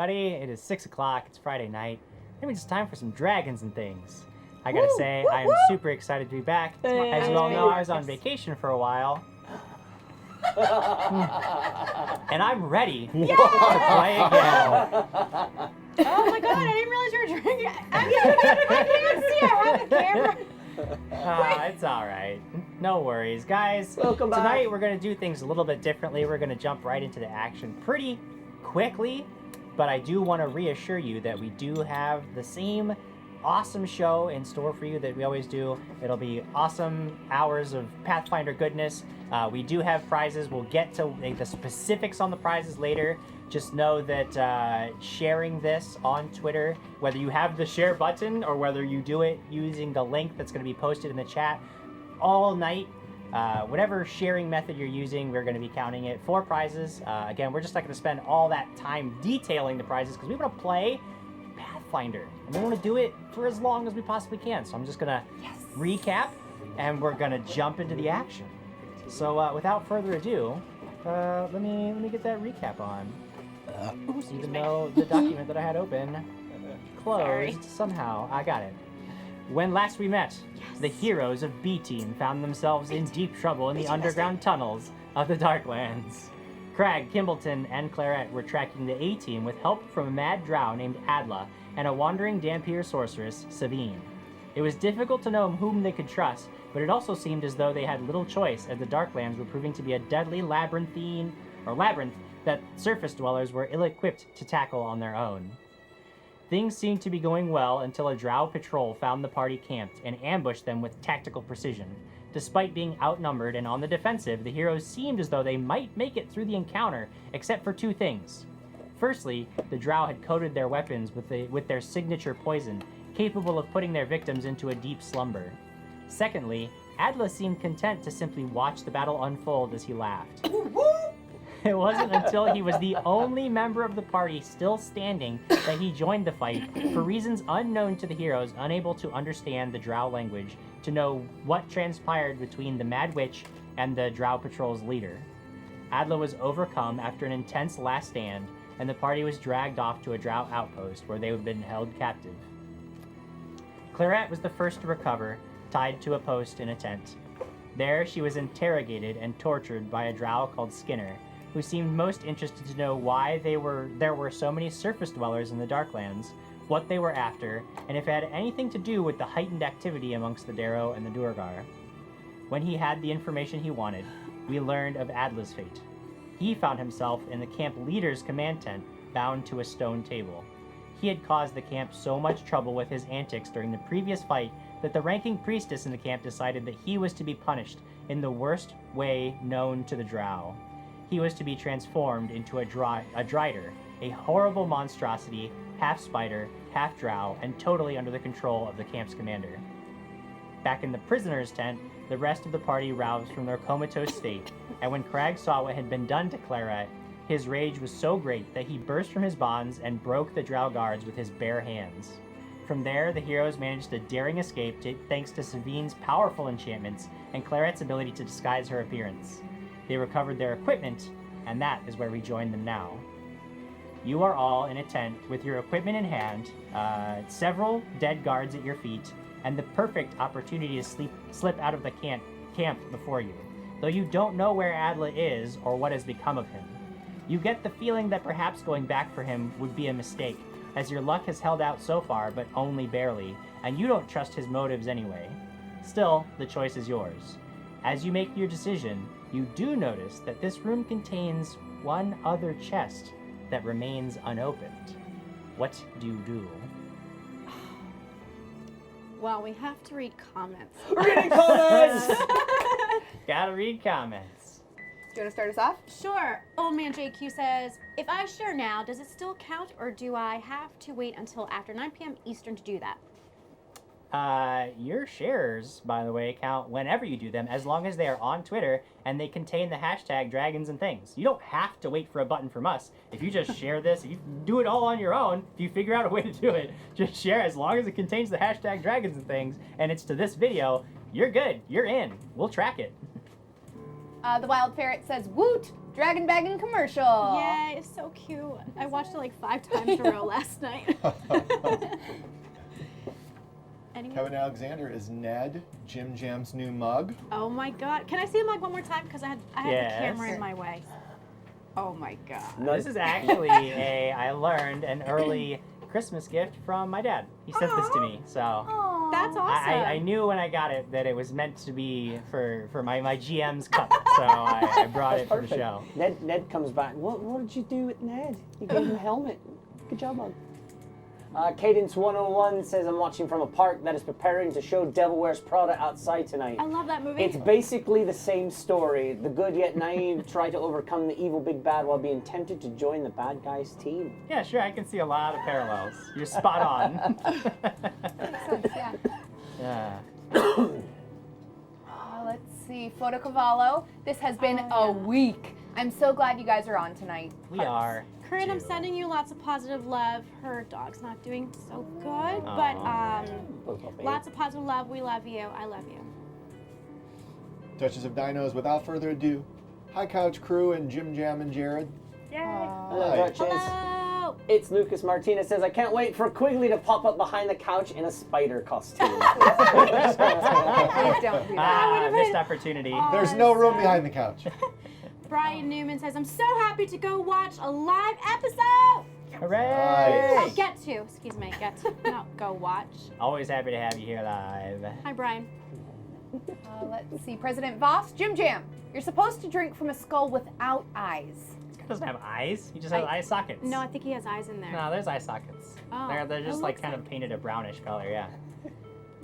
everybody. It is 6 o'clock. It's Friday night. Maybe it's time for some dragons and things. I gotta say, I am super excited to be back. As you all know, I was on vacation for a while. And I'm ready to play again. Oh my god, I didn't realize you were drinking. I can't see. I have a camera. It's alright. No worries. Guys, Welcome back. Tonight we're going to do things a little bit differently. We're going to jump right into the action pretty quickly, but I do want to reassure you that we do have the same awesome show in store for you that we always do. It'll be awesome hours of Pathfinder goodness. We do have prizes. We'll get to the specifics on the prizes later. Just know that sharing this on Twitter, whether you have the share button or whether you do it using the link that's going to be posted in the chat all night, whatever sharing method you're using, we're going to be counting it for prizes. Again, we're just not going to spend all that time detailing the prizes because we want to play Pathfinder, and we want to do it for as long as we possibly can. So I'm just gonna recap, and we're gonna jump into the action. So without further ado, let me get that recap on. Even though the document that I had open closed somehow, I got it. When last we met, the heroes of B Team found themselves in deep trouble in the underground tunnels of the Darklands. Crag, Kimbleton, and Clairet were tracking the A Team with help from a mad drow named Adla and a wandering Dampier sorceress, Savine. It was difficult to know whom they could trust, but it also seemed as though they had little choice, as the Darklands were proving to be a deadly labyrinth that surface dwellers were ill-equipped to tackle on their own. Things seemed to be going well until a drow patrol found the party camped and ambushed them with tactical precision. Despite being outnumbered and on the defensive, the heroes seemed as though they might make it through the encounter, except for two things. Firstly, the drow had coated their weapons with their signature poison, capable of putting their victims into a deep slumber. Secondly, Adla seemed content to simply watch the battle unfold as he laughed. It wasn't until he was the only member of the party still standing that he joined the fight, for reasons unknown to the heroes, unable to understand the drow language, to know what transpired between the Mad Witch and the drow patrol's leader. Adla was overcome after an intense last stand, and the party was dragged off to a drow outpost where they had been held captive. Clairet was the first to recover, tied to a post in a tent. There she was interrogated and tortured by a drow called Skinner, who seemed most interested to know why there were so many surface dwellers in the Darklands, what they were after, and if it had anything to do with the heightened activity amongst the Darrow and the Duergar. When he had the information he wanted, we learned of Adla's fate. He found himself in the camp leader's command tent, bound to a stone table. He had caused the camp so much trouble with his antics during the previous fight that the ranking priestess in the camp decided that he was to be punished in the worst way known to the drow. He was to be transformed into a drider, a horrible monstrosity, half spider, half drow, and totally under the control of the camp's commander. Back in the prisoner's tent, the rest of the party roused from their comatose state, and when Crag saw what had been done to Clairet, his rage was so great that he burst from his bonds and broke the drow guards with his bare hands. From there, the heroes managed a daring escape thanks to Savine's powerful enchantments and Clairet's ability to disguise her appearance. They recovered their equipment, and that is where we join them now. You are all in a tent with your equipment in hand, several dead guards at your feet, and the perfect opportunity to slip out of the camp before you, though you don't know where Adla is or what has become of him. You get the feeling that perhaps going back for him would be a mistake, as your luck has held out so far, but only barely, and you don't trust his motives anyway. Still, the choice is yours. As you make your decision, you do notice that this room contains one other chest that remains unopened. What do you do? Well, we have to read comments. Reading comments! Gotta read comments. Do you want to start us off? Sure. Old Man JQ says, if I share now, does it still count, or do I have to wait until after 9 p.m. Eastern to do that? Your shares, by the way, count whenever you do them, as long as they are on Twitter and they contain the hashtag dragons and things. You don't have to wait for a button from us. If you just share this, if you do it all on your own, if you figure out a way to do it, just share as long as it contains the hashtag dragons and things, and it's to this video, you're good. You're in. We'll track it. The Wild Ferret says, woot! Dragon bagging commercial. Yay, it's so cute. I watched it like 5 times in a row last night. Anyone? Kevin Alexander is Ned, Jim Jam's new mug. Oh my god. Can I see him like one more time? Because I had the Yes. camera in my way. Oh my god. This is actually I learned an early Christmas gift from my dad. He sent this to me, so Aw. That's awesome. I knew when I got it that it was meant to be for my GM's cup, so I brought That's it for the perfect. show. Ned comes back. What did you do with Ned? You gave him a helmet. Good job, bud. Cadence 101 says, I'm watching from a park that is preparing to show Devil Wears Prada outside tonight. I love that movie. It's basically the same story. The good yet naive try to overcome the evil big bad while being tempted to join the bad guys' team. Yeah, sure, I can see a lot of parallels. You're spot on. Makes sense, yeah. Yeah. Let's see. Fotocavallo. This has been a week. I'm so glad you guys are on tonight. We are. Corinne, I'm too. sending you lots of positive love. Her dog's not doing so good, Aw. but lots of positive love. We love you. I love you. Duchess of Dinos, without further ado, Hi Couch Crew and Jim Jam and Jared. Hello, Hi. Duchess. Hello. It's Lucas Martinez says, I can't wait for Quigley to pop up behind the couch in a spider costume. Please don't do that. Missed opportunity. There's no room behind the couch. Brian Newman says, I'm so happy to go watch a live episode. Hooray! Nice. Get to, excuse me, get to, not go watch. Always happy to have you here live. Hi, Brian. Let's see. President Voss, Jim Jam. You're supposed to drink from a skull without eyes. This guy doesn't have eyes. He just has eye sockets. No, I think he has eyes in there. No, there's eye sockets. Oh, They're it just like looks kind of painted a brownish color. Yeah.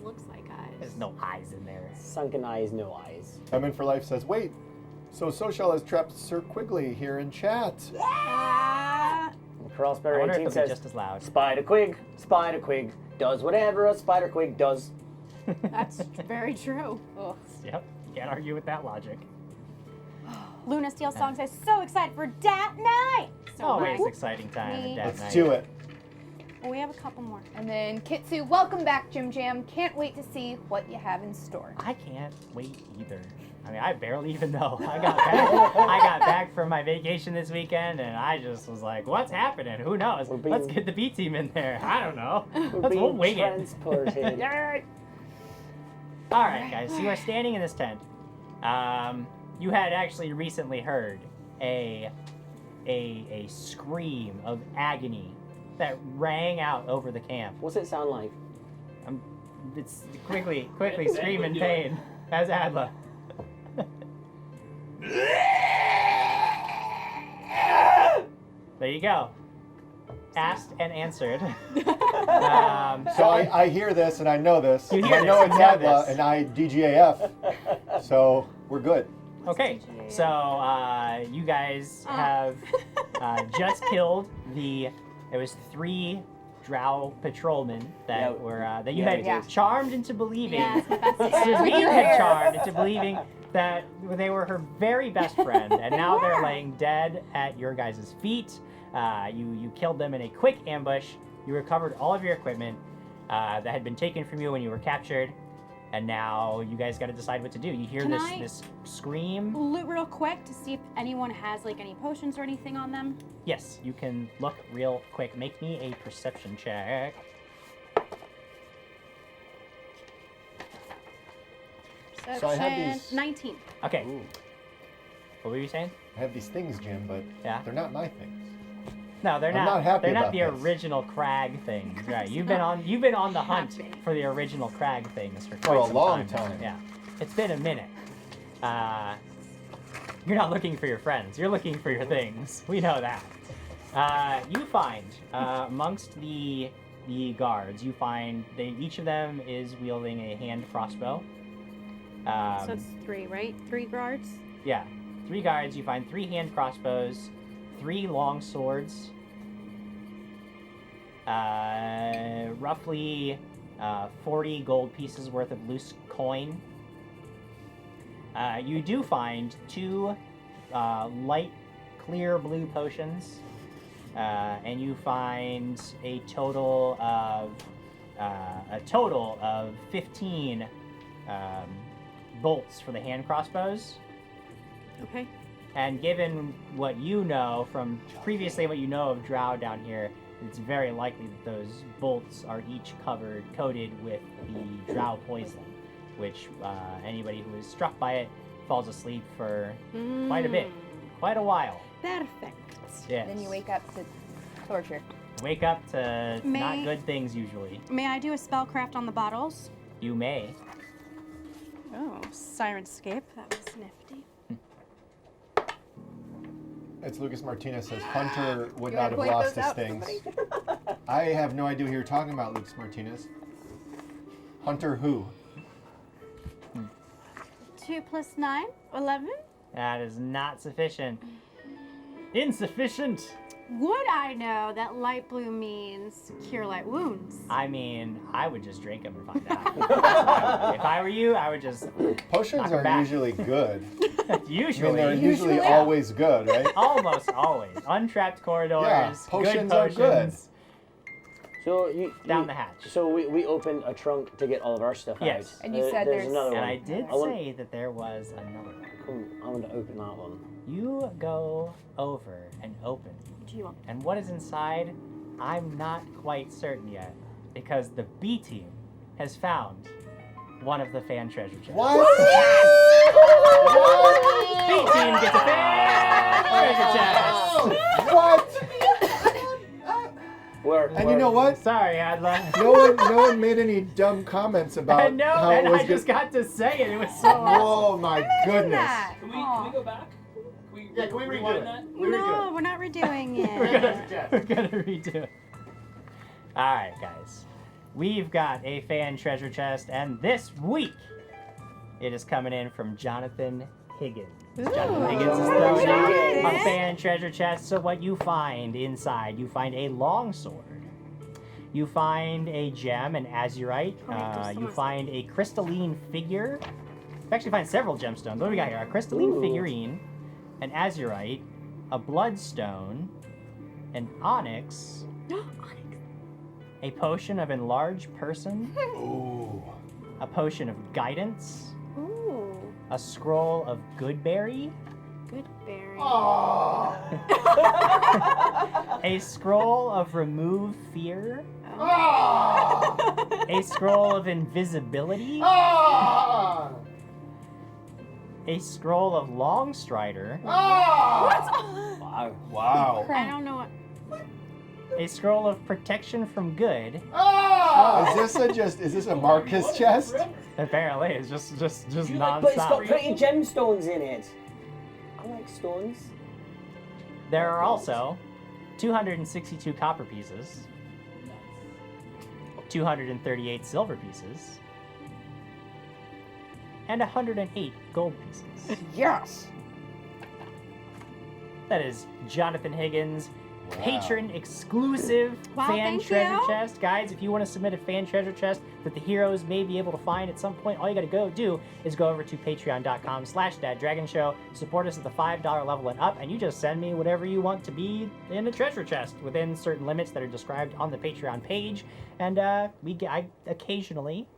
Looks like eyes. There's no eyes in there. Sunken eyes, no eyes. I'm in for life says, wait, so Social has trapped Sir Quigley here in chat. Ah, I Crossbear wonder if 18 they'll be says, just as loud. Spider Quig does whatever a Spider Quig does. that's very true. Ugh. Yep. Can't argue with that logic. Luna Steel Song says, so excited for Dat Night. So Always nice. exciting time Me. at Death Let's Night. do it. Well, we have a couple more. And then Kitsu, welcome back, Jim Jam. Can't wait to see what you have in store. I can't wait either. I mean, I barely even know. I got back from my vacation this weekend, and I just was like, "What's happening? Who knows? We're Let's being- get the B team in there. I don't know. We're We'll being wing it." transported. All right, guys. So you are standing in this tent. You had actually recently heard a scream of agony that rang out over the camp. What's it sound like? It's quickly scream in pain as Adla. There you go. Asked and answered. So I hear this and I know this. You and hear I know this, it's you know Adla this. and I DGAF. So we're good. Okay, so you guys have just killed It was 3 drow patrolmen that Yeah. were that you Yeah, had we did. charmed into believing. Yes, the best Excuse me, you Yeah. had charmed into believing that they were her very best friend, and now they're laying dead at your guys' feet. You killed them in a quick ambush. You recovered all of your equipment that had been taken from you when you were captured, and now you guys got to decide what to do. You hear Can this I- this scream. Loot real quick to see if anyone has like any potions or anything on them. Yes, you can look real quick. Make me a perception check. So I have Perception, these- 19. Okay. Ooh. What were you saying? I have these things, Jim, but Yeah. they're not my things. No, they're I'm not. not happy they're not about the this. original crag things, right? You've been on the hunt happy. for the original crag things for For quite a some long time. time. Yeah, it's been a minute. You're not looking for your friends. You're looking for your things. We know that. You find amongst the guards, you find each of them is wielding a hand crossbow. So it's 3, right? 3 guards. Yeah, 3 guards. You find 3 hand crossbows, 3 long swords, roughly 40 gold pieces worth of loose coin. You do find 2 light clear blue potions, and you find a total of 15 bolts for the hand crossbows. Okay. And given what you know from previously, what you know of drow down here, it's very likely that those bolts are each coated with the drow poison, which anybody who is struck by it falls asleep for quite a bit, quite a while. Perfect. Yes. Then you wake up to torture. Wake up to not good things usually. May I do a spellcraft on the bottles? You may. Oh, Sirenscape. That was nifty. It's Lucas Martinez says Hunter would You not have wanna point lost those his out, things. somebody? I have no idea who you're talking about, Lucas Martinez. Hunter who? 2 + 9, 11. That is not sufficient. Insufficient. Would I know that light blue means cure light wounds? I mean, I would just drink them and find out. If I were you, I would just Potions Knock 'em are back. usually good. I usually. mean, they're usually Usually. always good, right? Almost always. Untrapped corridors, Yeah, good potions are good. potions. So you Down the hatch. So we opened a trunk to get all of our stuff Yes. out. And you said there's- another And one. I did I want- say that there was another one. I want to open that one. You go over and open. Do you want? And what is inside, I'm not quite certain yet. Because the B team has found one of the fan treasure chests. What? B team gets a fan treasure chest! What? And you know what? Sorry, Adla. No one made any dumb comments about No, how and it was I just good. got to say it. It was so awesome. Oh my goodness. That. Can we go back? Can Can we redo rewind it? that? No, we're not redoing We're it. gonna redo it. Alright, guys. We've got a fan treasure chest, and this week it is coming in from Jonathan Higgins. Jonathan Higgins is throwing out a Jonathan. fan treasure chest. So what you find inside, you find a longsword. You find a gem, an azurite. You find a crystalline figure. You actually find several gemstones. What do we got here? A crystalline figurine, an azurite, a bloodstone, an onyx, a potion of enlarged person, Ooh. a potion of guidance, Ooh, a scroll of goodberry, good berry. Oh. a scroll of remove fear, Oh. a scroll of invisibility, Oh. a scroll of longstrider, Oh. Wow. Wow. I don't know what. a scroll of protection from good. Oh. Is this a Marcus chest? Apparently, it's just But it's got non-stop. pretty gemstones in it. I like stones. There are also 262 copper pieces, 238 silver pieces, and 108 gold pieces. Yes. That is Jonathan Higgins' patron exclusive Wow, fan thank treasure you. chest. Guys, if you want to submit a fan treasure chest that the heroes may be able to find at some point, all you got to go do is go over to patreon.com/daddragonshow, support us at the $5 level and up, and you just send me whatever you want to be in the treasure chest within certain limits that are described on the Patreon page. And I occasionally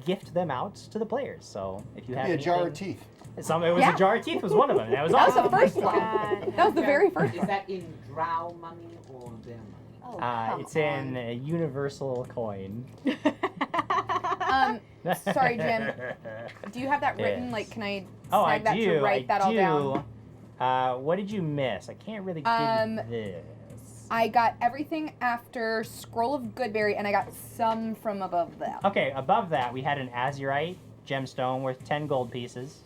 gift them out to the players. So if you have Be a jar of anything- teeth. it was Yeah. a jar of teeth was one of them. That was That was awesome. the first one. God. That was the very first Is one. that in drow money or their money? Oh, come It's in on. a universal coin. Sorry, Jim. Do you have that written? Yes. Like, can I Oh, snag that to write that all down? What did you miss? I can't really give you this. I got everything after Scroll of Goodberry, and I got some from above that. Okay, above that we had an azurite gemstone worth 10 gold pieces.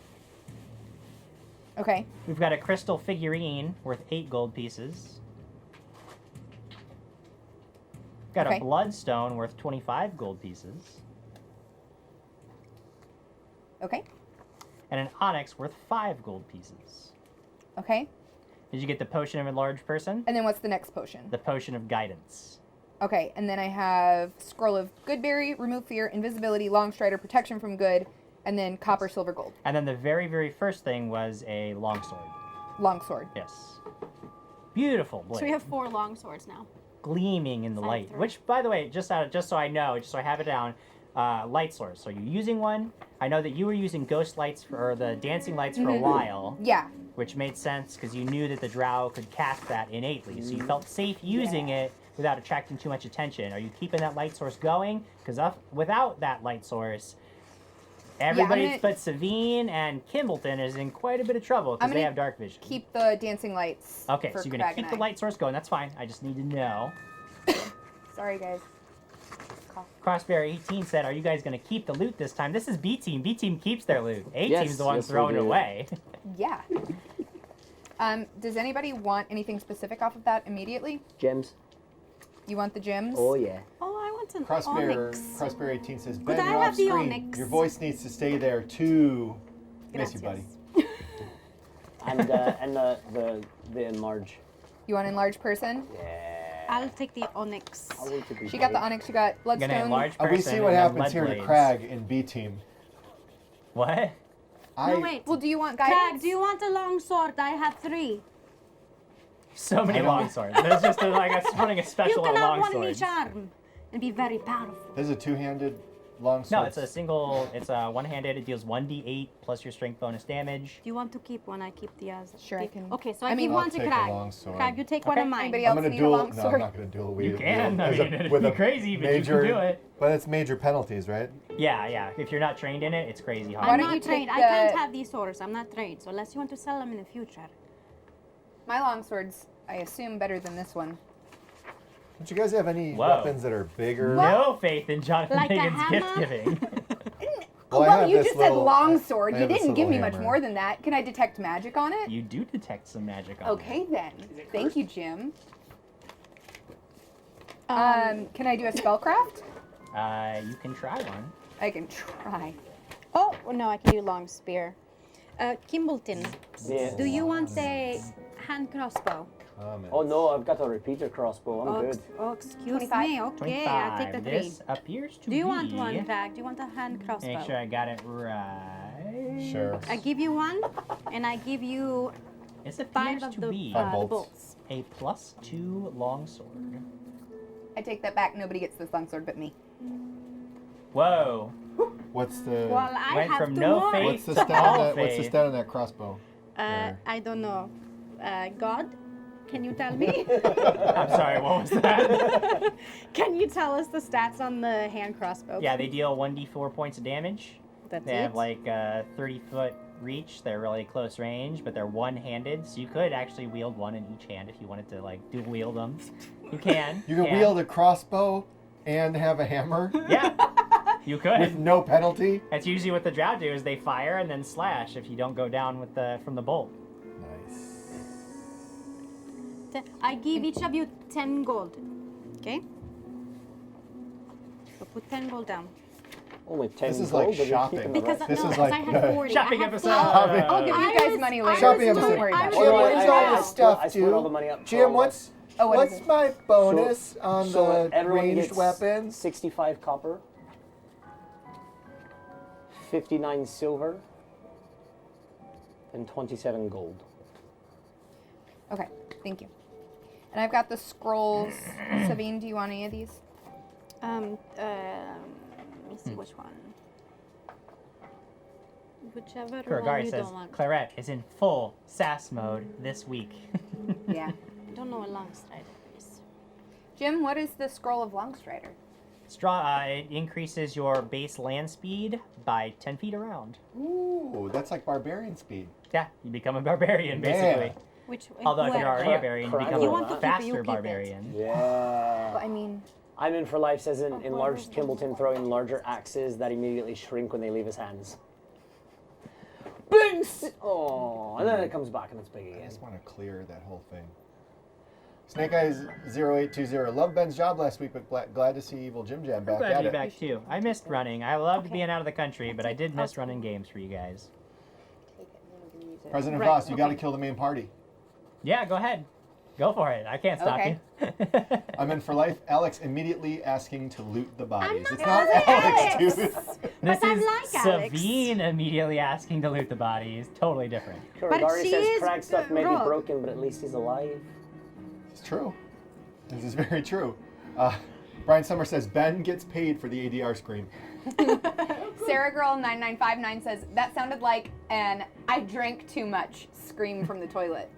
Okay. We've got a crystal figurine worth 8 gold pieces. Got Okay. a bloodstone worth 25 gold pieces. Okay. And an onyx worth 5 gold pieces. Okay. Did you get the potion of enlarged person? And then what's the next potion? The potion of guidance. Okay, and then I have Scroll of Goodberry, Remove Fear, Invisibility, Longstrider, Protection from Good, and then Copper, Silver, Gold. And then the very, very first thing was a longsword. Longsword. Yes. Beautiful blade. So we have 4 long swords now. Gleaming in the Side light. through. Which, by the way, just so I know, just so I have it down, light source. So you're using one. I know that you were using ghost lights or the dancing lights for a while. Yeah. which made sense because you knew that the drow could cast that innately, so you felt safe using it without attracting too much attention. Are you keeping that light source going? Because without that light source, everybody but Savine and Kimbleton is in quite a bit of trouble because they have dark vision. Keep the dancing lights. Okay, for so you're going to keep the light source going. That's fine. I just need to know. Sorry, guys. Crossbear 18 said, are you guys going to keep the loot this time? This is B team. B team keeps their loot. A team's the one throwing it away. Yeah. Does anybody want anything specific off of that immediately? Gems. You want the gems? Oh yeah. Oh, I want an Crossbear, onyx. Crossbear 18 says, Could Ben, I you're off have the screen. onyx? Your voice needs to stay there too. Miss you, buddy. And the enlarge. You want enlarged person? Yeah. I'll take the onyx. I'll wait to be She got the onyx. You got Gonna bloodstone. enlarge We person see what and then happens lead here to blades. Crag in B team. What? No, wait. Well, do you want guidance? Crag, do you want a long sword? I have 3. So many long swords. There's just running a You special can on have long one in swords. each arm and be very powerful. This is a two-handed long sword. No, it's a single. It's a one-handed. It deals 1d8 plus your strength bonus damage. Do you want to keep one? I keep the other. Sure, I can- Okay, so I I mean, give I'll one to take a Crag. long sword. Crag, you take one of mine. Anybody I'm else gonna need duel. a long No, sword? I'm not gonna duel. You can. I mean, it'd with be a crazy, but major, you can do it. But it's major penalties, right? Yeah. If you're not trained in it, it's crazy hard. Why I'm don't not you trained. take I can't the- have these swords. I'm not trained. So unless you want to sell them in the future. My longsword's, I assume, better than this one. Don't you guys have any Whoa. weapons that are bigger? No faith in Jonathan Like a Hagen's gift hammer? giving. Well, I Well, have you this just said little- longsword. I You have this didn't give me little much hammer. more than that. Can I detect magic on it? You do detect some magic on Okay then. Thank you, Jim. Um, Can I do a spellcraft? it. You can try one. I can try. Oh, no, I can do long spear. Kimbleton, Yeah. do you want a hand crossbow? Oh no, I've got a repeater crossbow. I'm good. Oh, excuse 25. me. Okay, I'll take the 3. This appears to Do you be. want one, Crag? Do you want a hand crossbow? Make sure I got it right. Sure. I give you one, and I give you This 5 appears of to the be Five bolts. bolts. a +2 longsword. I take that back. Nobody gets this longsword but me. Whoa. What's the Well, I Went have from 2 no more. faith what's the to stat all on that? What's the faith. stat on that crossbow? I don't know. God, can you tell me? I'm sorry, what was that? Can you tell us the stats on the hand crossbow? Yeah, they deal 1d4 points of damage. That's They it. have like 30-foot reach. They're really close range, but they're one-handed, so you could actually wield one in each hand if you wanted to like dual wield them. You can. You can wield a crossbow and have a hammer Yeah, you with could. no penalty. That's usually what the drow do is they fire and then slash if you don't go down with from the bolt. Nice. I give each of you 10 gold. Okay? So put 10 gold down. Only 10 This is gold, like but you're shopping. keeping the Because rest. This no, is because like I have the 40. Shopping I have episode. 40. I'll give you I guys was- money I later. Shopping Don't episode. worry I about was it. Jim, doing what does it all now. this stuff I split all the do? money up. Jim, for- what's Oh, what is what's it? my bonus on so the everyone ranged gets weapons? 65 copper, 59 silver, and 27 gold. Okay, thank you. And I've got the scrolls. Sabine, do you want any of these? Let me see which one. Whichever one Kuragari you says don't want. Clairet is in full sass mode this week. Yeah. I don't know what long strider is. Jim, what is the scroll of Longstrider? It increases your base land speed by 10 feet around. Ooh, that's like barbarian speed. Yeah, you become a barbarian, Man. basically. Which Although if you're where? already a barbarian, you Correct. become You a want to keep it, you faster keep it. barbarian. Well, Yeah. I mean, I'm in for life says enlarged Kimbleton throwing larger axes that immediately shrink when they leave his hands. Bing! Oh, and then it comes back and it's big I again. just want to clear that whole thing. Snake Eyes 0820. Loved Ben's job last week, but glad to see Evil Jim Jam back Glad to at be it. back too. I missed running. I loved being out of the country, but I did miss running games for you guys. President Right, Frost, you got to okay. kill the main party. Yeah, go ahead. Go for it. I can't stop Okay. you. I'm in for life. Alex immediately asking to loot the bodies. not It's not Alex. Alex, dude. This But I is like Alex. Savine immediately asking to loot the bodies. Totally different. Kuragari she says is Crag stuff may be rogue. broken, but at least he's alive. It's true. This is very true. Brian Summer says Ben gets paid for the ADR screen. Sarah Girl 9959 says that sounded like an "I drank too much" scream from the toilet.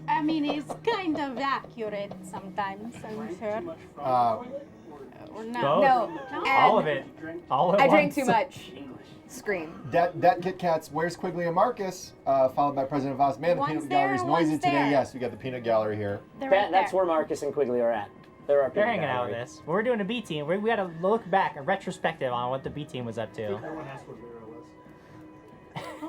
I mean, it's kind of accurate sometimes, I'm sure. Or Both. not. No, All of it. All at I once. drank too much. Scream. That Kit Kats, where's Quigley and Marcus? Followed by President Voss. Man, the One's peanut there, gallery's noisy one's today. there. Yes, we got the peanut gallery here. They're right That's there. where Marcus and Quigley are at. They're our They're peanut hanging out with gallery. us. We're doing a B team. We got to look back, a retrospective on what the B team was up to. Everyone asked what Vera was.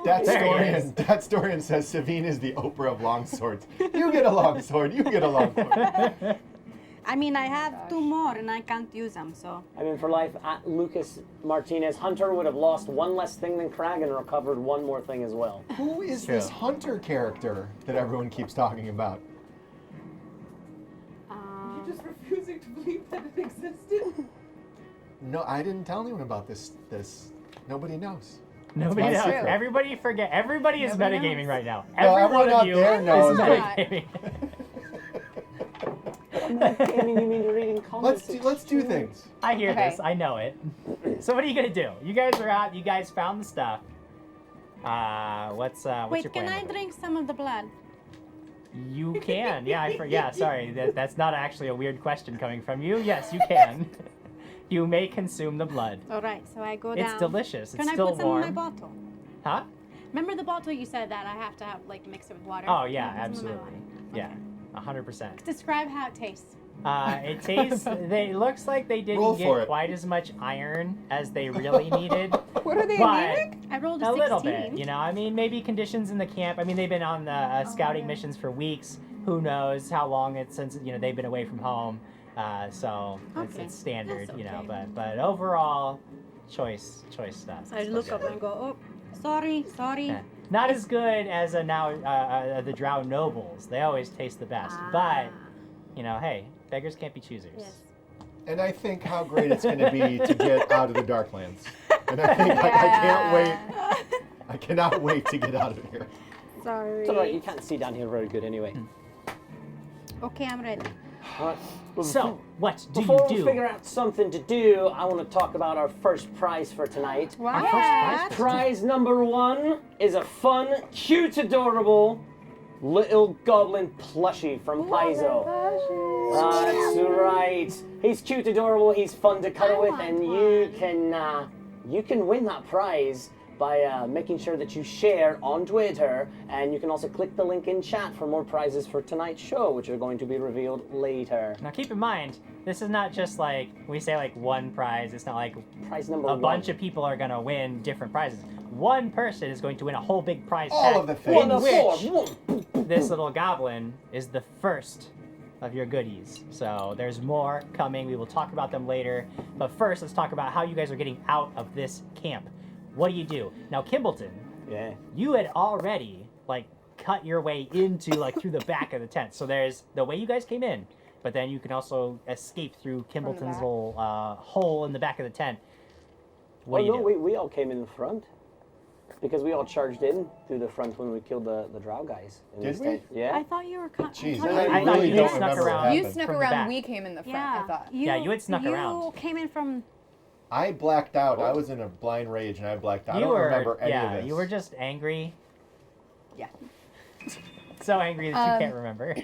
That Storian says Savine is the Oprah of longswords. You get a longsword. You get a longsword. I mean, I have 2 more and I can't use them, so. I mean, for life, Lucas Martinez, Hunter would have lost one less thing than Crag and recovered one more thing as well. Who is True. this Hunter character that everyone keeps talking about? You're just refusing to believe that it existed. No, I didn't tell anyone about this. Nobody knows. Nobody my knows. secret. Everybody forget. Everybody is Nobody metagaming knows. right now. No, Every everyone one of out you there knows, is but- metagaming. I mean, you mean you're reading comments? Let's do things. I hear Okay. this. I know it. So what are you gonna do? You guys are out. You guys found the stuff. What's your Wait, plan can I with it? drink some of the blood? You can. Yeah, yeah. Sorry, that's not actually a weird question coming from you. Yes, you can. You may consume the blood. All right, so I go down. It's delicious. It's Can I still put some warm. in my bottle? Huh? Remember the bottle you said that I have to have, like, mix it with water? Oh yeah, Can I put some in my absolutely. water? Yeah, Okay. 100%. Describe how it tastes. It tastes. It looks like they didn't Roll for get it. quite as much iron as they really needed. What are they But anemic? I rolled a a 16. little bit, you know. I mean, maybe conditions in the camp. I mean, they've been on scouting missions for weeks. Who knows how long it's since they've been away from home. So Okay. it's standard, That's you know. okay. But overall, choice stuff. So I look up and go, oh, sorry. Yeah. Not as good as the drow nobles. They always taste the best. But hey, beggars can't be choosers. Yes. And I think how great it's going to be to get out of the Darklands. And I think I can't wait. I cannot wait to get out of here. Sorry. It's alright, you can't see down here very good anyway. Okay, I'm ready. Alright. Well, So, what do before you we do? figure out something to do, I want to talk about our first prize for tonight. What? Prize number 1 is a fun, cute, adorable little goblin plushie from Paizo. That's right. He's cute, adorable. He's fun to cuddle with, and you can win that prize by making sure that you share on Twitter, and you can also click the link in chat for more prizes for tonight's show, which are going to be revealed later. Now keep in mind, this is not just like we say like one prize. It's not like Prize number a 1. bunch of people are gonna win different prizes. One person is going to win a whole big prize All pack, of the things. in One of which 4. this little goblin is the first of your goodies. So there's more coming. We will talk about them later. But first, let's talk about how you guys are getting out of this camp. What do? Now, Kimbleton, Yeah. you had already cut your way into through the back of the tent. So there's the way you guys came in, but then you can also escape through Kimbleton's back. little hole in the back of the tent. What Well, do you no, do? we all came in the front. Because we all charged in through the front when we killed the drow guys. in Did this we? tent. Yeah. I thought you were Jeez, I I thought really you don't snuck remember what around. You happened. snuck From the around. back. We came in the front. Yeah. I thought. Yeah, you had snuck around. You came in from. I blacked out. I was in a blind rage and I blacked out. I You don't were, remember any of this. you were just angry. Yeah. So angry that you can't remember.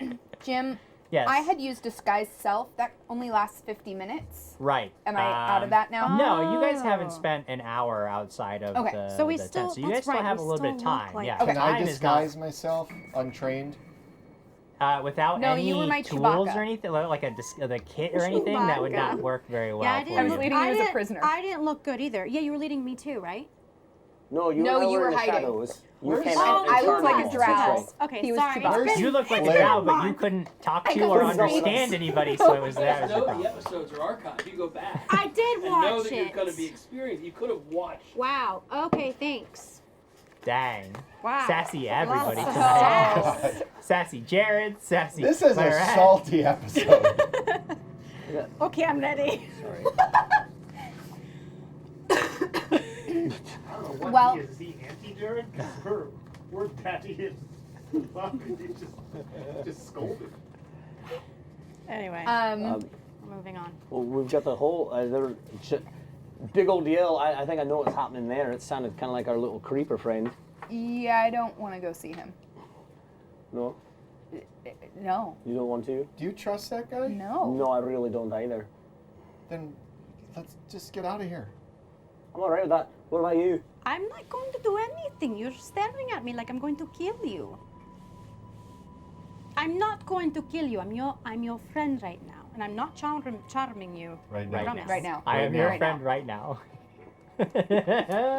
Jim, Yes. I had used disguise self. That only lasts 50 minutes. Right. Am I out of that now? No, you guys Oh. haven't spent an hour outside of Okay. the, So we the still- tent. So you that's guys still right, have we a little bit of still look time. like- Yeah. Okay. Can I Time disguise myself untrained? is not, without No, any you were my tools Chewbacca. or anything, like the kit or anything, that would not Chewbacca. work very well Yeah, I for didn't. I was you. leading you as a didn't- prisoner. I didn't look good either. Yeah, you were leading me too, right? No, you No, and I you were were in the hiding. shadows. You Where's- came Oh, out and I looked turned like a on us. drow. That's right. Okay, He was sorry. Chewbacca. It's been You look like a Claire. drow, but you couldn't talk I to got or confused. understand anybody, so it was that was the No, the problem. episodes are archived. You go back. I did and know watch that you're it. going to be experienced. You could have watched. Wow. Okay, thanks. Dang. Wow. Sassy everybody Lots of tonight. sass. Sassy Jared, sassy This is a Clairet. salty episode. Okay, I'm ready. Sorry. I don't know what Well- he is. Is he anti-Jared? Because we're Patty and he's just scolded. Anyway, Um, moving on. Well, we've got the whole. big old yell. I think I know what's happening there. It sounded kind of like our little creeper friend. Yeah, I don't want to go see him. No? No. You don't want to? Do you trust that guy? No. No, I really don't either. Then let's just get out of here. I'm alright with that. What about you? I'm not going to do anything. You're staring at me like I'm going to kill you. I'm not going to kill you. I'm your friend right now, and I'm not charming you. Right now. Promise. Right now. I am Right your now. friend right now.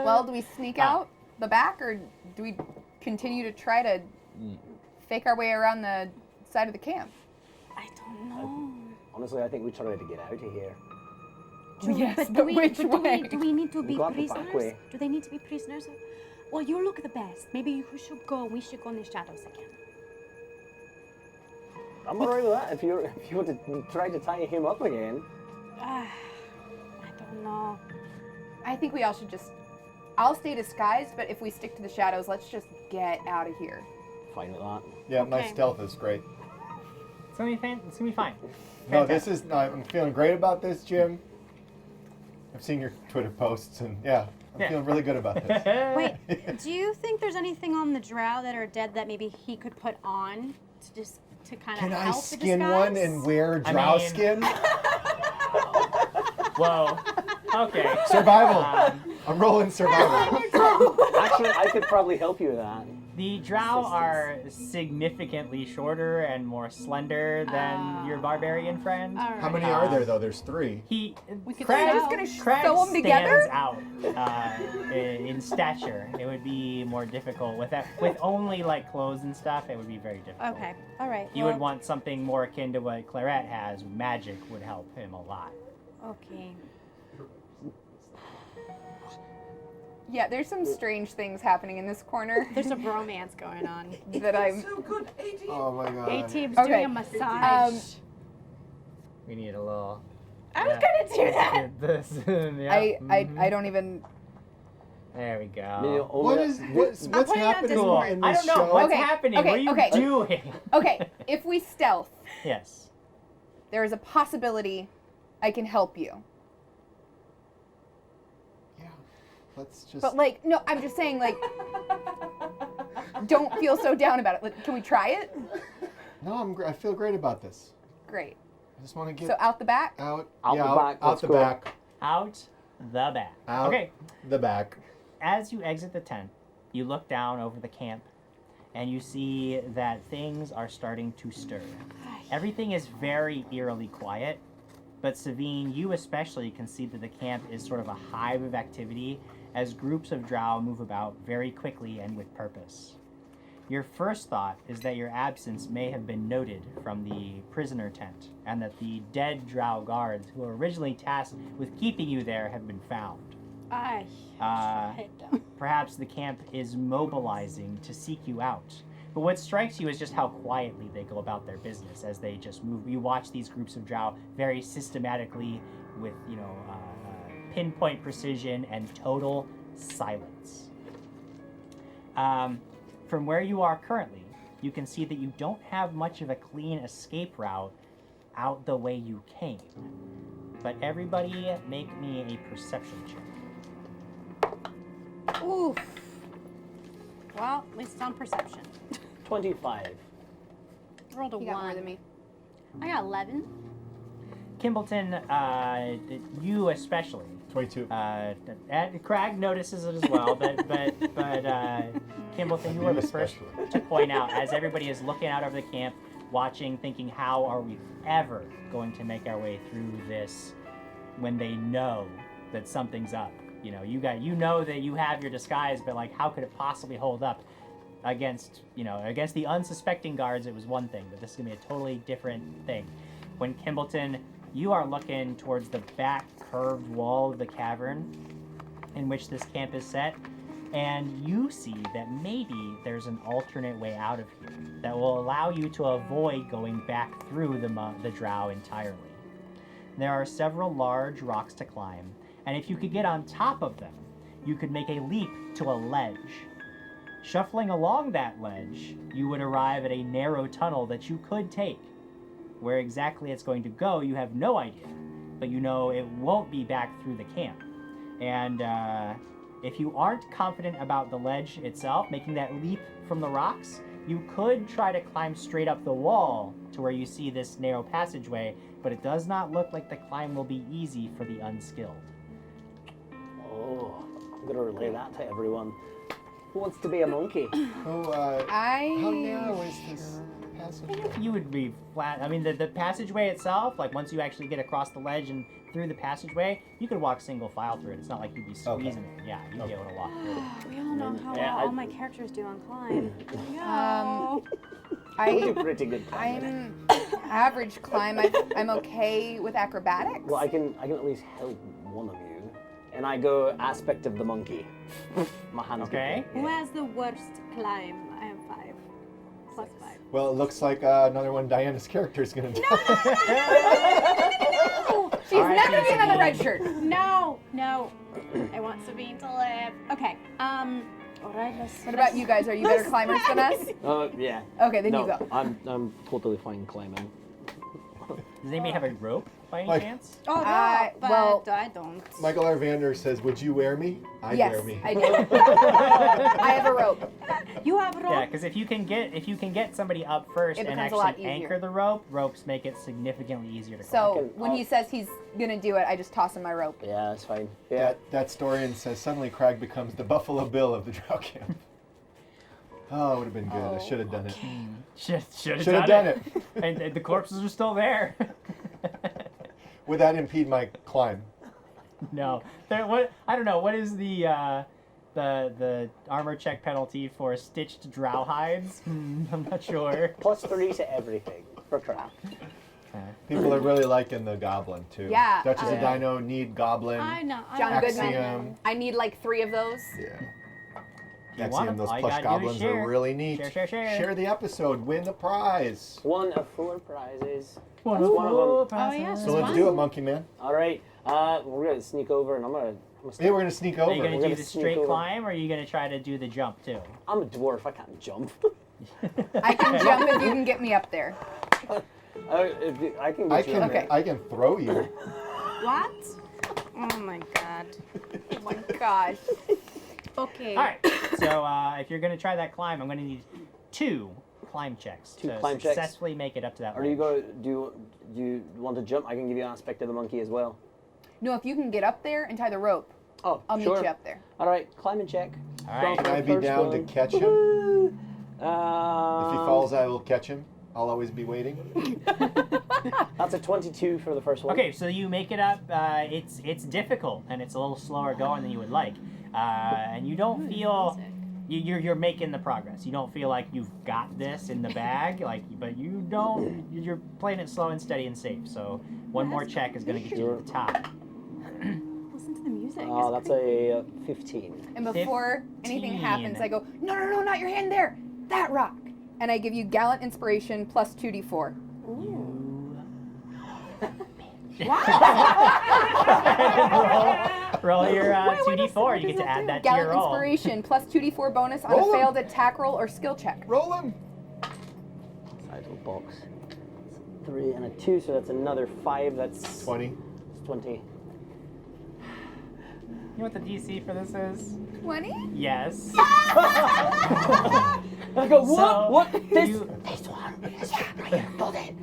Well, do we sneak out the back, or do we continue to try to fake our way around the side of the camp? I don't know. Honestly, I think we try to get out of here. Yes, but but which way? do we need to be Go out the back prisoners? way. Do they need to be prisoners? Well, you look the best. Maybe you should go. We should go in the shadows again. I'm alright with that. If you want to try to tie him up again. I don't know. I think we all should just. I'll stay disguised, but if we stick to the shadows, let's just get out of here. Fine with that. Yeah, my Okay. stealth is great. It's gonna be fine. No, this is. No, I'm feeling great about this, Jim. I've seen your Twitter posts, and yeah, I'm Yeah. feeling really good about this. Wait, do you think there's anything on the drow that are dead that maybe he could put on to kind of Can I help the skin disguise? one and wear drow mean- skin? Whoa. Okay. Survival. Um, I'm rolling survival. Actually, I could probably help you with that. The drow are significantly shorter and more slender than your barbarian friend. All right. How many are there though? There's 3. We could Crag, sew. just gonna Crag sew 'em stands together? out in stature. It would be more difficult with that. With only like clothes and stuff, it would be very difficult. Okay. All right. You well, would want something more akin to what Clairet has. Magic would help him a lot. Okay. Yeah, there's some strange things happening in this corner There's a bromance going on. that I'm. So good, 18. Oh my god. A-Team's Okay. doing a massage. We need a little. I was gonna do that. This. Yeah. I don't even. There we Maybe go. What is what's putting it on happening Cool. in I this don't know show? what's Okay, happening. okay, What are you okay. doing? Okay, if we stealth, Yes. there is a possibility I can help you. Yeah. Let's just. But like, no, I'm just saying, like, don't feel so down about it. Like, can we try it? No, I feel great about this. Great. I just want to get So out the back. out. Out yeah, the back, Out let's the go. back. Out the back. Out Okay. the back. As you exit the tent, you look down over the camp and you see that things are starting to stir. Everything is very eerily quiet, but Savine, you especially can see that the camp is sort of a hive of activity as groups of drow move about very quickly and with purpose. Your first thought is that your absence may have been noted from the prisoner tent, and that the dead drow guards who were originally tasked with keeping you there have been found. I head down. Perhaps the camp is mobilizing to seek you out. But what strikes you is just how quietly they go about their business as they just move. You watch these groups of drow very systematically with, pinpoint precision and total silence. From where you are currently, you can see that you don't have much of a clean escape route out the way you came. But everybody make me a perception check. Oof. Well, at least it's on perception. 25. Rolled a You got 1. more than me. I got 11. Kimbleton, you especially. 22. And Crag notices it as well, but Kimbleton, you were the first to point out as everybody is looking out over the camp, watching, thinking, how are we ever going to make our way through this when they know that something's up? You know that you have your disguise, but like, how could it possibly hold up against the unsuspecting guards? It was one thing, but this is gonna be a totally different thing. When Kimbleton, you are looking towards the back curved wall of the cavern in which this camp is set, and you see that maybe there's an alternate way out of here that will allow you to avoid going back through the drow entirely. There are several large rocks to climb, and if you could get on top of them, you could make a leap to a ledge. Shuffling along that ledge, you would arrive at a narrow tunnel that you could take. Where exactly it's going to go, you have no idea, but you know it won't be back through the camp. And if you aren't confident about the ledge itself, making that leap from the rocks, you could try to climb straight up the wall to where you see this narrow passageway, but it does not look like the climb will be easy for the unskilled. Oh, I'm gonna relay that to everyone. Who wants to be a monkey? How narrow is this passage? You would be flat. I mean, the passageway itself, like once you actually get across the ledge and through the passageway, you could walk single file through it. It's not like you'd be squeezing it. Yeah, you'd be able to walk through it. We all know how Yeah, well I- all my characters do on climb. We do I pretty good climbing. I'm average climb. I'm okay with acrobatics. Well, I can at least help one of you, and I go aspect of the monkey. My hands. Okay. Get Who there. has the worst climb? I have 5. Plus 5. Well, it looks like another one Diana's character is going to die. She's All right, not gonna be another Sabine. red shirt. No. I want Sabine to live. Okay. All right. What about you guys? Are you better climbers than us? Yeah. Okay, then No, you go. I'm totally fine climbing. Does anybody have a rope by any Like- chance? Oh no, but well- I don't. Michael Arvander says, "Would you wear me? I'd Yes, wear me." I do. I have a rope. You have rope. Yeah, because if you can get somebody up first It and becomes a lot actually easier. anchor the rope, ropes make it significantly easier to climb. So when he says he's gonna do it, I just toss him my rope. Yeah, that's fine. Yeah. That historian says suddenly Crag becomes the Buffalo Bill of the drow camp. Oh, it would have been good. I should have done it. Should Should have done it. And the corpses are still there. Would that impede my climb? No, what I don't know. What is the armor check penalty for stitched drow hides? I'm not sure. +3 to everything for craft. People are really liking the goblin too. Yeah, Duchess of yeah. Dino need goblin. I know. John Goodman. Axiom. I need like 3 of those. Yeah. You want Axiom, them? those All you plush gotta do is goblins share. are really neat. Share. Share the episode, win the prize. One of 4 prizes. One That's one of them. Oh, yes. So let's do it, Monkey Man. All right. We're gonna sneak over, and I'm gonna Hey, we're gonna sneak over. Are you We're gonna do gonna the sneak straight over. climb, or are you gonna try to do the jump too? I'm a dwarf. I can't jump. I can jump if you can get me up there. I can I get you. can Okay. I can throw you. What? Oh my god. Oh my gosh. Okay. All right. So if you're gonna try that climb, I'm gonna need 2 climb checks Two to climb checks? successfully make it up to that. Or do you ledge. go? Do you want to jump? I can give you an aspect of the monkey as well. No, if you can get up there and tie the rope, Oh, I'll sure. meet you up there. All right, climbing check. All right. Can I be down to catch him? If If he falls, I will catch him. I'll always be waiting. That's a 22 for the first one. Okay, so you make it up. It's difficult and it's a little slower going than you would like, and you don't feel you're making the progress. You don't feel like you've got this in the bag, but you don't. You're playing it slow and steady and safe. So one more check is going to get you to the top. Listen to the music. Oh, It's that's a 15. And before anything 15. happens, I go, no, not your hand there. That rock. And I give you gallant inspiration plus 2d4. roll your 2d4. You get to add that to your Gallant roll. inspiration plus 2d4 bonus on Roll 'em. a failed attack roll or skill check. Roll him. Size of box. 3 and a 2, so that's another 5. That's 20. 20. You know what the DC for this is? 20? Yes. I go, what? So, What? This? you- This one. Yeah, got it.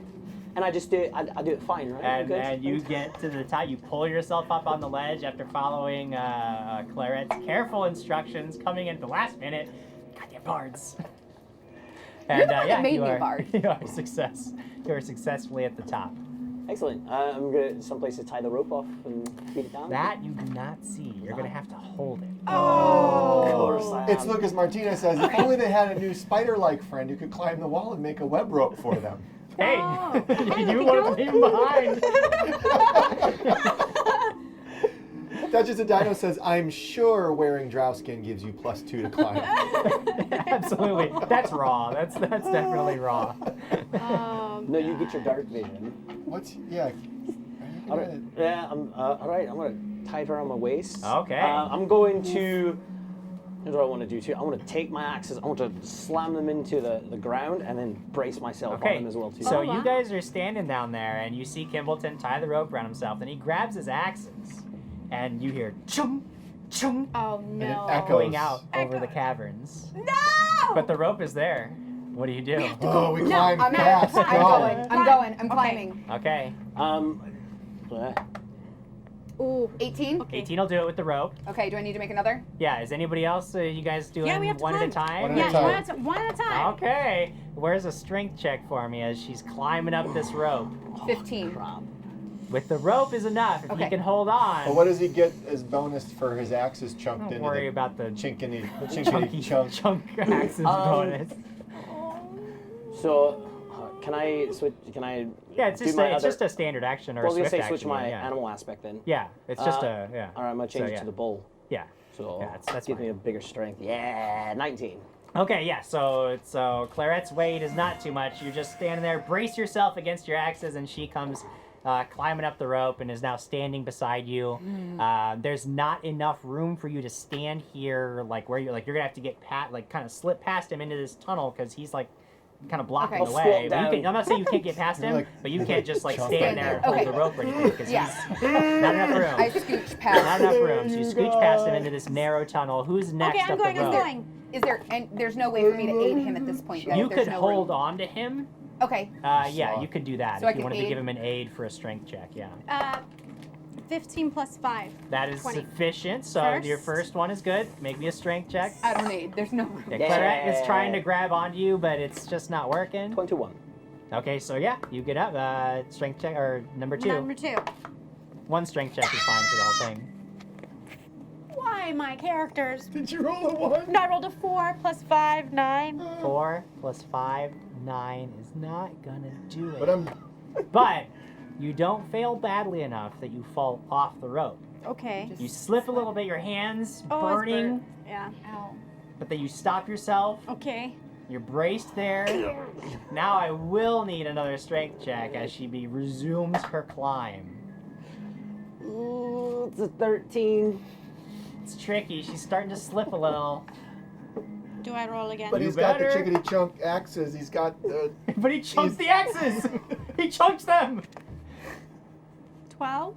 And I just do it. I do it fine, right? And, Good. and you get to the top. You pull yourself up on the ledge after following Clairet's careful instructions, coming in at the last minute. Goddamn bards. And You're the one that made you me a are, bard. You are success. You are successfully at the top. Excellent. I'm gonna someplace to tie the rope off and feed it down. That you do not see. You're gonna have to hold it. Of course I am. It's Lucas Martinez says, if only they had a new spider-like friend who could climb the wall and make a web rope for them. Hey, Oh. you want to leave him behind? Duchess of Dino says, I'm sure wearing drow skin gives you +2 to climb. Absolutely. That's raw. That's definitely raw. No, you get your dark vision. What's, yeah. Are you All gonna- right. Yeah. All right. I'm gonna tie it around my waist. Okay. I'm going to. Here's what I want to do too. I want to take my axes. I want to slam them into the ground and then brace myself on Okay, them as well too. so Oh, you wow. guys are standing down there, and you see Kimbleton tie the rope around himself. Then he grabs his axes, and you hear chung, chung, Oh And it no. echoes. going out over the caverns. No! But the rope is there. What do you do? Oh, we climb I'm fast. I'm Go. going. I'm going. I'm climbing. Okay, Ooh, 18. 18 will do it with the rope. Okay, do I need to make another? Yeah, is anybody else? You guys doing Yeah, we have to one at a climb. time? One at a Yeah, time. one at a time. Okay. Where's a strength check for me as she's climbing up this rope? 15. With the rope is enough. If Okay. you can hold on. Well, what does he get as bonus for his axes chunked Don't into worry the about the chinkity chunky chunk? chunk axes bonus. So, can I switch? Can I? Yeah, it's do just my it's other- just a standard action or Well, I a was swift gonna say action. switch my yeah. animal aspect then. Yeah, it's just Uh, a yeah. All right, I'm gonna change So, it yeah. to the bull. Yeah. So Yeah, that's give me fine. a bigger strength. Yeah, 19. Okay, yeah. So Clairet's weight is not too much. You're just standing there. Brace yourself against your axes, and she comes climbing up the rope and is now standing beside you. There's not enough room for you to stand here, like where you're gonna have to get kind of slip past him into this tunnel because he's like kind of blocking Okay. the I'll way. squat But you down. I'm not saying you can't get past him, Like- but you can't just like Chunk stand it. there and hold Okay. the rope or anything because Yeah. he's not enough room. I scooch Not past. enough room. So you scooch past him into this narrow tunnel. Who's next Okay, up I'm going. the I'm rope? going. Is there? And there's no way for me to aid him at this point. You There's could no hold room. on to him. Okay. Yeah, you could do that So I if you can wanted to aid? give him an aid for a strength check. Yeah, 15 plus 5. that is 20. sufficient. So First. your first one is good. Make me a strength check. I don't aid. There's no room. Yeah, Clairet is trying to grab onto you, but it's just not working. 21. Okay, so yeah, you get up. Strength check or number 2. Number 2. One strength check is fine for the whole thing. Why my characters? Did you roll a 1? No, I rolled a 4 plus 5, 9. 4 plus 5, 9 is not gonna do it. But I'm. But you don't fail badly enough that you fall off the rope. Okay. You slip a little bit, your hands Oh, it's burning, burnt. Yeah. Ow. but then you stop yourself. Okay. You're braced there. Now I will need another strength check as she resumes her climb. Ooh, it's a 13. It's tricky. She's starting to slip a little. Do I roll again? But You he's got the better. chickadee chunk axes. He's got the. But he chunks the axes! He chunks them! 12?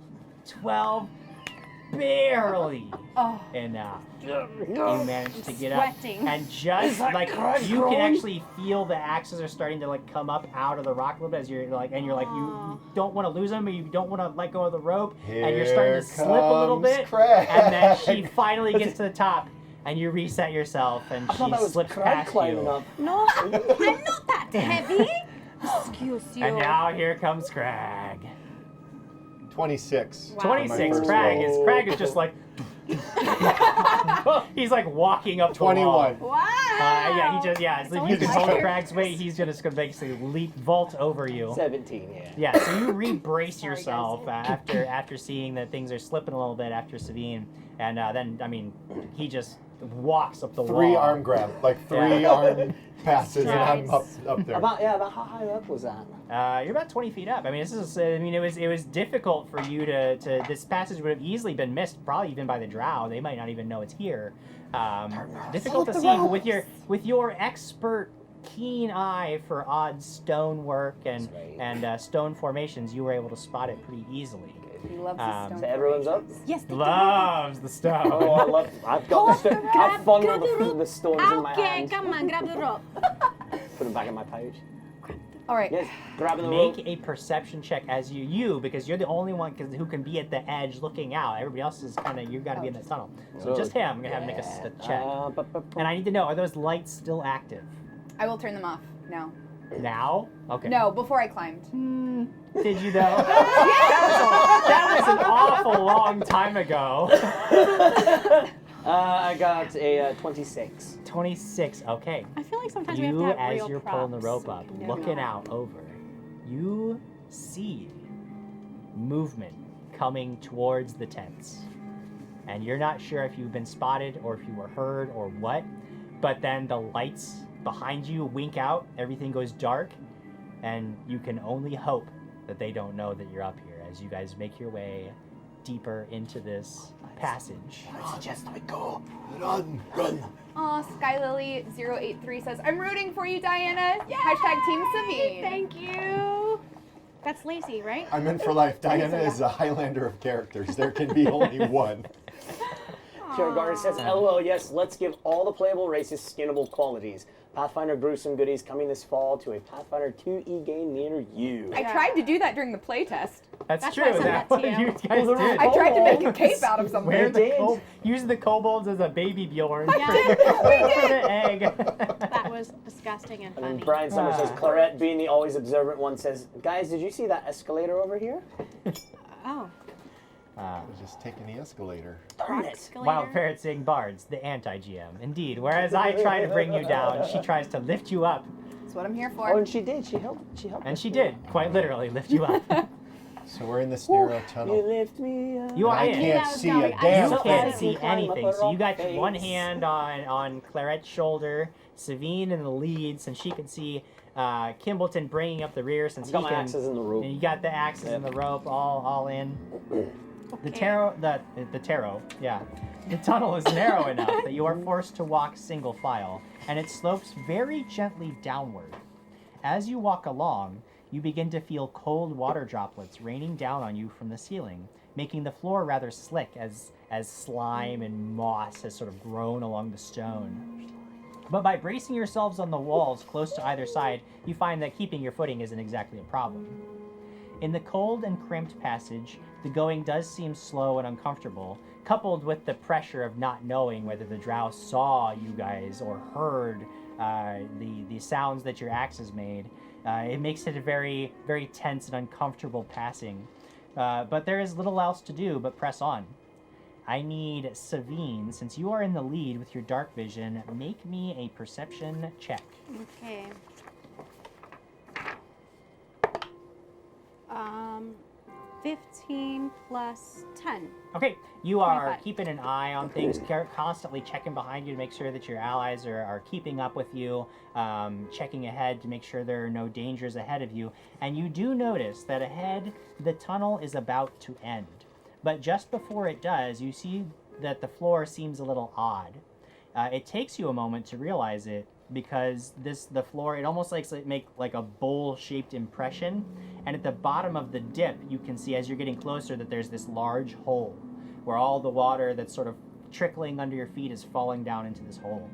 12. Barely Oh. enough. You managed to get up. Sweating. And just like you can actually feel the axes are starting to like come up out of the rock a little bit as you're like you don't want to lose them, but you don't want to let go of the rope, and you're starting to slip a little comes bit. Craig. And then she finally gets to the top, and you reset yourself, and I thought that she was slips Craig past climbing you. up. No, I'm not that heavy. Excuse you. And now here comes Craig. 26. Wow. 26. first Craig is just like he's like walking up the wall. 21. Wow. Yeah, so if you only can my hold turn. Craig's weight, he's just gonna basically vault over you. 17, yeah. Yeah, so you re-brace Sorry, yourself guys. after seeing that things are slipping a little bit after Savine, and then I mean he just walks up the wall. 3 arm grab, like 3 arm passes, and I'm up there. About how high up was that? You're about 20 feet up. I mean, it was difficult for you to this passage would have easily been missed, probably even by the drow. They might not even know it's here. Difficult to see, but with your expert keen eye for odd stonework and That's right. and stone formations, you were able to spot it pretty easily. He loves Um, his So stone. everyone's up? Yes, they Loves the stone. Oh, I love. I've got the I fondle grab the rope. the stones in my Okay, hand. come on, grab the rope. Put them back in my pouch. All right. Yes, grabbing the Make rope. a perception check as you because you're the only one who can be at the edge looking out. Everybody else is kind of you got to be in the tunnel. So just him. I'm gonna have him make a check. And I need to know: are those lights still active I will turn them off now. now? Okay. No, before I climbed. Did you know? That was an awful long time ago. I got a 26. 26. Okay. I feel like sometimes we have to You, have as real you're props. pulling the rope up, Yeah. looking out over, you see movement coming towards the tents. And you're not sure if you've been spotted or if you were heard or what, but then the lights behind you wink out, everything goes dark, and you can only hope that they don't know that you're up here as you guys make your way deeper into this passage. I suggest we go. Run. Aw, Skylily083 says, I'm rooting for you, Diana. Hashtag Team Savine. Thank you. That's Lacey, right? I'm in for life. Diana is a Highlander of characters. There can be only one. Kirigari says, LOL, yes, let's give all the playable races skinnable qualities. Pathfinder grew some goodies coming this fall to a Pathfinder 2e game near you. I tried to do that during the playtest. That's why I true. said That's that what to you you. guys did. I tried to make a cape out of something. Where They did. use the kobolds as a baby Bjorn. Yeah. For the egg. That was disgusting and And then funny. Brian Summers says, Ah. Clairet, being the always observant one, says, guys, did you see that escalator over here? Oh. I was just taking the escalator. Darn it. Escalator. Wild Parrot Sing Bards, the anti-GM. Indeed, whereas I try to bring you down, she tries to lift you up. That's what I'm here Oh, for. and she did. She helped. And she did, quite literally, lift you up. So we're in this narrow You tunnel. lift me up. You are I in. can't I was see a going- I damn You saw can't that. see Climb up anything. a So you rock got one face. hand on Clairet's shoulder, Savine in the lead, since she can see Kimbleton bringing up the rear, since I've got he my can. axes in the rope. And you got the axes and the rope all in. The tarot, the tarot, yeah. The tunnel is narrow enough that you are forced to walk single file, and it slopes very gently downward. As you walk along, you begin to feel cold water droplets raining down on you from the ceiling, making the floor rather slick as slime and moss has sort of grown along the stone. But by bracing yourselves on the walls close to either side, you find that keeping your footing isn't exactly a problem. In the cold and cramped passage, the going does seem slow and uncomfortable, coupled with the pressure of not knowing whether the drow saw you guys or heard the sounds that your axes made. It makes it a very, very tense and uncomfortable passing. But there is little else to do but press on. I need Savine, since you are in the lead with your dark vision, make me a perception check. Okay. 15 plus 10. Okay, you are 25. keeping an eye on things, constantly checking behind you to make sure that your allies are keeping up with you, checking ahead to make sure there are no dangers ahead of you. And you do notice that ahead, the tunnel is about to end. But just before it does, you see that the floor seems a little odd. It takes you a moment to realize it, because the floor, it almost make like a bowl-shaped impression, and at the bottom of the dip you can see, as you're getting closer, that there's this large hole where all the water that's sort of trickling under your feet is falling down into this hole.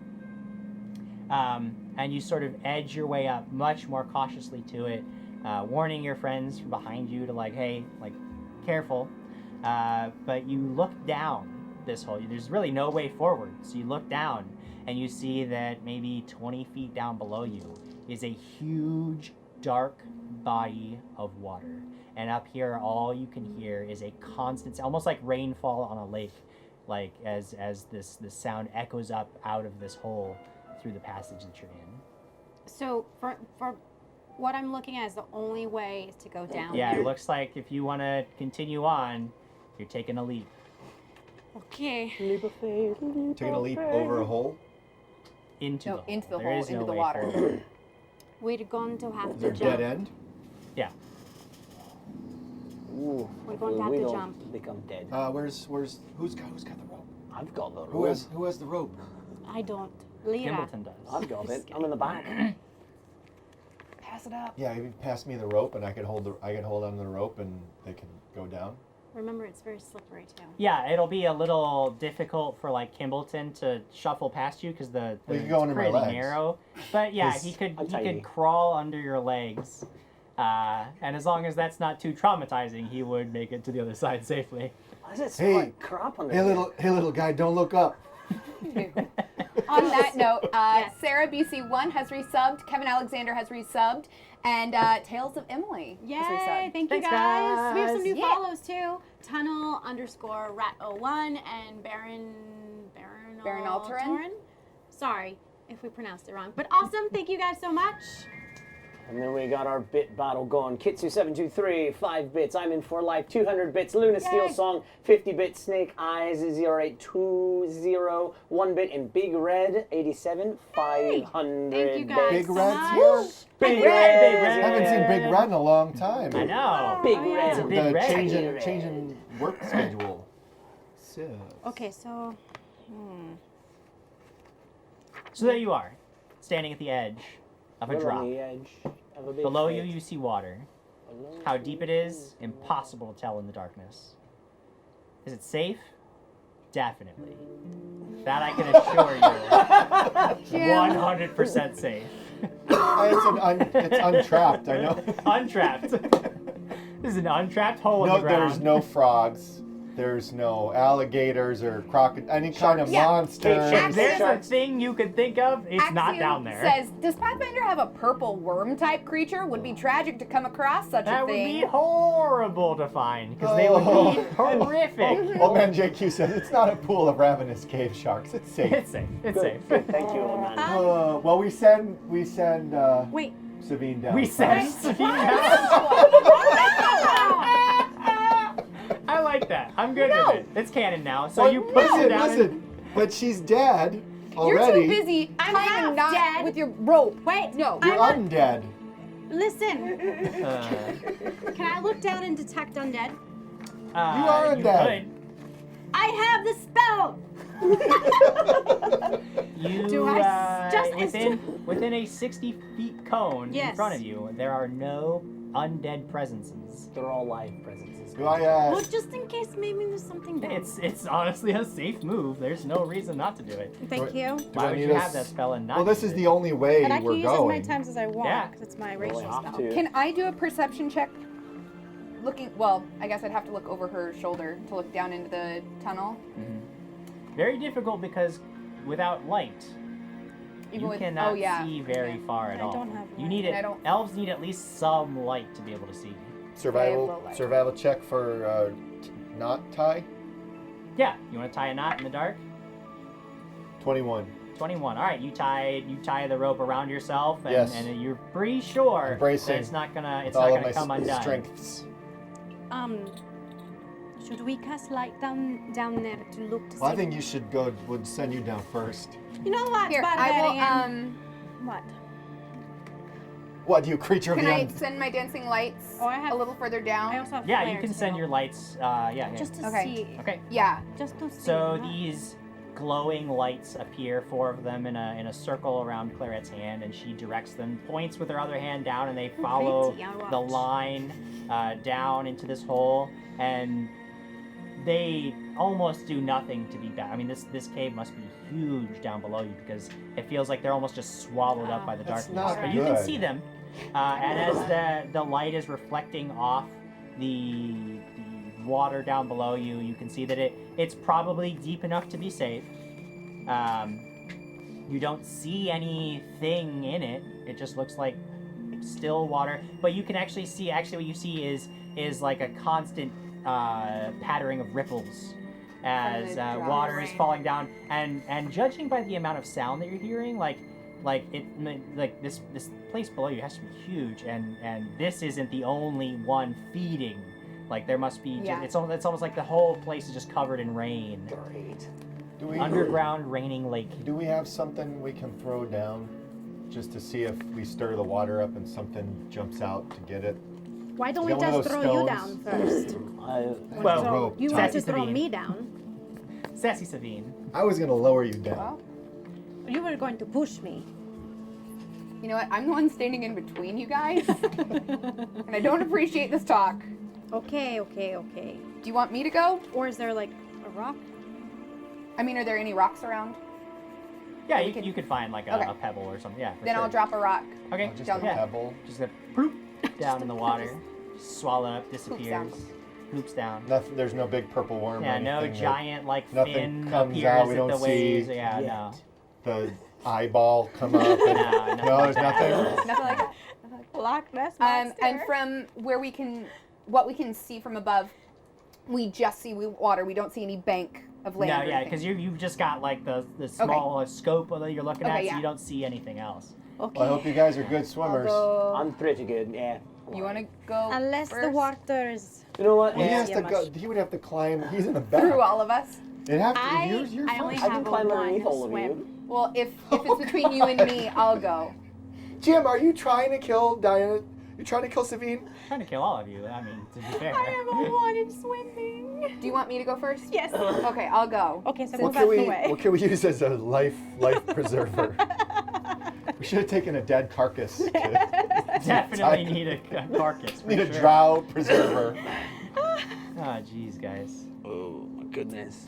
And you sort of edge your way up much more cautiously to it, warning your friends from behind you to hey, careful. But you look down this hole. There's really no way forward, so you look down and you see that maybe 20 feet down below you is a huge, dark body of water. And up here, all you can hear is a constant, almost like rainfall on a lake, as this sound echoes up out of this hole through the passage that you're in. So for what I'm looking at, is the only way is to go down. Yeah, there. it looks like if you want to continue on, you're taking a leap. Okay. Leap of faith, Taking a leap over a hole. Into No, the hole. into the There hole, is into no the way water. forward. We're going to have Is to there a jump. dead end? Yeah. Ooh, We're going to have we to don't jump. become dead. Who's got the rope? I've got the rope. Who has the rope? I don't. Lyra. Kimbleton does. I've got it. I'm in the back. Pass it up. Yeah, you pass me the rope, and I can hold on to the rope, and they can go down. Remember, it's very slippery too. Yeah, it'll be a little difficult for Kimbleton to shuffle past you because Well, you it's can go under my pretty legs. narrow. But yeah, He's- he I'm tiny. could crawl under your legs, and as long as that's not too traumatizing, he would make it to the other side safely. Why does it Hey. smell like crap on Hey, little guy, don't look up. On that note, Yes. Sarah BC1 has resubbed, Kevin Alexander has resubbed, and Tales of Emily has Yay! resubbed. Thank you Thanks, guys. We have some guys. new Yeah. follows too. Tunnel_rat01 and Baron Alterin. Sorry if we pronounced it wrong, but awesome. Thank you guys so much. And then we got our bit battle going. Kitsu723, 5 bits. I'm in for life, 200 bits. Luna Steel Yay. Song, 50 bits. Snake Eyes, 0820, 1 bit. And Big Red, 87, 500 Thank you guys bits. Big so Red's much. here? Big Big Red! Red. I haven't seen Big Red in a long time. I know. Big Oh, yeah. Red. It's a big The red. changing work schedule. So. Okay, so So there you are, standing at the edge of a We're drop. on the edge of a big Below you, fight. you see water. How deep it is, impossible to tell in the darkness. Is it safe? Definitely. That I can assure you. 100% safe. It's untrapped, I know. Untrapped. This is an untrapped hole in No, the ground. there's no frogs. There's no alligators or crocodile, any kind of Yeah. monsters. If there's a thing you could think of, it's not Axiom down there. says, does Pathfinder have a purple worm type creature? Would be tragic to come across such That a would thing. be horrible to find, because they would be horrific. Old man JQ says it's not a pool of ravenous cave sharks. It's safe. It's safe. It's safe. Good, thank you, old man. Well, we send Wait. Sabine down. We send first. Sabine down. I like that. I'm good with it. It's canon now. So Well, you put her down. listen, but she's dead You're already. too busy I'm tying a half knot dead. with your rope. Wait. No. You're I'm undead. Listen. And, Can I look down and detect undead? You are you undead. I have the spell. could. You, Do I just- within a 60 feet cone in Yes. front of you, there are no undead presences. They're all live presences. Do I, Well, just in case maybe there's something wrong. It's honestly a safe move. There's no reason not to do it. Thank you. do Why I would need you a have that spell and not Well, this use is it? the only way And I can we're use as going. many times as I want Yeah. because it's my Really racial have spell. to. Can I do a perception check? Looking, well, I guess I'd have to look over her shoulder to look down into the tunnel. Very difficult because without light, Even you with, cannot oh yeah. see very Okay. far at I all. don't have You light. need And it. I don't- Elves need at least some light to be able to see. Survival light. survival check for knot tie. Yeah, you want to tie a knot in the dark? 21. 21. All right, you tie the rope around yourself, and, Yes. and you're pretty sure Embracing that it's not gonna With all of my come undone. strengths. Should we cast light down there to look to see? Well, I think you should go. Would send you down first. You know what, Here, Barbarian? I will, What? What, you creature of can the I un- send my dancing lights Oh, I have- a little further down? I also have Yeah, flare you can too. send your lights. Yeah. Just to Okay. see. Okay. Yeah. Just to see. So huh? these glowing lights appear, 4 of them in a circle around Clairet's hand, and she directs them, points with her other hand down, and they follow pretty, I the watch. line down into this hole, and they almost do nothing to be bad. I mean, this cave must be huge down below you because it feels like they're almost just swallowed up by the That's darkness. not But you can good. see them, and as the light is reflecting off the water down below you, you can see that it's probably deep enough to be safe. You don't see anything in it. It just looks like still water. But you can actually see. Actually, what you see is like a constant pattering of ripples as From the water is rain. falling down. And judging by the amount of sound that you're hearing, like this place below you has to be huge. And this isn't the only one feeding. Like there must be. Yeah. It's almost like the whole place is just covered in rain. Great. Do we Underground raining lake. Do we have something we can throw down, just to see if we stir the water up and something jumps out to get it? Why don't Is we that one of just throw throw you you down down first? Well, So, rope. You want Sassy to throw Sabine. me down? Sassy Sabine. I was gonna lower you down. Well, You were going to push me. you know what? I'm the one standing in between you guys, and I don't appreciate this talk. Okay. Do you want me to go? Or is there like a rock? I mean, are there any rocks around? Yeah, we you, could- you could find like Okay. a pebble or something. Yeah. For Then sure. I'll drop a rock. Okay. Just down a there. pebble. Just gonna bloop down in the water, swallow up, disappears, down. poops down. Nothing. There's no big purple worm. Yeah, or no anything that giant like nothing fin comes appears out we at don't the waves. see Yeah, yet. no. The eyeball come up. And, No, no, there's nothing. nothing. Nothing like that. Loch Ness And from what we can see from above, we just see water. We don't see any bank of land. No, or yeah, anything. because you've just got like the small scope that you're looking Okay, at, so yeah. you don't see anything else. Okay. Well, I hope you guys are good I'll swimmers. go. I'm pretty good, yeah. You want to go Unless the first? water's You know what? Well, he Yeah. has to go. He would have to climb. He's in the back. through all of us? It'd have to. I You're only first. I can have a climb one underneath all of swim. you. Well, if it's between you and me, I'll go. Jim, are you trying to kill Diana? You trying to kill Savine? trying to kill all of you. I mean, to be fair. I am a one in swimming. Do you want me to go first? Yes. Okay, I'll go. Okay, so What move can out we? the way. What can we use as a life preserver? We should have taken a dead carcass. To, Definitely need a carcass. For Need a sure. drow preserver. Oh, jeez, guys. Oh my goodness.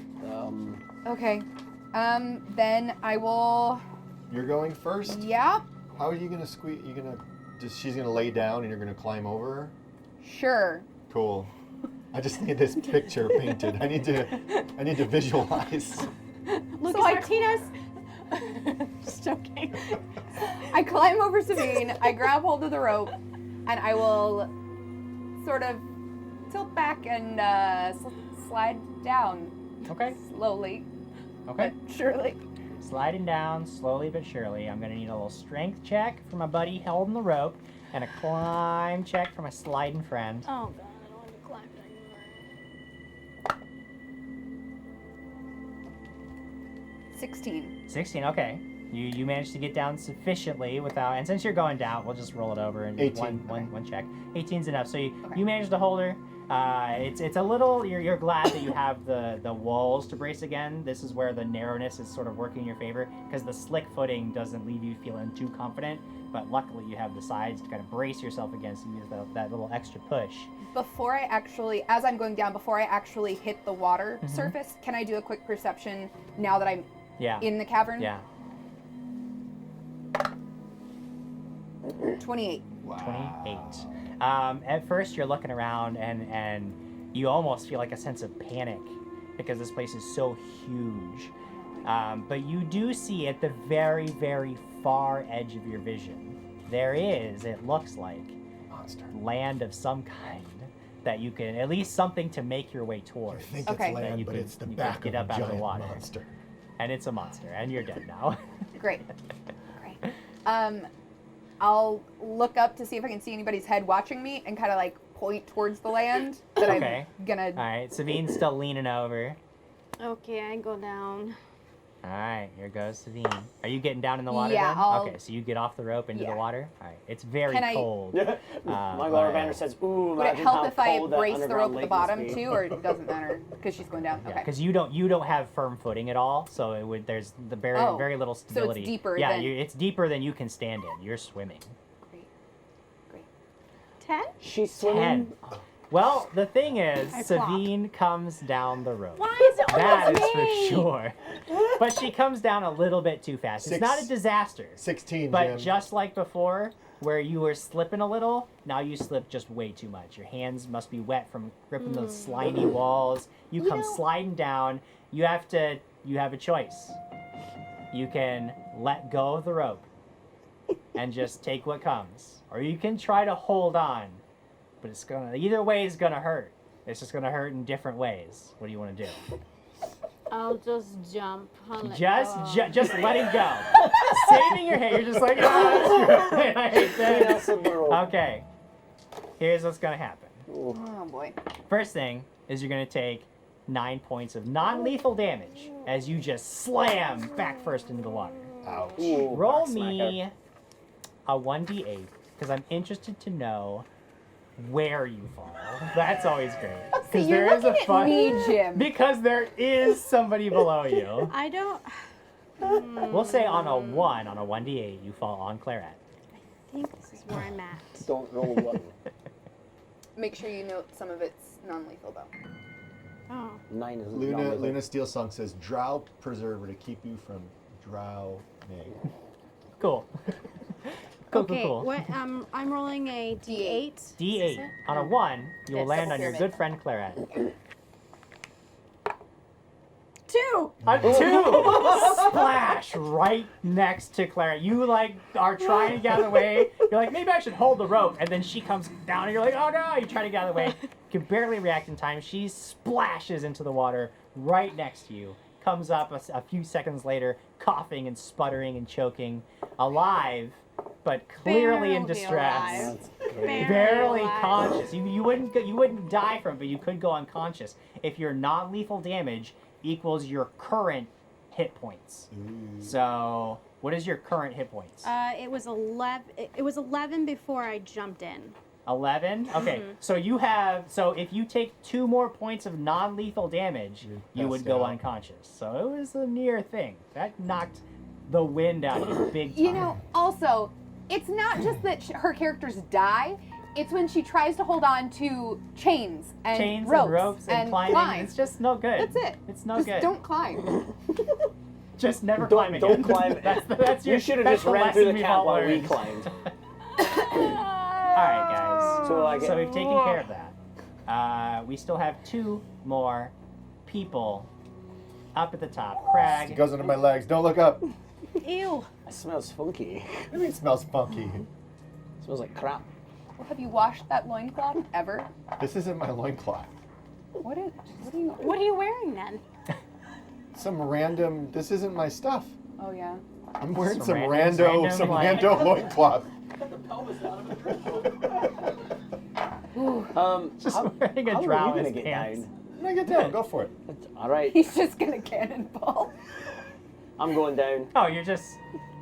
Okay. Then I will. You're going first? Yep. How are you gonna squeeze? You gonna she's gonna lay down and you're gonna climb over her? Sure. Cool. I just need this picture painted. I need to visualize. Lucas Martinez. Just joking. I climb over Sabine, I grab hold of the rope, and I will sort of tilt back and slide down Okay. slowly, Okay. but surely. Sliding down slowly but surely. I'm gonna need a little strength check for my buddy holding the rope, and a climb check for my sliding friend. Oh god, I don't want to climb anymore. 16. 16. Okay. You managed to get down sufficiently without, and since you're going down, we'll just roll it over and 18. one check. 18's enough. So you Okay. you managed to hold her. It's a little. You're glad that you have the walls to brace again. This is where the narrowness is sort of working in your favor, because the slick footing doesn't leave you feeling too confident. But luckily you have the sides to kind of brace yourself against and use that little extra push. Before I actually, as I'm going down, before I actually hit the water Mhm. surface, can I do a quick perception now that I'm Yeah. in the cavern? Yeah. 28. Wow. 28. At first, you're looking around and you almost feel like a sense of panic because this place is so huge. But you do see at the very, very far edge of your vision, there is, it looks like, Monster. land of some kind that you can, at least something to make your way You towards. think Okay. it's That land, you but could- it's the you could back get of up a out of the giant water. monster. And it's a monster, and you're dead now. Great. Great. I'll look up to see if I can see anybody's head watching me and kind of like point towards the land that Okay. I'm gonna. All right, Sabine's still leaning over. Okay, I go down. All right, here goes Sabine. Are you getting down in the water Yeah, then? I'll- Okay, so you get off the rope into the Yeah. water. All right, it's very Can I- cold. Michael Arbander says, "Ooh, Would it imagine help how if I cold that brace the underground rope at the lake must bottom be." too, or it doesn't matter because she's going down? Yeah, Okay. because you don't have firm footing at all, so it would there's the very Oh, very little so it's stability. deeper Yeah, than- it's deeper than you can stand in. You're swimming. Great. Great. 10? She's swimming. 10. Well, the thing is, I flop. Sabine comes down the rope. Why is it That always is me? for sure. But she comes down a little bit too fast. It's not a disaster. 16, But Jim. just like before, where you were slipping a little, now you slip just way too much. Your hands must be wet from gripping those slimy walls. You come sliding down. You have a choice. You can let go of the rope and just take what comes. Or you can try to hold on. But either way is gonna hurt. It's just gonna hurt in different ways. What do you want to do? I'll just jump. I'll let Just go. let it go. Saving your hair. You're just like, oh, that's great. I hate that. Okay. Here's what's gonna happen. Oh boy. First thing is you're gonna take 9 points of non-lethal damage as you just slam back first into the water. Ouch. Ooh, Roll backsmacker. me a 1d8 because I'm interested to know where you fall. That's always great. See, Because you're there is a looking at fun. me, Jim. Because there is somebody below you. I don't. We'll say on a 1d8, you fall on Clairet. I think this is where I'm at. Don't roll a one. Make sure you note some of it's non-lethal though. Oh. 9 is Luna Steel Song says, drow preserver to keep you from drowning. Cool. Cool, Okay, cool. what? I'm rolling a D8. D8. On a 1, you will Yes, land double on your pyramid. good friend Clairet. 2. A 2! Splash! Right next to Clairet. You, are trying to get out of the way. You're like, maybe I should hold the rope. And then she comes down and you're like, oh no! You try to get out of the way. You can barely react in time. She splashes into the water right next to you. Comes up a few seconds later, coughing and sputtering and choking. Alive, but clearly in Barely distress. alive. Barely alive. conscious. You wouldn't die from it, but you could go unconscious if your non-lethal damage equals your current hit points. So, what is your current hit points? It was 11. It was 11 before I jumped in. 11. Okay, so if you take 2 more points of non-lethal damage, you would passed go out. unconscious. So it was a near thing that knocked the wind out of you big time. You know, also, It's not just that her characters die. It's when she tries to hold on to chains and ropes and climbing. climb. It's just no good. That's it. It's no Just good. don't climb. Just never climb again. Don't climb. That's your. You should have that's just the ran through the lesson we've cat all while we learned. climbed. All right, guys. So we've taken care of that. We still have 2 more people up at the top. It Crag. goes under my legs. Don't look up. Ew. It smells funky. What do you mean it smells funky? It smells like crap. Have you washed that loincloth ever? This isn't my loincloth. What What are you wearing then? Some random. This isn't my stuff. Oh yeah. I'm wearing Some some random, rando loincloth. The pelvis out of a threshold. Just how, wearing a how drow are you gonna as get pants. down? Now get down. Go for it. All right, He's just gonna cannonball. I'm going down. Oh, you're just.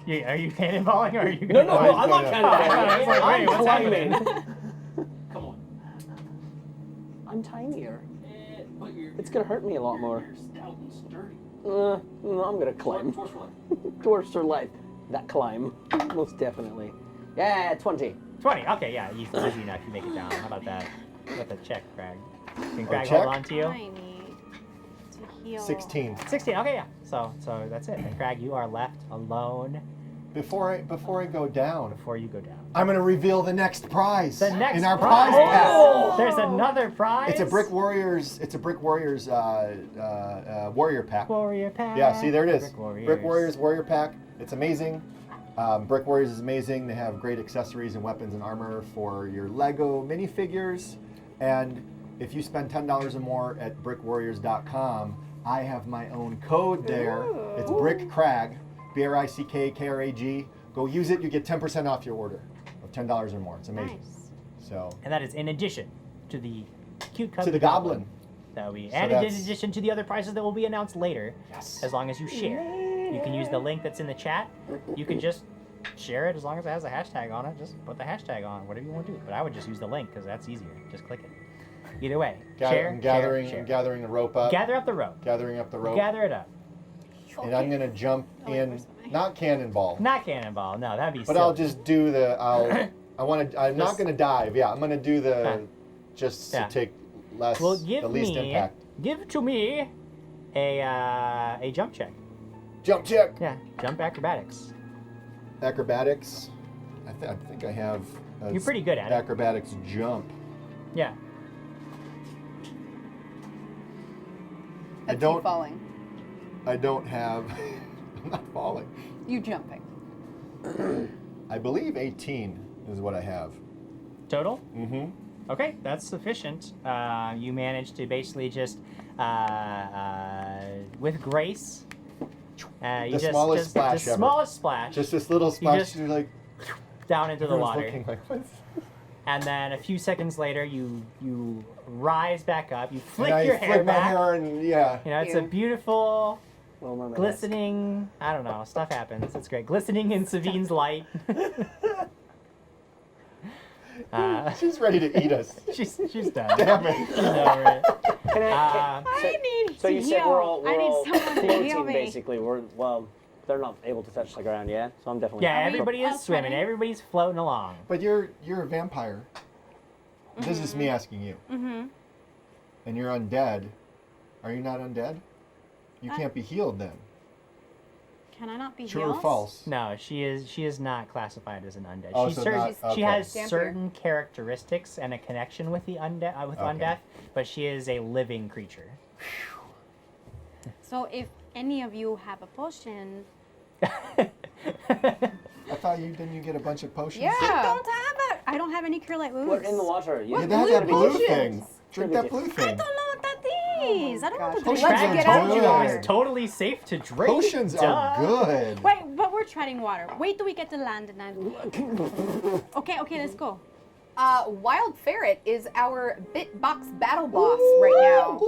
Are you cannonballing or are you No, going no, I'm not no. cannonballing. Oh, I was like, I'm wait, what's climbing. Come on. I'm tinier. But you're, It's gonna hurt me a lot more. You're stout and sturdy. No, I'm gonna climb. Force one. Dwarfs are life. That climb, most definitely. Yeah, 20. 20. Okay, yeah, easy enough. You make it down. How about that? With a check, Crag. Can Crag check? hold on to you? I need to heal. 16. 16. Okay, yeah. So that's it. And Crag, you are left alone Before I go down, before you go down. I'm gonna reveal the next prize. The next in our prize. prize pack. Oh, there's another prize. It's a Brick Warriors. Warrior pack. Warrior pack. Yeah, see there it is. Brick Warriors. Warrior pack. It's amazing. Brick Warriors is amazing. They have great accessories and weapons and armor for your Lego minifigures. And if you spend $10 or more at brickwarriors.com, I have my own code there. It's Brick Crag, BRICKKRAG. Go use it. You get 10% off your order of $10 or more. It's amazing. Nice. So And that is in addition to the cute to the goblin. that we, So and in that's- addition to the other prizes that will be announced later. Yes. As long as you share. You can use the link that's in the chat. You can just share it as long as it has a hashtag on it. Just put the hashtag on, whatever you want to do. But I would just use the link because that's easier. Just click it. Either way, share, I'm gathering share. I'm gathering the rope up. Gather up the rope. Gathering up the rope. Gather it up. And I'm gonna jump Oh, wait, in, where's my- not cannonball, Not cannonball. No, that'd be but silly. I'll just do the. I'm not Just- gonna dive. Yeah, I'm gonna do the, Huh. just Yeah. to take less, Well, the least impact. give to me a jump check. Jump check. Yeah, jump acrobatics. Acrobatics. I think I have. You're pretty good at it. acrobatics jump. Yeah. I That's don't. you falling. I don't have. I'm not falling. You jumping. I believe 18 is what I have. Total? Mm-hmm. Okay, that's sufficient. You managed to basically just, with grace, you The smallest splash the ever. smallest splash, Just this little splash. just- You're like down into the everyone's water. looking like, what's And then a few seconds later, you rise back up. You flick and I your flick hair my back. hair and yeah. You know, it's a Ew. beautiful, Well, remember glistening. I don't know. Stuff happens. It's great. Glistening in Savine's light. She's ready to eat us. she's done. Damn it. She's over it. Can Uh, I need So to you said heal. we're all I need someone to heal floating me. basically. They're not able to touch the ground yet, so I'm definitely. Yeah, Are we everybody all is swimming. swimming? Everybody's floating along. But you're a vampire. This is me asking you. Mm-hmm. And you're undead. Are you not undead? You can't be healed then. Can I not be True healed? or false? No, she is not classified as an undead. Oh, She's so certain, not- she okay. has Dampier. certain characteristics and a connection with the undead with Okay. undeath, but she is a living creature. So if any of you have a potion, I thought you get a bunch of potions. Yeah. I don't have it. I don't have any cure light wounds. We're in the water. Yeah, What that blue that blue potions? thing. Drink that blue I thing. don't know what that is. I don't know what gosh. to Potions drink. Let's are get out told of you good. it here. was totally safe to drink. Potions are Duh. good. Wait, but we're treading water. Wait till we get to land and then. Okay, let's go. Wild Ferret is our Bitbox battle boss right now.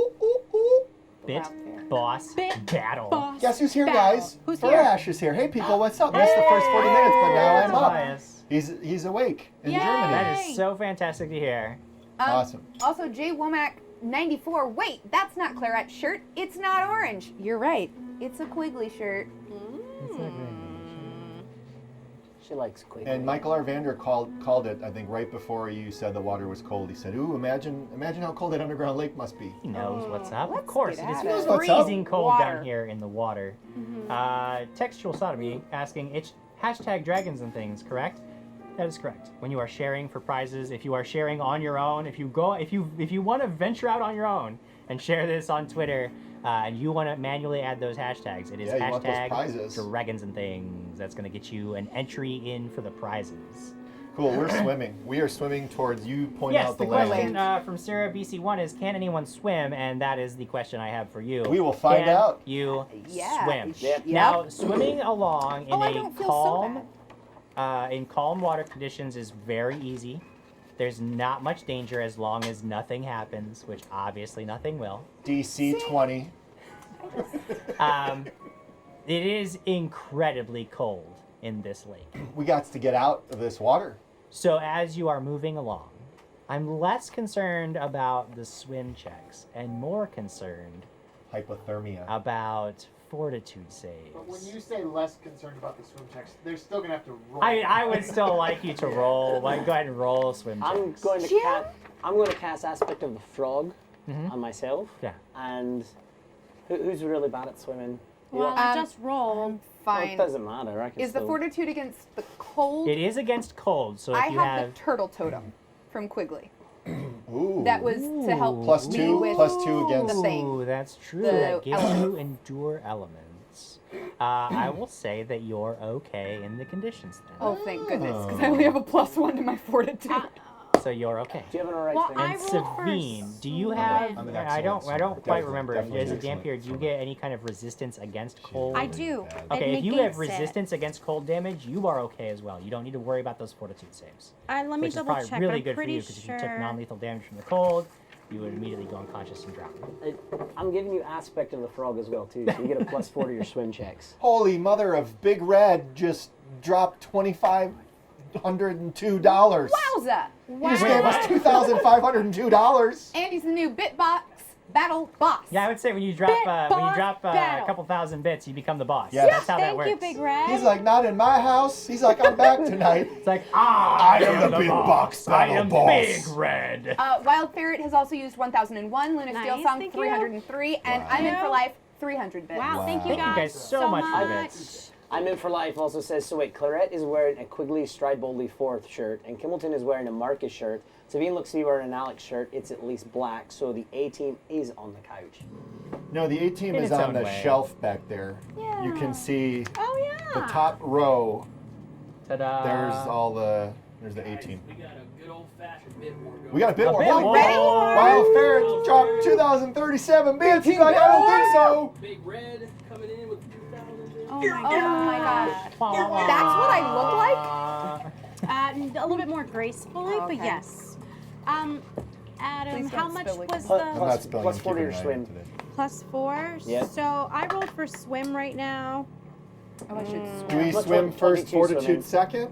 Bit Wow, fair. boss Bit battle. boss. Guess who's here, battle. guys? Who's here? Farash is here. Hey, people, what's up? Missed the first 40 minutes, but now I'm up. Tobias. He's awake in Yay. Germany. That is so fantastic to hear. Awesome. Also, J Womack 94. Wait, that's not Clairet's shirt. It's not orange. You're right. It's a Quigley shirt. She likes quick. And Michael Arvander called it, I think, right before you said the water was cold. He said, "Ooh, imagine how cold that underground lake must be." He knows what's up. Of Let's course, get it at is it. freezing cold Water. down here in the water. Textual sodomy asking, it's hashtag dragons and things, correct? That is correct. When you are sharing for prizes, if you are sharing on your own, if you want to venture out on your own and share this on Twitter, and you want to manually add those hashtags, it is Yeah, you want those hashtag prizes. dragons and things. That's going to get you an entry in for the prizes. Cool. We're swimming. We are swimming towards you. Point Yes, out the the land. question from Sarah BC1 is, can anyone swim? And that is the question I have for you. We will find Can out. You Yeah. swim. Yep. Now, swimming along in I a don't feel calm, so in calm water conditions is very easy. There's not much danger as long as nothing happens, which obviously nothing will. DC 20. It is incredibly cold in this lake. We got to get out of this water. So as you are moving along, I'm less concerned about the swim checks and more concerned Hypothermia. about fortitude saves. But when you say less concerned about the swim checks, they're still gonna have to roll. I would still like you to roll. Like, go ahead and roll swim checks. I'm going to cast Aspect of the Frog on myself. Yeah. And who's really bad at swimming? Well, I just rolled. Well, it Fine. doesn't matter. I can Is the still... fortitude against the cold? It is against cold, so if I you have have the turtle totem from Quigley. Ooh. That was to help Plus me two- with plus two against- the thing. Ooh, that's true. The That gives you elements. endure elements. I will say that you're okay in the conditions then. Oh, thank goodness, because I only have a +1 to my fortitude. So you're okay. Do you have an alright Well, thing? I And rolled for Savine, do you swim. have? I'm an I don't excellent quite swimmer. remember. Definitely As a excellent. Dampier, do you get any kind of resistance against cold? I do. Okay, It if you have negates it. resistance against cold damage, you are okay as well. You don't need to worry about those fortitude saves. Let me Which is double probably check. really I'm good for pretty you because if you took sure. non-lethal damage from the cold, you would immediately go unconscious and drown. I'm giving you Aspect of the Frog as well, too, so you get a +4 to your swim checks. Holy mother of Big Red just dropped $2,502. Wowza! He just Wait, gave us what? $2,502. Andy's the new Bitbox battle boss. Yeah, I would say when you drop a battle. couple thousand bits, you become the boss. Yes. That's how that Thank works. you, Big Red. He's like, not in my house. He's like, I'm back tonight. It's like, I am the big box I battle am boss. Big Red. Wild Ferret has also used 1001, Luna Nice, Steel Song thank you. 303, and I'm in for life 300 bits. Wow, thank you Thank you guys so much for this. I'm in for life also says, so wait, Clairet is wearing a Quigley Stride Boldly 4th shirt, and Kimbleton is wearing a Marcus shirt. Savine looks to be wearing an Alex shirt. It's at least black, so the A team is on the couch. No, the A team In is its on own the way. shelf back there. Yeah. You can see Oh yeah. the top row. Ta-da. There's there's the A team. We got a good old fashioned bit war going. We got a bit A more. bit Holy more. crap. Wild Ferret dropped 2,037 bits. He's like, I don't think so. Big Red coming in with 2,000 bits. Oh my Oh my gosh. gosh. That's what I look like? like? A little bit more gracefully, Oh, okay. but yes. Adam, Please how don't much spill it. was I'm the not spelling. plus I'm 4 to your keeping an eye swim. on today. +4? Yep. So I rolled for swim right now. Oh, I should Do we Plus swim one, first, 22 fortitude swimming. second?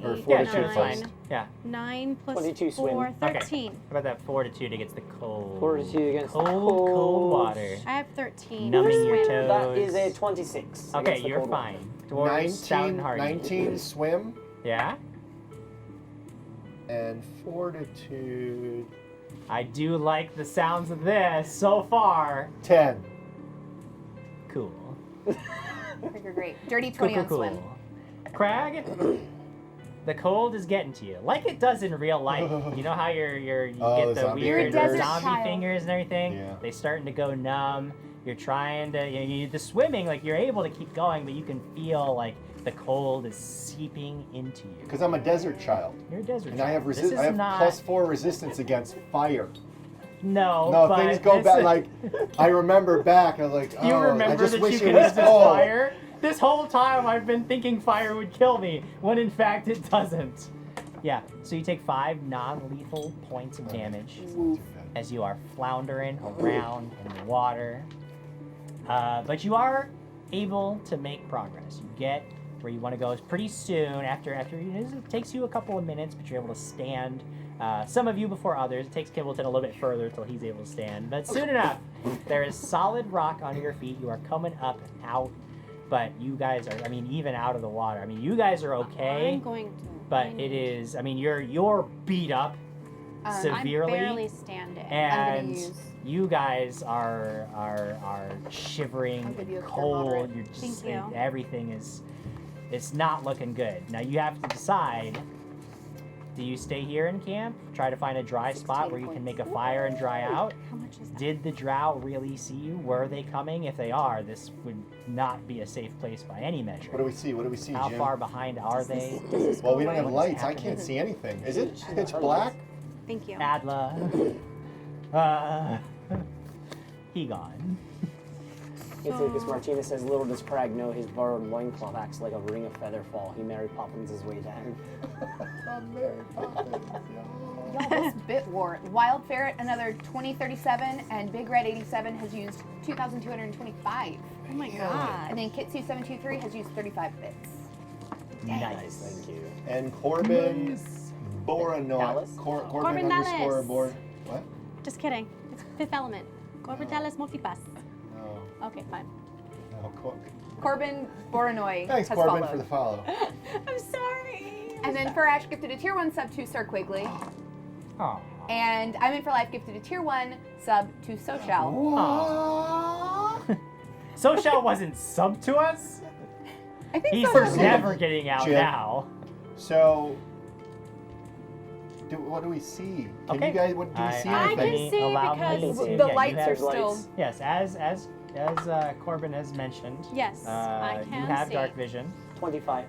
Or 8, Yeah, fortitude sure, 9, first? fine. Yeah. 9 plus 22 swim. 4, Okay. 13. How about that fortitude against the cold? Fortitude against the cold water. I have 13. Numbing for your swim. toes. That is a 26. Okay, against the you're cold water. fine. Towards stout and hardy. 19 swim Yeah? and fortitude I do like the sounds of this so far. 10. Cool. You're great. Dirty Cool, 20 cool, on cool. swim. Crag, the cold is getting to you, like it does in real life. You know how you Oh, get the the zombie weird fingers. zombie Child. fingers and everything. Yeah. They starting to go numb. You're trying to the swimming, like you're able to keep going, but you can feel like the cold is seeping into you. Because I'm a desert child. You're a desert And child. I have This is I have not, +4 resistance against fire. No, No, but things go this back. is- Like I remember back. I was like, oh, You I remember just that wish you it can was resist cold. fire? This whole time I've been thinking fire would kill me, when in fact it doesn't. Yeah, so you take 5 non-lethal points of damage as you are floundering around in the water. But you are able to make progress. You get where you want to go pretty soon after it takes you a couple of minutes, but you're able to stand. Some of you before others. It takes Kimbleton a little bit further till he's able to stand, but soon enough, there is solid rock under your feet. You are coming up and out. but you guys are, I mean, even out of the water, I mean, you guys are okay, I'm going to. but it is, I mean, you're beat up severely. I'm barely standing. And use- you guys are shivering, I'll give you a cold. thermometer. You're just Thank you. everything is, it's not looking good. Now you have to decide: do you stay here in camp, try to find a dry spot where you can make a fire and dry out? How much is that? Did the drow really see you? Were they coming? If they are, this would not be a safe place by any measure. What do we see? What do we see, How Jim? far behind are they? Well, we don't have What is lights. I happening? can't see anything. Is it pitch black? Thank you. Adla. He gone. It's Martinez says, little does Crag know his borrowed loincloth acts like a ring of feather fall. He Mary Poppins his way down. Y'all, this bit war. Wild Ferret, another 2037, and Big Red 87 has used 2,225. Oh my And god. then Kitsu 723 has used 35 bits. Nice. Thank you. And Corbin Borano. Dallas? Corbin Corbin underscore Dallas. Bor. What? Just kidding. It's Fifth Element. Corporatalis multipass. No. Okay, fine. No. Corbin Boranoi Thanks, has Corbin, followed. for the follow. I'm sorry. And then for Ash gifted a tier 1 sub to Sir Quigley. Aw. And I'm in for life gifted a tier 1 sub to Social. Social wasn't sub to us. I think He's Social's never getting out Jim. now. So, what do we see? Can Okay. you guys? What do you see? I anything? can see allow because me to, the you lights have are still. lights. Yes, as Corbin has mentioned. Yes, I you can have see. dark vision. 25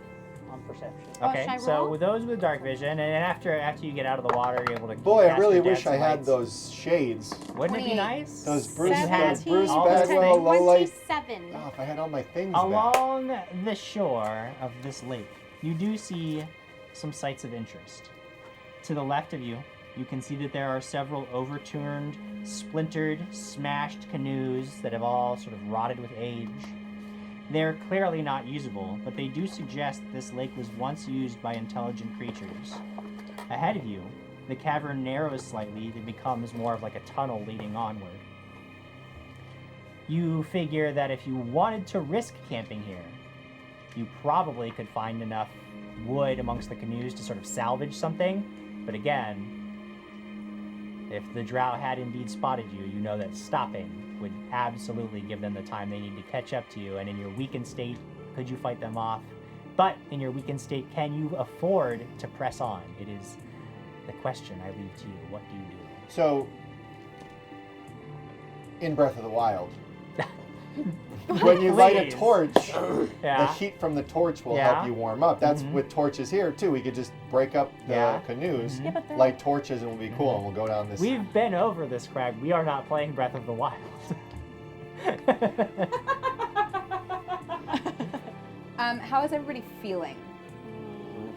on perception. Oh, Okay, should I so roll? with those with dark vision, and then after you get out of the water, you're able to. Boy, I cast really your wish I dancing had lights. those shades. Wouldn't it be 28. nice? Those if Bruce, you had those Bruce all those Bagwell things? low light. 27. Oh, if I had all my things back. Along the shore of this lake, you do see some sites of interest. To the left of you, you can see that there are several overturned, splintered, smashed canoes that have all sort of rotted with age. They're clearly not usable, but they do suggest that this lake was once used by intelligent creatures. Ahead of you, the cavern narrows slightly and becomes more of like a tunnel leading onward. You figure that if you wanted to risk camping here, you probably could find enough wood amongst the canoes to sort of salvage something. But again, if the drow had indeed spotted you, you know that stopping would absolutely give them the time they need to catch up to you. And in your weakened state, could you fight them off? But in your weakened state, can you afford to press on? It is the question I leave to you. What do you do? So, in Breath of the Wild, when you light a Please. torch, the Yeah. heat from the torch will Yeah. help you warm up. That's Mhm. with torches here too. We could just break up the Yeah. canoes, Yeah, but they're- light torches, and we'll be cool. And we'll go down this. We've been over this, Crag. We are not playing Breath of the Wild. How is everybody feeling?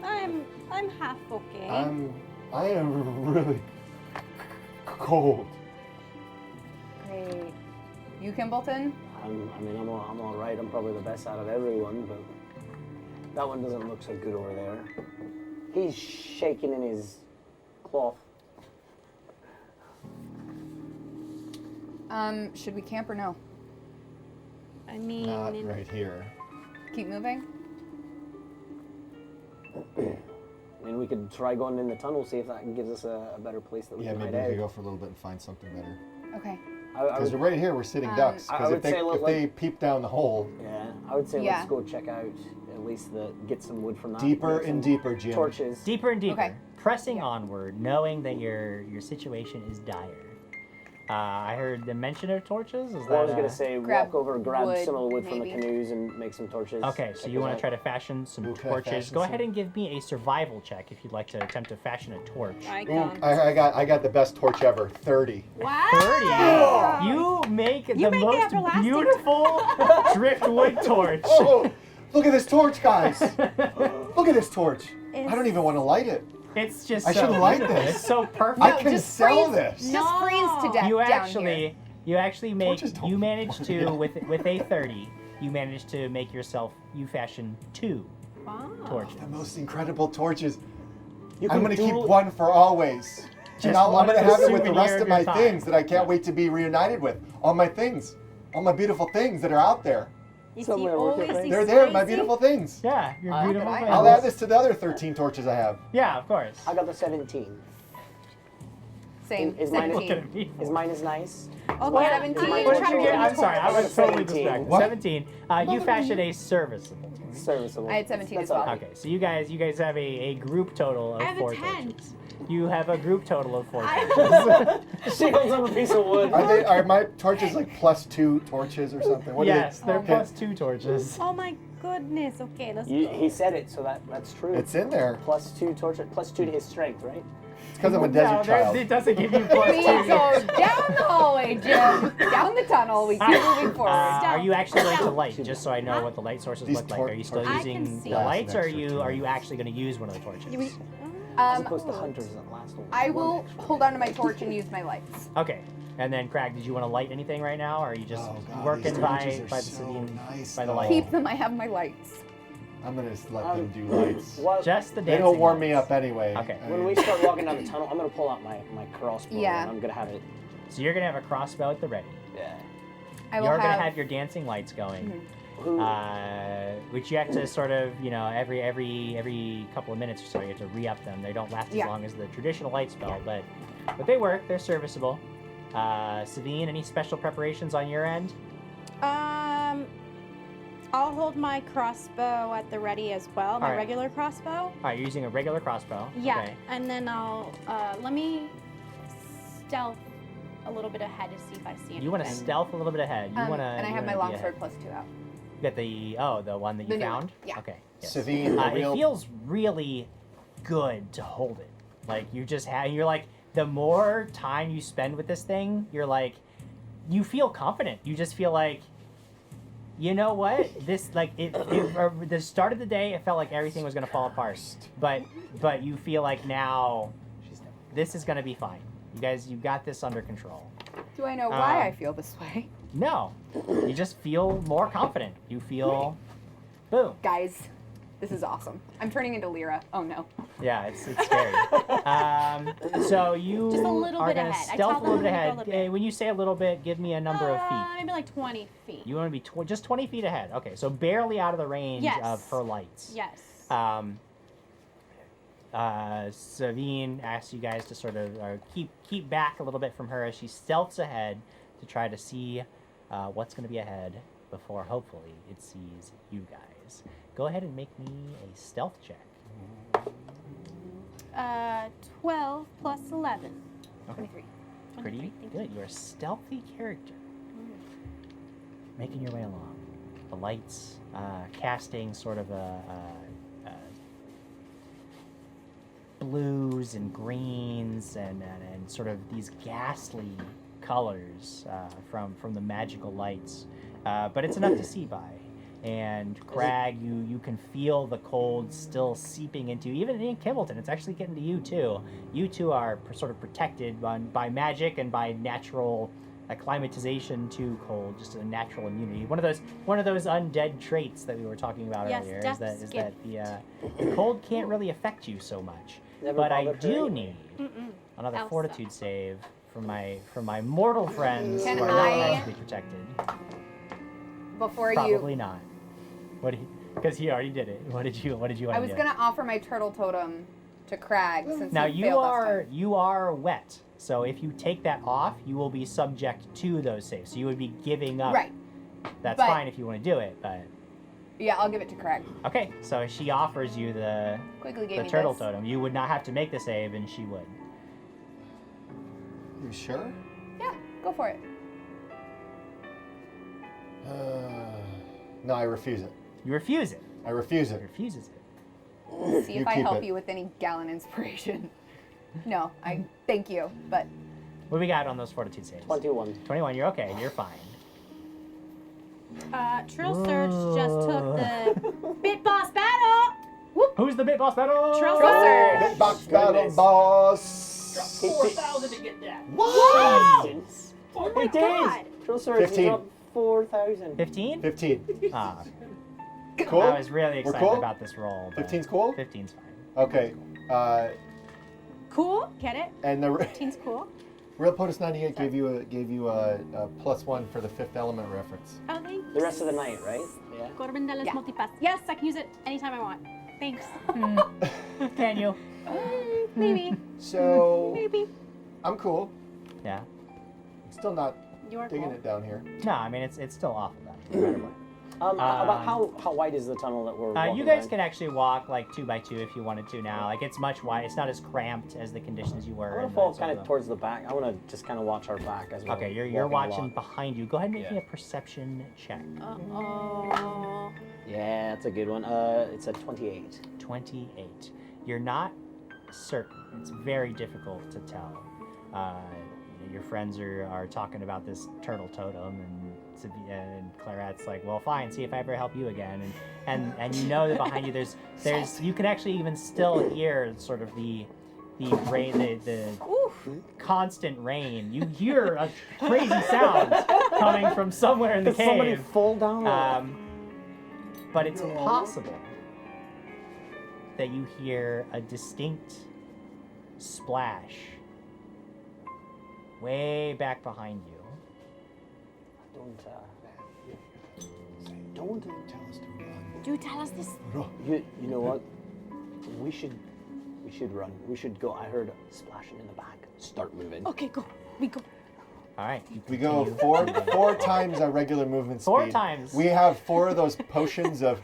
I'm half okay. I am really cold. Great. You, Kimbleton? I'm all right. I'm probably the best out of everyone, but that one doesn't look so good over there. He's shaking in his cloth. Should we camp or no? I mean, Not right here. Keep moving? I mean, we could try going in the tunnel, see if that gives us a better place that we Yeah, can maybe hide we could out. go for a little bit and find something better. Okay. I Because would, right here we're sitting ducks. I Because would if they say, look, if they peep down the hole, yeah, I would say Yeah. let's go check out at least get some wood from that. deeper get and some deeper, Jim. torches. Deeper and deeper. Okay. Pressing Yeah. onward, knowing that your situation is dire. I heard the mention of torches. Is Well, I that was gonna say Grab walk over, grab wood, some of the wood from the maybe. canoes, and make some torches. Okay, so Check you those want out. to try to fashion some Ooh, can I torches. fashion Go some? ahead and give me a survival check if you'd like to attempt to fashion a torch. I Ooh, can't. I got the best torch ever. 30. Wow. 30. You make the make the most everlasting- beautiful driftwood torch. Oh, look at this torch, guys! Look at this torch. I don't even want to light it. It's just I so should like beautiful. this. It's so perfect. I can just sell freeze- this. Just freeze to death you down actually make Torches don't you manage work. to Yeah. with a 30 you manage to make yourself you fashion 2 Wow. torches. The most incredible torches. You I'm can gonna keep duel- one for always. And I'm one gonna as a have it with the souvenir rest of of your my time. things that I can't wait to be reunited with. All my things. All my beautiful things that are out there. Is Somewhere he working always right. They're there, my spicy? beautiful things. Yeah, your How beautiful could I things. I'll add this to the other 13 torches I have. Yeah, of course. I got the 17. Same. Is mine- Look 17. at me. Is mine as nice? Okay, What? I'm 17. trying What to did you get? I'm sorry, I was totally 17. distracted. What? 17. You fashioned a serviceable torch. Serviceable. I had 17 That's as well. all. Okay, so you guys have a group total of I have a 4 10. torches. You have a group total of 4 torches. She holds up a piece of wood. Are my torches like +2 torches or something? What Yes, are they're they? plus 2 torches. Oh my goodness. Okay, let's He said it, so that's true. It's in there. Plus 2 torture, plus 2 to his strength, right? It's because I'm a No, desert child. it doesn't give you plus We 2. go down the hallway, Jim. Down the tunnel. We keep moving forward. Are you actually going to Stealth. light? Just so I know what the light sources These look like. Are you still torches I can using see. the Last lights, or are next to you two. are you actually going to use one of the torches? As opposed to hunters that last one. I will hold on to my torch and use my lights. Okay. And then, Crag, did you want to light anything right now, or are you just Oh, God, working these by torches are the so Sabine, nice, by the though. light? Keep them. I have my lights. I'm gonna just let them do lights. What? Just the They dancing don't warm me lights. up anyway. Okay. When we start walking down the tunnel, I'm gonna pull out my crossbow. Yeah. And I'm gonna have it. So you're gonna have a crossbow at the ready. Yeah. I will You're have. gonna have your dancing lights going, Who? which you have to sort of, every couple of minutes or so, you have to re-up them. They don't last as Yeah. long as the traditional light spell, but they work. They're serviceable. Savine, any special preparations on your end? I'll hold my crossbow at the ready as well, my Alright. regular crossbow. All right, you're using a regular crossbow. Yeah, Okay. and then I'll let me stealth a little bit ahead to see if I see anything. You want to stealth a little bit ahead. You want to. and I have my longsword +2 out. Get the one that The you new one, found. yeah. Okay. Yes. Savine, the It real feels really good to hold it. Like you just have. You're like the more time you spend with this thing, you're like, you feel confident. You just feel like, you know what? This the start of the day, it felt like everything was gonna fall apart. But you feel like now, this is gonna be fine. You guys, you got this under control. Do I know why I feel this way? No, you just feel more confident. You feel, boom. Guys, this is awesome. I'm turning into Lyra. Oh no. Yeah, it's scary. So you Just a little are bit gonna ahead. I stealth tell a little them bit to go a ahead. little bit. When you say a little bit, give me a number of feet. Maybe like 20 feet. You want to be just 20 feet ahead. Okay, so barely out of the range Yes. of her lights. Yes. Savine asks you guys to sort of keep back a little bit from her as she stealths ahead to try to see what's going to be ahead before hopefully it sees you guys. Go ahead and make me a stealth check. 12 plus 11. 23. Pretty 23, thank good. You're a stealthy character. Making your way along. The lights casting sort of blues and greens and sort of these ghastly colors from the magical lights. But it's enough to see by. And Crag, you can feel the cold still seeping into you. Even in Kimbleton, it's actually getting to you too. You two are sort of protected by magic and by natural acclimatization to cold, just a natural immunity. One of those undead traits that we were talking about Yes, earlier death is skin. that the cold can't really affect you so much. Never But I bothered her do anyway. need another Elsa. fortitude save from my mortal friends Can who are not I- magically protected. Before Probably not. Because he already did it. What did you want I was to do? gonna offer my turtle totem to Crag since Now he you failed last time. are wet, so if you take that off, you will be subject to those saves. So you would be giving up. Right. That's but- fine if you want to do it, but Yeah, I'll give it to Crag. okay. So she offers you the Quickly gave the me turtle this. totem. You would not have to make the save, and she would. You sure? Yeah, go for it. No, I refuse it. You refuse it. I refuse He it. refuses it. See You if I keep help it. you with any gallon inspiration. No, I thank you, but What do we got on those fortitude saves? 21. 21. You're okay. You're fine. Trill Surge just took the Bit Boss battle. Whoop. Who's the bit boss battle? Trill Trill Surge. Big box battle, boss. 4,000 to get that. What? Oh my He did! god. Drill Surge 15. dropped 4,000. 15? 15. Ah, Cool? I was really excited cool? about this roll. but 15's cool? 15's fine. Okay. Cool. Get it? And the Teen's cool. Real POTUS 98 gave you a +1 for the fifth element reference. Oh, thank The rest of the night, right? Yeah. Corvindalis Yeah. multipass. Yes, I can use it anytime I want. Thanks. Can you? Maybe. So Maybe. I'm cool. Yeah. Still not You are digging cool. it down here. No, I mean it's still off of that. No matter what. About how wide is the tunnel that we're walking You guys down? can actually walk like 2 by 2 if you wanted to now. Like it's much wide. It's not as cramped as the conditions you I were want in. to fall but kind it's of towards the back. I want to just kind of watch our back as well. Okay, you're watching behind you. Go ahead and make me Yeah. a perception check. Uh-oh. Yeah, that's a good one. It's a 28. 28. You're not certain. It's very difficult to tell. Your friends are talking about this turtle totem, and Clairet's like, well, fine, see if I ever help you again. And you know that behind you there's you can actually even still hear sort of the rain, the constant rain. You hear a crazy sound coming from somewhere in the Did cave. somebody fall down? But it's possible that you hear a distinct splash way back behind you. Don't. Tell us to run. Do tell us this. You know what? We should run. We should go. I heard splashing in the back. Start moving. Okay, go. We go. All right. We go continue. four times our regular movement speed. 4 times. We have 4 of those potions of.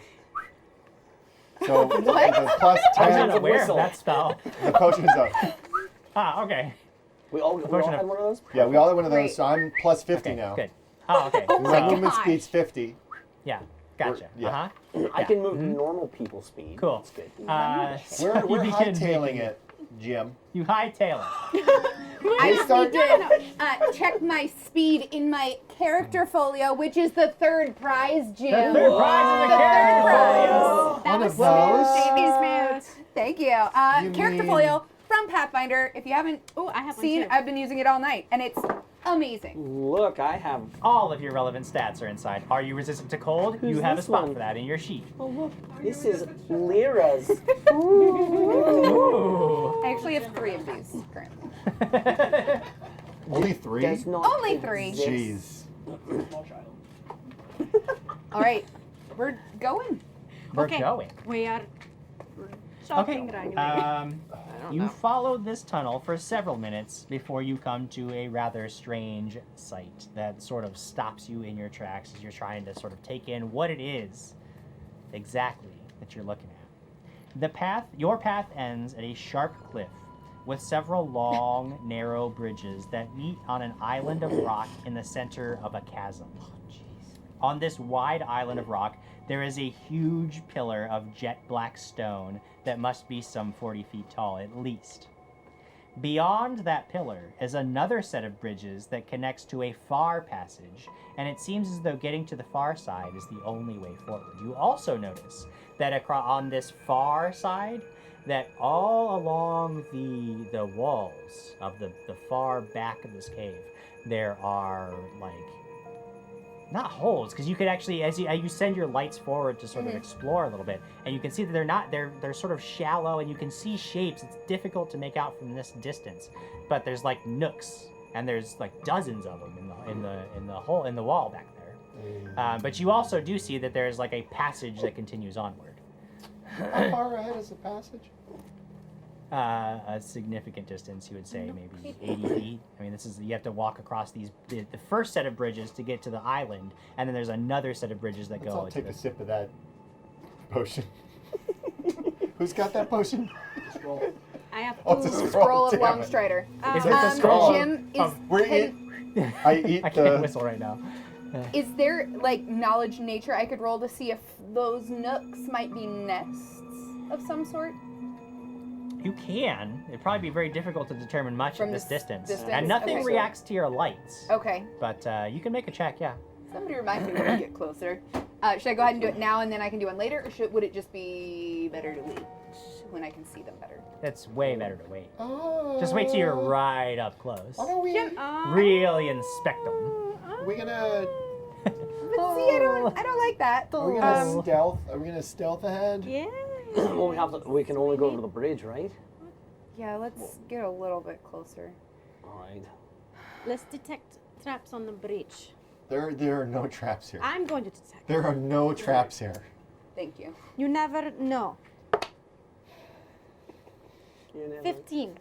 So the plus I was 10. not aware of whistle. that spell. The potions of. Okay. We all potion had of- one of those. Yeah, we all have one of those. Great. So I'm plus 50 Okay, now. good. Oh, okay. My So, movement Gosh. speed's 50. yeah, gotcha. Yeah. Uh-huh. I can move normal people speed. Cool. That's good. We're you begin hightailing making- it, Jim. You hightail it. We start. Check my speed in my character folio, which is the 3rd prize, Jim. The third prize in the The third character prize. folio. That One was of those. Smooth. Thank you. You Character mean- folio from Pathfinder. If you haven't Oh, I have one seen, too. I've been using it all night, and it's amazing. Look, I have. All of your relevant stats are inside. Are you resistant to cold? Who's you have a this spot one? for that in your sheet. Oh look, this is Lyra's. Ooh. I actually have 3 of these currently. Only 3? Does not Only 3. exist. Jeez. Small child. All right, we're going. We're Okay. going. We are Okay. shopping right You follow this tunnel for several minutes before you come to a rather strange sight that sort of stops you in your tracks as you're trying to sort of take in what it is exactly that you're looking at. Your path ends at a sharp cliff with several long, narrow bridges that meet on an island of rock in the center of a chasm. On this wide island of rock, there is a huge pillar of jet black stone that must be some 40 feet tall at least. Beyond that pillar is another set of bridges that connects to a far passage, and it seems as though getting to the far side is the only way forward. You also notice that on this far side, that all along the walls of the far back of this cave, there are like not holes, because you could actually, as you send your lights forward to sort of explore a little bit, and you can see that they're sort of shallow, and you can see shapes. It's difficult to make out from this distance, but there's like nooks, and there's like dozens of them in the wall back there. But you also do see that there's like a passage that continues onward. How far ahead is the passage? A significant distance, you would say, maybe 80 feet. I mean, you have to walk across the first set of bridges to get to the island, and then there's another set of bridges that Let's go all into take a sip of that potion. Who's got that potion? Scroll. I have Oh, it's a Scroll of damn Long it. Strider. Is it the scroll? Jim, I eat I can't the. whistle right now. is there like knowledge nature I could roll to see if those nooks might be nests of some sort? You can. It'd probably be very difficult to determine much From at this this distance. distance? And nothing Okay. reacts to your lights. Okay. But you can make a check, yeah. Somebody remind me when we get closer. Should I go ahead and do it now and then I can do one later, or would it just be better to wait when I can see them better? It's way better to wait. Oh. Just wait till you're right up close. Why don't we? Really inspect them. We gonna? But see, I don't like that. Are we gonna stealth? Are we gonna stealth ahead? Yeah. Well, we can only go over the bridge, right? Yeah, let's get a little bit closer. All right. Let's detect traps on the bridge. There are no traps here. I'm going to detect. There are no traps here. Thank you. You never know. You never- 15.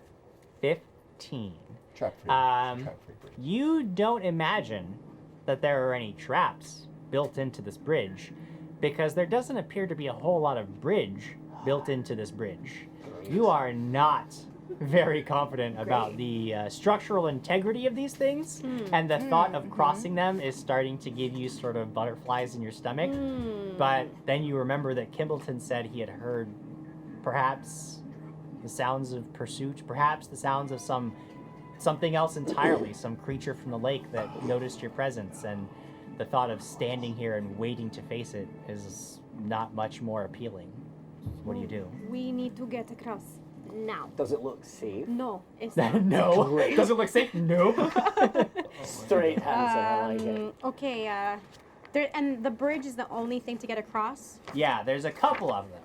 15. Trap free. Um, Trap free bridge. You don't imagine that there are any traps built into this bridge because there doesn't appear to be a whole lot of bridge built into this bridge. You are not very confident about the structural integrity of these things, and the thought of crossing them is starting to give you sort of butterflies in your stomach. But then you remember that Kimbleton said he had heard perhaps the sounds of pursuit, perhaps the sounds of something else entirely, some creature from the lake that noticed your presence, and the thought of standing here and waiting to face it is not much more appealing. What do you do? We need to get across now. Does it look safe? No, it's not. No. Great. Does it look safe? No. Straight answer. I like it. Okay, and the bridge is the only thing to get across? Yeah, there's a couple of them.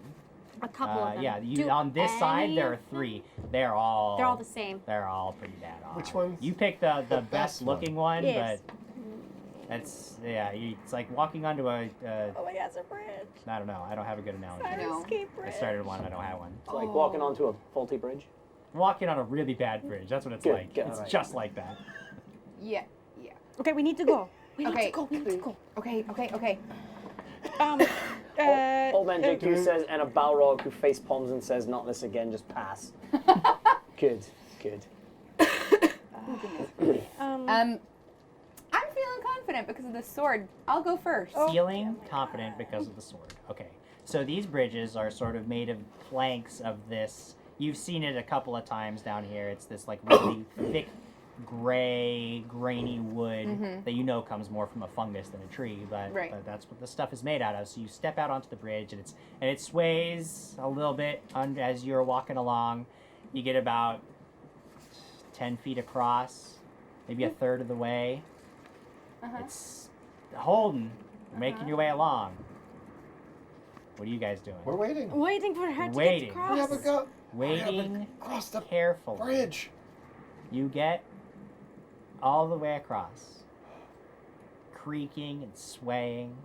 A couple of them. Yeah, Do on this side any there are of them- 3. They're all the same. They're all pretty bad off. Which one's You pick the the best best looking one, Yes. but it's it's like walking onto a Oh my God, it's a bridge. I don't know. I don't have a good analogy. I know. Escape I bridge. started one. I don't have one. It's like walking onto a faulty bridge. Walking on a really bad bridge. That's what it's Good, like. good, It's alright. just like that. Yeah. Okay, we need to go. We need Okay. to go. We need to go. Okay. Old man JQ says, and a Balrog who face palms and says, "Not this again, just pass." Good. I'm feeling confident because of the sword. I'll go first. Feeling confident because of the sword. Okay. So these bridges are sort of made of planks of this. You've seen it a couple of times down here. It's this like really thick, gray, grainy wood that you know comes more from a fungus than a tree, but that's what the stuff is made out of. So you step out onto the bridge, and it sways a little bit as you're walking along. You get about 10 feet across, maybe a third of the way. It's holding, making your way along. What are you guys doing? We're waiting. Waiting for her to Waiting. get across. We haven't got. Waiting Cross the carefully. bridge. You get all the way across, creaking and swaying.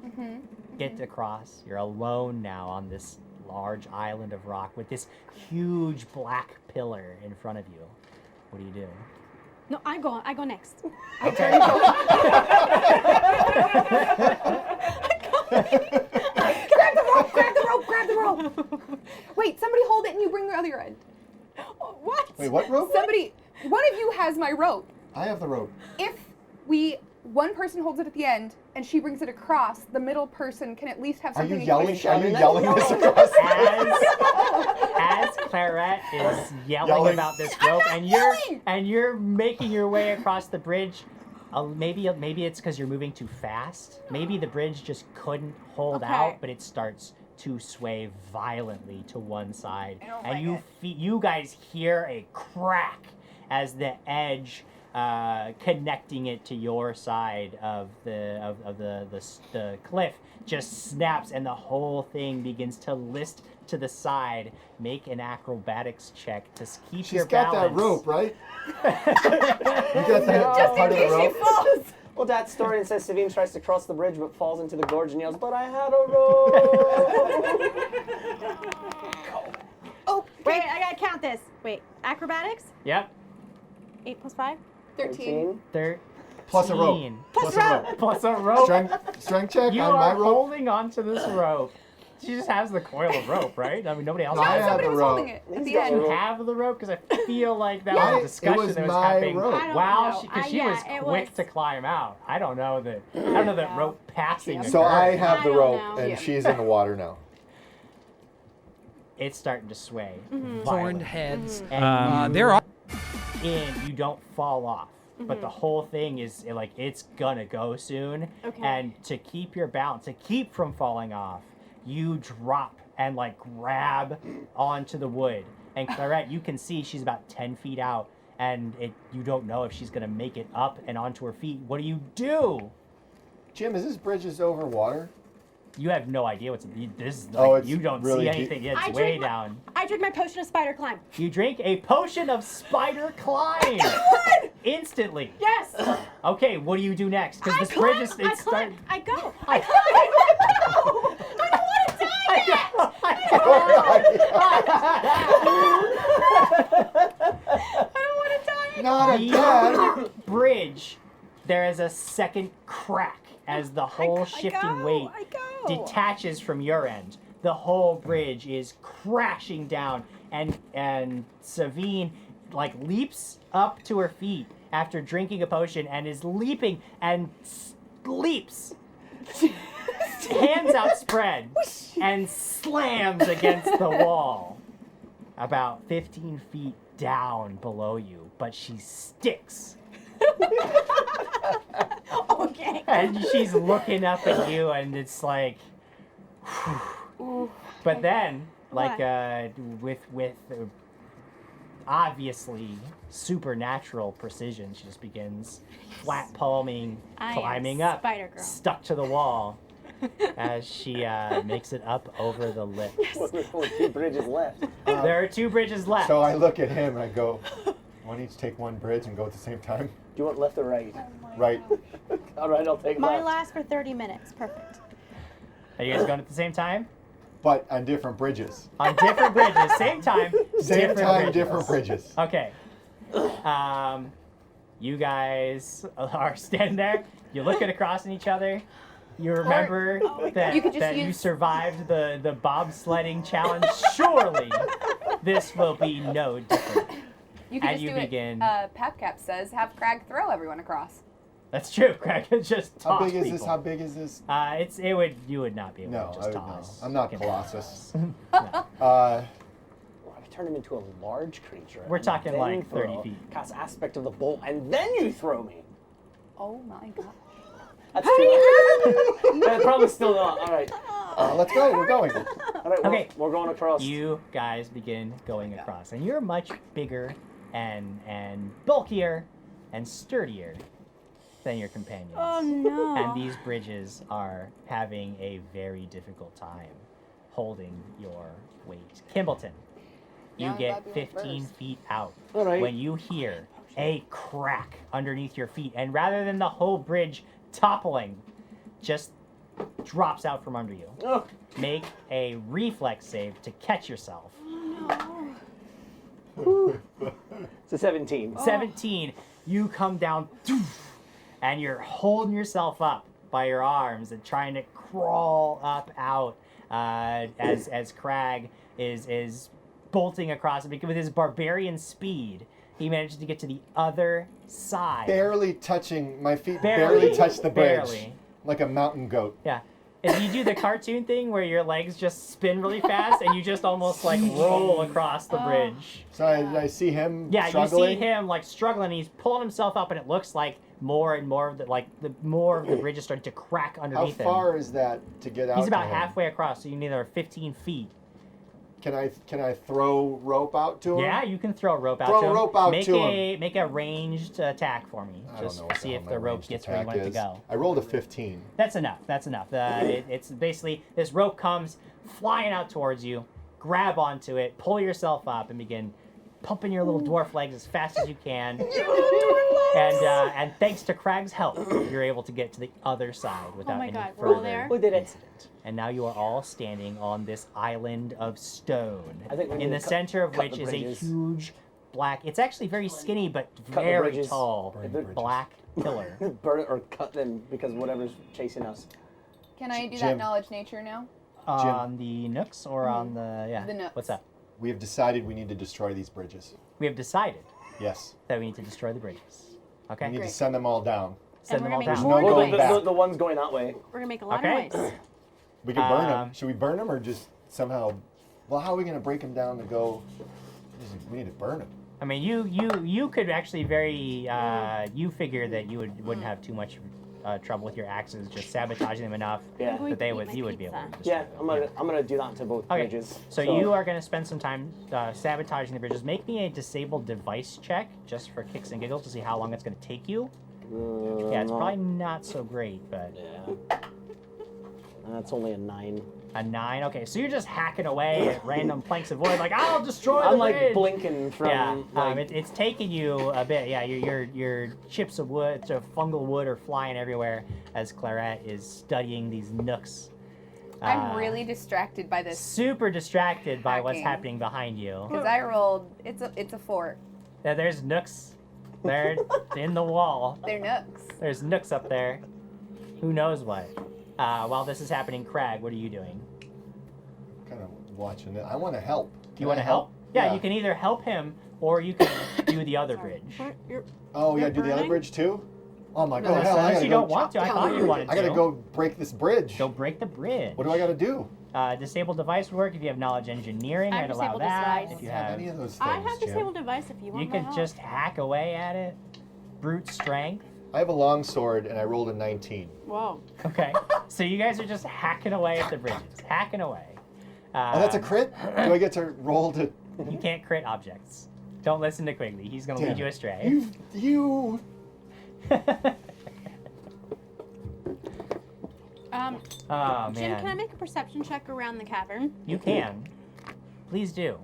Get across. You're alone now on this large island of rock with this huge black pillar in front of you. What do you do? No, I go next. Okay. Grab the rope. Wait, somebody hold it and you bring the other end. What? Wait, what rope? One of you has my rope. I have the rope. If one person holds it at the end and she brings it across, the middle person can at least have Are you something in yelling? case- Are you yelling this across? As Clairet is yelling Yelling. about this I'm rope, not and yelling! you're making your way across the bridge. Maybe it's because you're moving too fast. Maybe the bridge just couldn't hold Okay. out, but it starts to sway violently to one side, I don't and like you guys hear a crack as the edge connecting it to your side of the cliff just snaps, and the whole thing begins to list to the side. Make an acrobatics check to keep She's your got balance. that rope, right? You got that Just part in of the case she rope? falls. Well, that story says Savine tries to cross the bridge but falls into the gorge and yells, "But I had a rope!" Oh, Wait, I gotta count this. Wait, acrobatics? Yep. 8 plus 5? 13. 13. Plus a rope. Plus a rope. Plus a rope. Strength check You on my are rope. holding onto this rope. She just has the coil of rope, right? I mean, nobody else No, I has have Somebody the was rope. holding it at He's the got end. the rope. have the rope because I feel like that Yeah, was a it discussion was that was my happening rope. I don't while know. because she was it quick was- to climb out. I don't know that rope passing. So I occurred. have I the don't rope, know. and Yeah. she's in the water now. It's starting to sway. Horned violently. heads. And There are. you don't fall off, but the whole thing is like it's gonna go soon. Okay. And to keep your balance, to keep from falling off, you drop and like grab onto the wood. And Clairet, you can see she's about 10 feet out, and you don't know if she's gonna make it up and onto her feet. What do you do? Jim, is this bridge just over water? You have no idea what's this. Oh, Like, it's you don't really see deep. anything. It's I way drink my- down. I drink my potion of spider climb. You drink a potion of spider climb instantly. Yes. Okay, what do you do next? Because I this climb. bridge is I it's climb. start- I go. I- I climb. I don't want to die yet. I don't want to die yet. Not again. The bridge, there is a second crack as the whole shifting weight I go. detaches from your end. The whole bridge is crashing down, and Savine like leaps up to her feet after drinking a potion and is leaping and leaps, hands outspread, and slams against the wall about 15 feet down below you, but she sticks. Okay. And she's looking up at you, and it's like, Ooh. but then, like, What? with obviously supernatural precision, she just begins flat palming, I am climbing up, Spider Girl. stuck to the wall, as she makes it up over the lip. There's only 2 bridges left. There are 2 bridges left. So I look at him and I go, why don't you take one bridge and go at the same time? Do you want left or right? Right. All right, I'll take Mine left. lasts for 30 minutes. Perfect. Are you guys going at the same time? But on different bridges. On different bridges, same time. Same different time, bridges. different bridges. Okay. You guys are standing there. You're looking across at each other. You remember that You could just that you use- survived the bobsledding challenge. Surely, this will be no different. You can And just you do begin- it. Papcap says, have Crag throw everyone across. That's true. Craig could just How toss big is people. this? How big is this? You would not be able No, to I just would toss. no. I'm not people Colossus. across. No. Uh, Or I could turn him into a large creature. We're and talking then like 30 throw, feet. Cast aspect of the bolt, and then you throw me. Oh my god. That's too much. Probably still not. All right. let's go. We're going. All right. Okay. We're going across. You guys begin going across, and you're much bigger and bulkier and sturdier than your companions. Oh no. And these bridges are having a very difficult time holding your weight. Kimbleton, you Yeah, I'm get glad we went 15 first. feet out All right. when you hear a crack underneath your feet, and rather than the whole bridge toppling, just drops out from under you. Oh, Make a reflex save to catch yourself. it's a 17. 17, you come down, and you're holding yourself up by your arms and trying to crawl up out as Crag is bolting across it. With his barbarian speed, he manages to get to the other side. Barely touching, my feet Barely. barely touch the bridge. Barely. Like a mountain goat. Yeah. If you do the cartoon thing where your legs just spin really fast and you just almost like roll across the bridge. So I see him Yeah, struggling. you see him like struggling. He's pulling himself up, and it looks like more and more of the more of the bridge is starting to crack How underneath him. far is that to get out? He's to about him? halfway across, so you need another 15 feet. Can I throw rope out to him? Yeah, you can throw a rope out Throw to him. rope out make to make a ranged attack for me. I don't Just know what see the if hell the my rope ranged gets where you want it to attack go. is. I rolled a 15. That's enough. That's enough. It's basically this rope comes flying out towards you. Grab onto it, pull yourself up, and begin pumping your little dwarf legs as fast as you can. And thanks to Crag's help, you're able to get to the other side without Oh my any God, we're all further there? We did it. incident. And now you are all standing on this island of stone, I think we in need the to cut- center of cut which the is a bridges. huge black. It's actually very skinny but the very bridges. tall Burn bridges. black pillar. Burn it or cut them because whatever's chasing us. Can I do Jim. that knowledge nature now? On the nooks or on the The nooks. What's up? We have decided we need to destroy these bridges. We have decided Yes. that we need to destroy the bridges. Okay. We need Great. to send them all down. Send And them we're all gonna make down. more no going noise. back. The ones going that way. We're gonna make a lot Okay. of noise. We could burn Um, them. Should we burn them or just somehow? Well, how are we going to break them down to go? We need to burn them. I mean, you could actually you figure that you wouldn't have too much trouble with your axes, just sabotaging them enough Yeah. that they Eat would my you would be able pizza. to destroy Yeah, them. I'm gonna do that to both Okay, bridges. so you are going to spend some time sabotaging the bridges. Make me a disabled device check, just for kicks and giggles, to see how long it's going to take you. Yeah, it's probably not so great, but Yeah. That's only a 9. A 9. Okay, so you're just hacking away at random planks of wood, like I'll destroy the I'm like bridge. blinking from. Yeah, like, it's taking you a bit. Yeah, your chips of wood, fungal wood, are flying everywhere as Clairet is studying these nooks. I'm really distracted by this super distracted by what's hacking. happening behind you. because I rolled. It's a 4. Yeah, there's nooks. They're in the wall. They're nooks. There's nooks up there. Who knows what? While this is happening, Crag, what are you doing? Kind of watching it. I want to help. You want to help? Yeah, you can either help him or you can do the other bridge. Oh, we You're gotta do the other burning? bridge too? Oh my No, god, hell, I unless gotta you go. don't want to. I thought you wanted to. I gotta go break this bridge. Go break the bridge. What do I gotta do? Disable device would work if you have knowledge engineering. I I'd allow disabled that. device. If you I don't have have, any of those things. I have Jim. disabled device if you want you my could help. just hack away at it. Brute strength. I have a long sword and I rolled a 19. Whoa. Okay, so you guys are just hacking away at the bridges, hacking away. Oh, that's a crit? Do I get to roll to? You can't crit objects. Don't listen to Quigley. He's gonna Damn lead you it. astray. You. Oh Jim, man. can I make a perception check around the cavern? You can. Please do.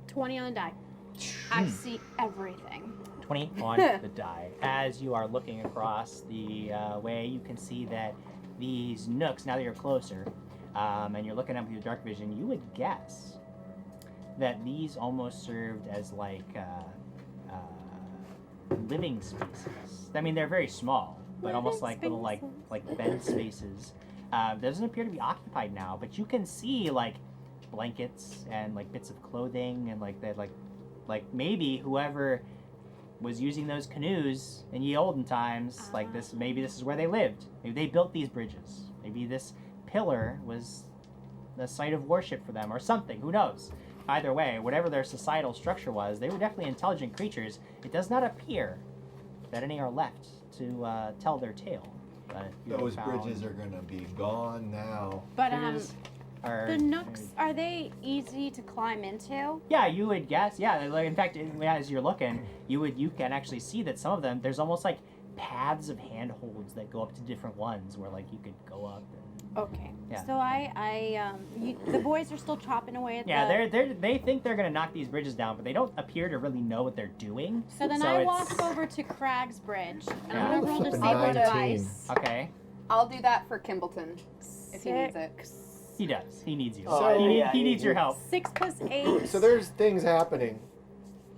20 on the die. I see everything. 20 on the die. As you are looking across the way, you can see that these nooks, now that you're closer, and you're looking up with your dark vision, you would guess that these almost served as like living spaces. I mean, they're very small, but almost like little like bed spaces. Doesn't appear to be occupied now, but you can see like blankets and like bits of clothing and like that like maybe whoever was using those canoes in ye olden times, like this, maybe this is where they lived. Maybe they built these bridges. Maybe this pillar was the site of worship for them or something. Who knows? Either way, whatever their societal structure was, they were definitely intelligent creatures. It does not appear that any are left to tell their tale. But you Those found bridges are gonna be gone now. But bridges are- the nooks, are they easy to climb into? Yeah, you would guess. Yeah, like in fact, as you're looking, you can actually see that some of them there's almost like paths of handholds that go up to different ones where like you could go up. Okay. Yeah. So the boys are still chopping away at Yeah, the... they think they're gonna knock these bridges down, but they don't appear to really know what they're doing. So then I walk over to Crag's Bridge, and I'm gonna roll Flippin' disable 19. device. Okay, I'll do that for Kimbleton if he needs it. he does. He needs you. So- he needs your help. 6 plus 8. So there's things happening.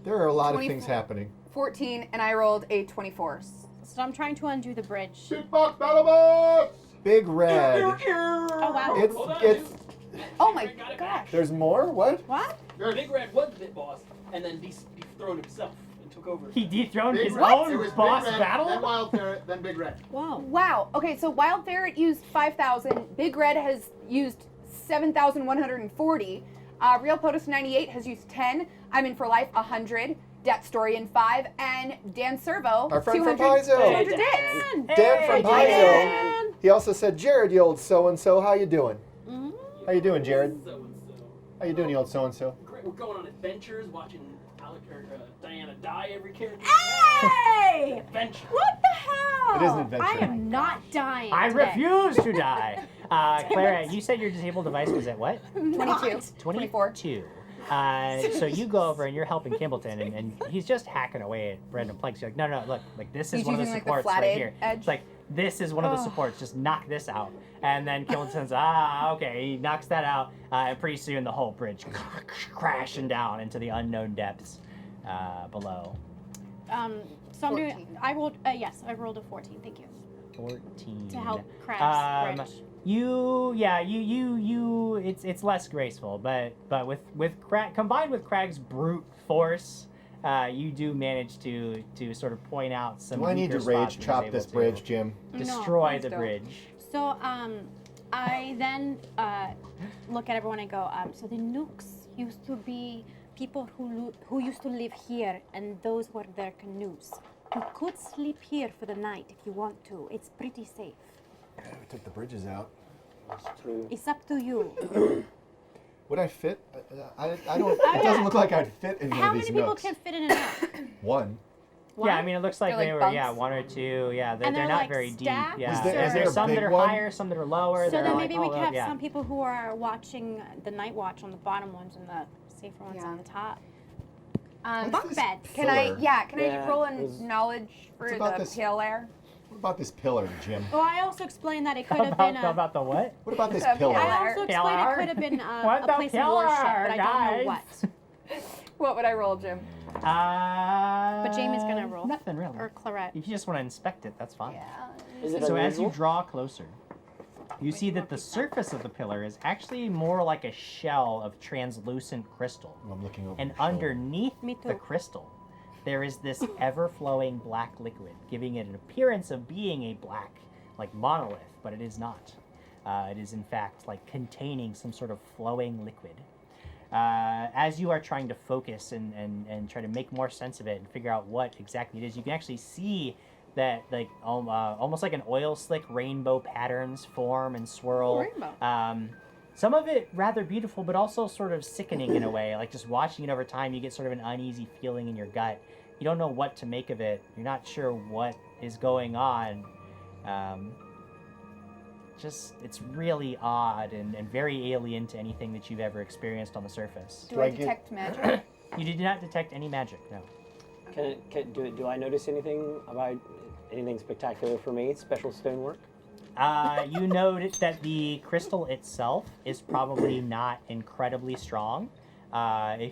There are a lot of 24. things happening. 14, and I rolled a 24. So I'm trying to undo the bridge. Big box, battle box! Big red. Oh wow. It's Oh my gosh. there's more? What? What? Big Red was the boss, and then dethroned himself and took over. He dethroned Big his Red. It own was boss Big Red, battle. Then Wild Parrot, then Big Red. Whoa. Wow. Okay, so Wild Ferret used 5,000. Big Red has used 7,140. Real POTUS 98 has used 10. I'm in for life 100. Dat Storian 5, and Dan Servo Our friend 200. from Paizo. 200 dits. Dan from Paizo. Dan. He also said, Jared, you old so-and-so, how you doing? How you doing, Jared? So and so. How you doing, you old so-and-so? Great. We're going on adventures, watching Alec or Diana die every character. Hey! Adventure. What the hell? It is an adventure. I am not dying. I today. refuse to die. Clairet, you said your disabled device was at what? 22. 24. 22. So you go over and you're helping Kimbleton, and he's just hacking away at random planks. You're like, no, look, like this is He's one of the using, like, the supports flat right edge- here. edge? It's like this is one of the supports. Just knock this out, and then Kimbleton's okay. He knocks that out, and pretty soon the whole bridge crashing down into the unknown depths below. So I'm doing. 14. I rolled. Yes, I rolled a 14. Thank you. 14 To help Crag's bridge. It's less graceful, but with Crag, combined with Crag's brute force, you do manage to sort of point out some. Do I need to weaker spots rage and chop is this able to bridge, Jim? Destroy please the don't. bridge. So I then look at everyone and go. So the Nooks used to be people who used to live here, and those were their canoes. You could sleep here for the night if you want to. It's pretty safe. We took the bridges out. It's true. It's up to you. Would I fit? I don't. It doesn't look like I'd fit in one How of these many people nooks. can fit in and out? One. Yeah, I mean, it looks like They're they like were, bunks? one or two. Yeah, And they're they're, not like, very deep. stacked? Yeah, Is there- is there a some that big are one? higher, some that are lower. So they're then like maybe we all could up, have yeah. some people who are watching the night watch on the bottom ones and the safer ones Yeah. on the top. Um, What's Bunk this beds. can I? pillar? Yeah. Can I Yeah, roll it was- in knowledge for What's about the this? pale air? What about this pillar, Jim? Well, I also explained that it could have been a. About the what? What about this The pillar? pillar. I also explained Pillar? it could have been What a the place of worship, pillar, but I don't know guys? what. What would I roll, Jim? But Jamie's gonna roll. Nothing really. Or Clairet. If you just want to inspect it, that's fine. Is it So as you unusual? draw closer, you see that the surface of the pillar is actually more like a shell of translucent crystal. I'm looking over. And your shoulder. underneath Me the too. crystal, there is this ever-flowing black liquid, giving it an appearance of being a black, like monolith, but it is not. It is in fact like containing some sort of flowing liquid. As you are trying to focus and try to make more sense of it and figure out what exactly it is, you can actually see that like almost like an oil slick rainbow patterns form and swirl. Rainbow. Some of it rather beautiful, but also sort of sickening in a way. Like just watching it over time, you get sort of an uneasy feeling in your gut. You don't know what to make of it. You're not sure what is going on. It's really odd and very alien to anything that you've ever experienced on the surface. Do Do I I get- detect magic? You did not detect any magic, no. Do I notice anything about anything spectacular for me? Special stonework? You noted that the crystal itself is probably not incredibly strong. A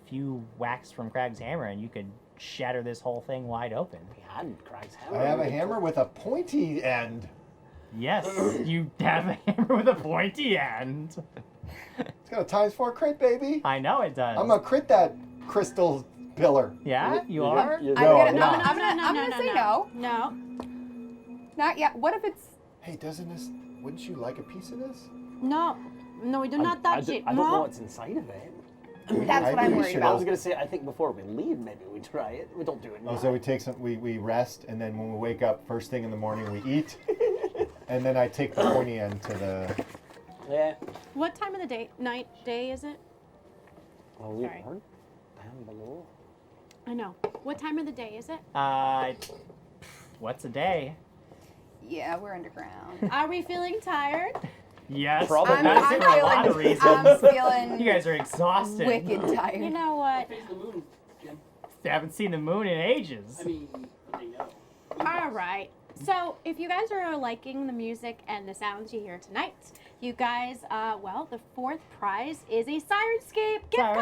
few whacks from Crag's hammer and you could shatter this whole thing wide open. We had Crag's hammer. I have a hammer with a pointy end. Yes, you have a hammer with a pointy end. It's got a ×4 crit, baby. I know it does. I'm gonna crit that crystal pillar. Yeah, you are? You're No, I'm I'm gonna, not. I'm gonna say no. No. Not yet. What if it's? Hey, doesn't this? Wouldn't you like a piece of this? No. No, we do not touch it. I don't No. know what's inside of it. That's what I'm we worried should I about. was gonna say, I think before we leave, maybe we try it. We don't do it now. Oh, so we take some. We rest, and then when we wake up first thing in the morning, we eat, and then I take the pointy end to the. Yeah. What time of the day, day is it? Well, we Sorry. aren't down below. I know. What time of the day is it? What's a day? Yeah, we're underground. Are we feeling tired? Yes, Probably. that's for a lot of reasons. I'm feeling You guys are exhausted. wicked tired. You know what? Face the moon, Jim. They haven't seen the moon in ages. I mean, they know. All right. So, if you guys are liking the music and the sounds you hear tonight, you guys, the fourth prize is a Sirenscape gift card,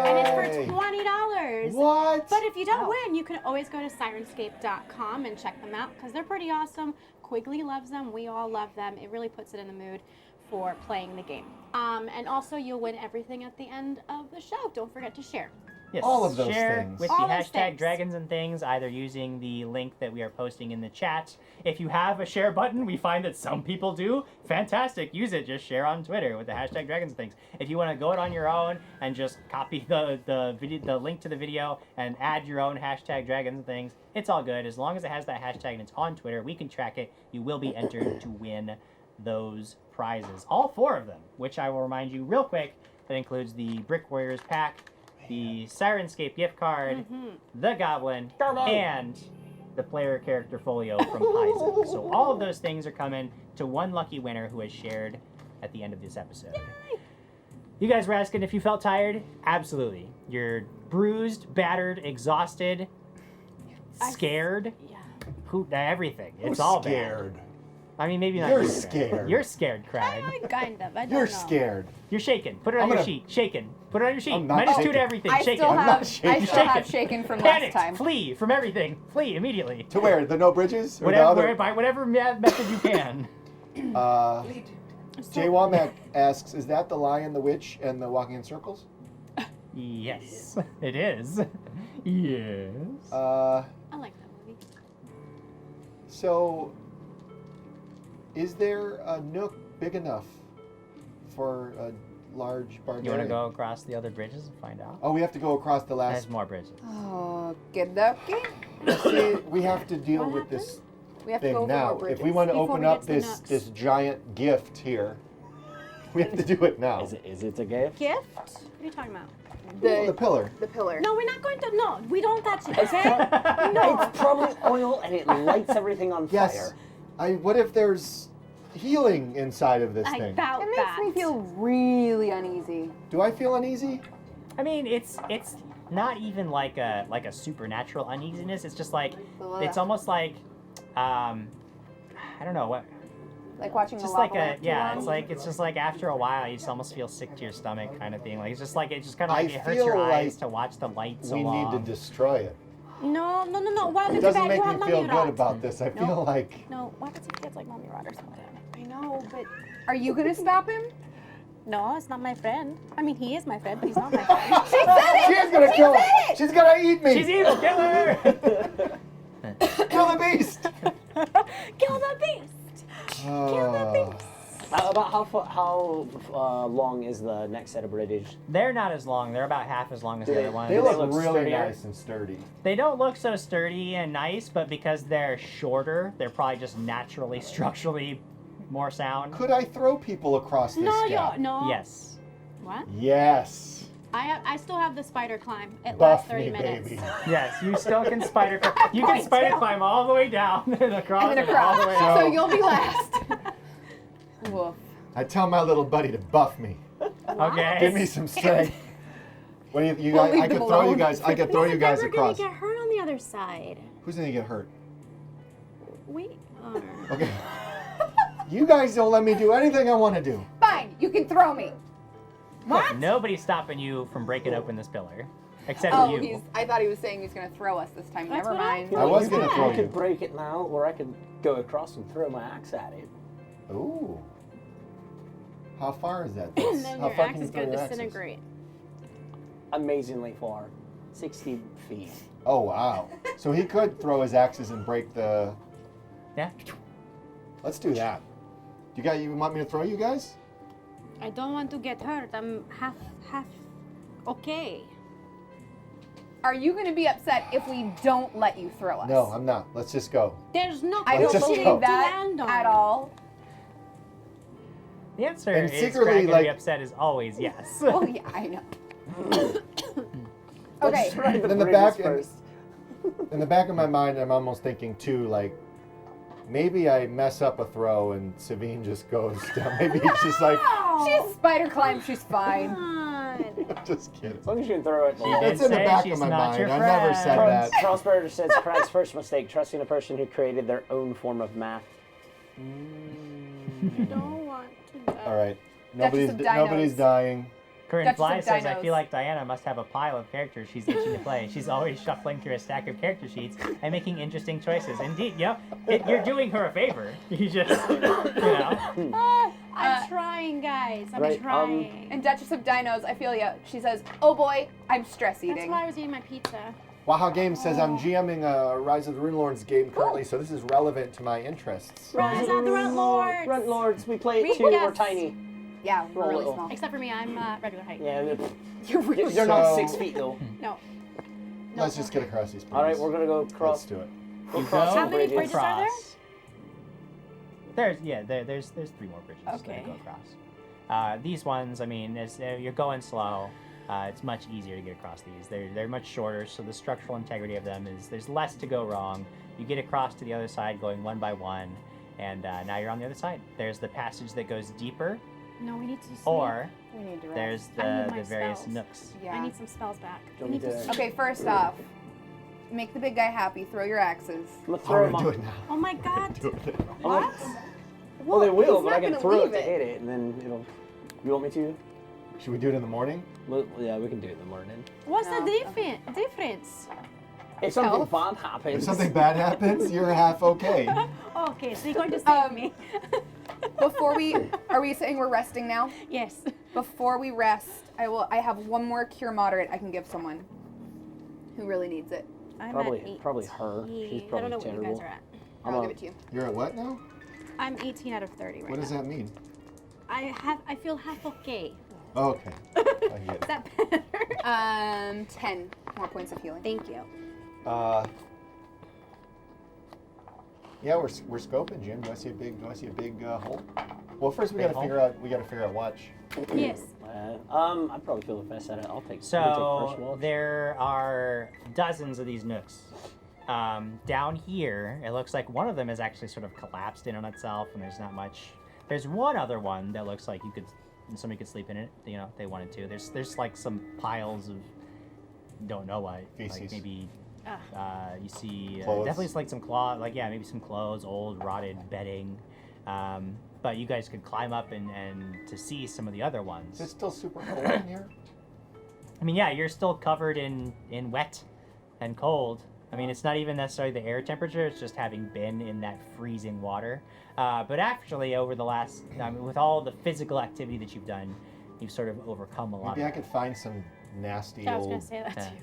and it's Yay. for $20. What? But if you don't win, you can always go to Sirenscape.com and check them out because they're pretty awesome. Quigley loves them. We all love them. It really puts it in the mood for playing the game. And also, you'll win everything at the end of the show. Don't forget to share. Yes, All of those share things. with All the those hashtag things. Dragons and Things, either using the link that we are posting in the chat. If you have a share button, we find that some people do. Fantastic, use it. Just share on Twitter with the hashtag Dragons and Things. If you want to go it on your own and just copy the link to the video and add your own hashtag Dragons and Things, it's all good. As long as it has that hashtag and it's on Twitter, we can track it. You will be entered to win those prizes. All 4 of them, which I will remind you real quick, that includes the Brick Warriors pack, the Sirenscape gift card, the Goblin, and the player character folio from Paizo. So all of those things are coming to one lucky winner who has shared at the end of this episode. You guys were asking if you felt tired? Absolutely. You're bruised, battered, exhausted, scared, everything. It's all bad. scared. I mean, maybe not. You're you, scared. You're scared, Craig. Kind of. I don't You're know. scared. You're shaking. Put it on I'm your gonna- sheet. Shaken. Put it on your sheet. I'm not -2 to shaking. everything. I Shaken. still not have. I shaking. still have Shaken. shaken from Panicked. last time. Flee from everything. Flee immediately. To where? The no bridges? Or Whatever, by whatever method you can. the other? Jay Womack asks, is that the Lion, the Witch, and the Walking in Circles? Yes, it is. Yes. I like that movie. So, is there a nook big enough for a large barbarian? You want to go across the other bridges and find out? Oh, we have to go across the last. There's more bridges. Oh, get lucky. See, we have to deal What with this We have to go thing over now. more bridges. If we want to Before open we up get to the this nooks. this giant gift here, We have to do it now. Is it a gift? Gift? What are you talking about? The pillar. The pillar. No, we're not going to. No, we don't touch it. Okay? No. It's probably oil and it lights everything on Yes. fire. What if there's healing inside of this I thing? doubt It makes that. me feel really uneasy. Do I feel uneasy? I mean, it's not even like a supernatural uneasiness. It's just like it's almost like I don't know what. Like watching It's the just lava like a lamp too yeah. long. It's just like after a while, you just almost feel sick to your stomach, kind of thing. Like it's just kind of like I it hurts your feel eyes like to watch the light so we long. need to destroy it. No. What It happens if doesn't you make have me feel mommy good rot? about this. I feel like No, what happens if he gets like mommy rot or something? I know, but are you gonna stop him? No, it's not my friend. I mean, he is my friend, but he's not my friend. She said it! she's gonna kill him. She's gonna eat me. She's evil, kill her! Kill the beast. Kill the beast! Kill the beast! About how long is the next set of British? They're not as long. They're about half as long as Do the they- other ones. They Do they look look really sturdier? nice and sturdy. They don't look so sturdy and nice, but because they're shorter, they're probably just naturally, structurally more sound. Could I throw people across this No, gap? no. Yes. What? Yes. I still have the spider climb. It Buff lasts 30 me, minutes. baby. Yes, you still can spider climb. You can spider climb all the way down and across And then and all the way across. up. So you'll be last. Woof. I tell my little buddy to buff me. Okay. Give me some strength. What do you We'll guys? leave I could them throw you alone. guys. I could throw you guys We're across. gonna get hurt on the other side. Who's gonna get hurt? We are. Okay. You guys don't let me do anything I want to do. Fine, you can throw me. Look, nobody's stopping you from breaking open this pillar. Except Oh, you. I thought he was saying he was gonna throw us this time. That's Never what I mind. I was You gonna could- throw I could you. break it now, or I could go across and throw my axe at it. Ooh. How far is that? And then How your far axe can you is throw gonna your axes? disintegrate. Amazingly far. 60 feet. Oh wow. So he could throw his axes and break the. Yeah. Let's do that. You want me to throw you guys? I don't want to get hurt. I'm half okay. Are you gonna be upset if we don't let you throw us? No, I'm not. Let's just go. There's no I Let's don't just believe go. that land on. at all. The answer And is secretly, Craig gonna like- be upset is always yes. Oh yeah, I know. Okay. Try the In the bridges back- first. In the back of my mind, I'm almost thinking too, like, maybe I mess up a throw and Savine just goes down. Maybe it's just like, She's spider climb. She's fine. God. just kidding. As long as you can throw it. She did It's in the say back she's of my not mind. your I never said friend. that. Charles Berger says Craig's first mistake, trusting a person who created their own form of math. I don't want to die. All right. Duchess of Dinos. Nobody's dying. Corinne Duchess Fly of says, I Dinos. feel like Diana must have a pile of characters she's itching to play. She's always shuffling through a stack of character sheets and making interesting choices. Indeed, you're doing her a favor. You just, you know. I'm trying, guys. I'm Right, trying. And Duchess of Dinos, I feel ya. She says, "Oh boy, I'm stress That's eating." why I was eating my pizza. Waha Games says I'm GMing a Rise of the Runelords game currently, so this is relevant to my interests. Rise of the Rent Lords. Rent Lords, we play We- it too. We're yes. tiny. Yeah, we're really Roll. small. Except for me, I'm regular height. Yeah, You're really they're not So- 6 feet though. No. Let's just get across these bridges. All right, we're gonna go Let's cross. do it. Go You cross go How some many bridges. bridges are there? across. There's 3 more bridges Okay. that go across. These ones, I mean, you're going slow. It's much easier to get across these. They're much shorter, so the structural integrity of them is there's less to go wrong. You get across to the other side going one by one, and now you're on the other side. There's the passage that goes deeper, No, we need to sleep. or We need to rest. there's I need the my various spells. nooks. Yeah. I need some spells back. Do We you need want me to to- Okay, first off, make the big guy happy. Throw your axes. I'm gonna Oh, throw we're them gonna do on. it now. Oh my god. Do it. What? Well, they will, he's but not I can gonna throw it leave to hit it, and then it'll. You want me to? Should we do it in the morning? Well, yeah, we can do it in the morning. What's No. the difference? If something Health. bad happens. If something bad happens, you're half okay. Okay, so you're going to save me. Before are we saying we're resting now? Yes. Before we rest, I have one more cure moderate I can give someone who really needs it. I'm Probably- at 8. probably her. She's I don't probably know what you guys terrible. are at. I'm I'll a- give it to you. You're at what now? I'm 18 out of 30 right What does now. that mean? I feel half okay. Oh, okay. I get Is it. that better? 10 more points of healing. Thank you. Yeah, we're scoping, Jim. Do I see a big hole? Well, first we Big gotta hole? figure out watch. Yes. I probably feel the best at it. I'll take first So watch. there are dozens of these nooks. Down here, it looks like one of them is actually sort of collapsed in on itself, and there's not much. There's one other one that looks like somebody could sleep in it. You know, if they wanted to. There's like some piles of, don't know what, Feces. like maybe. You see Clothes. definitely like some maybe some clothes, old rotted bedding. But you guys could climb up and to see some of the other ones. Is it still super cold in here? I mean, yeah, you're still covered in wet and cold. I mean, it's not even necessarily the air temperature, it's just having been in that freezing water. But actually, over the last, with all the physical activity that you've done, you've sort of overcome a lot Maybe I of could find some nasty I was gonna old say that Yeah. too.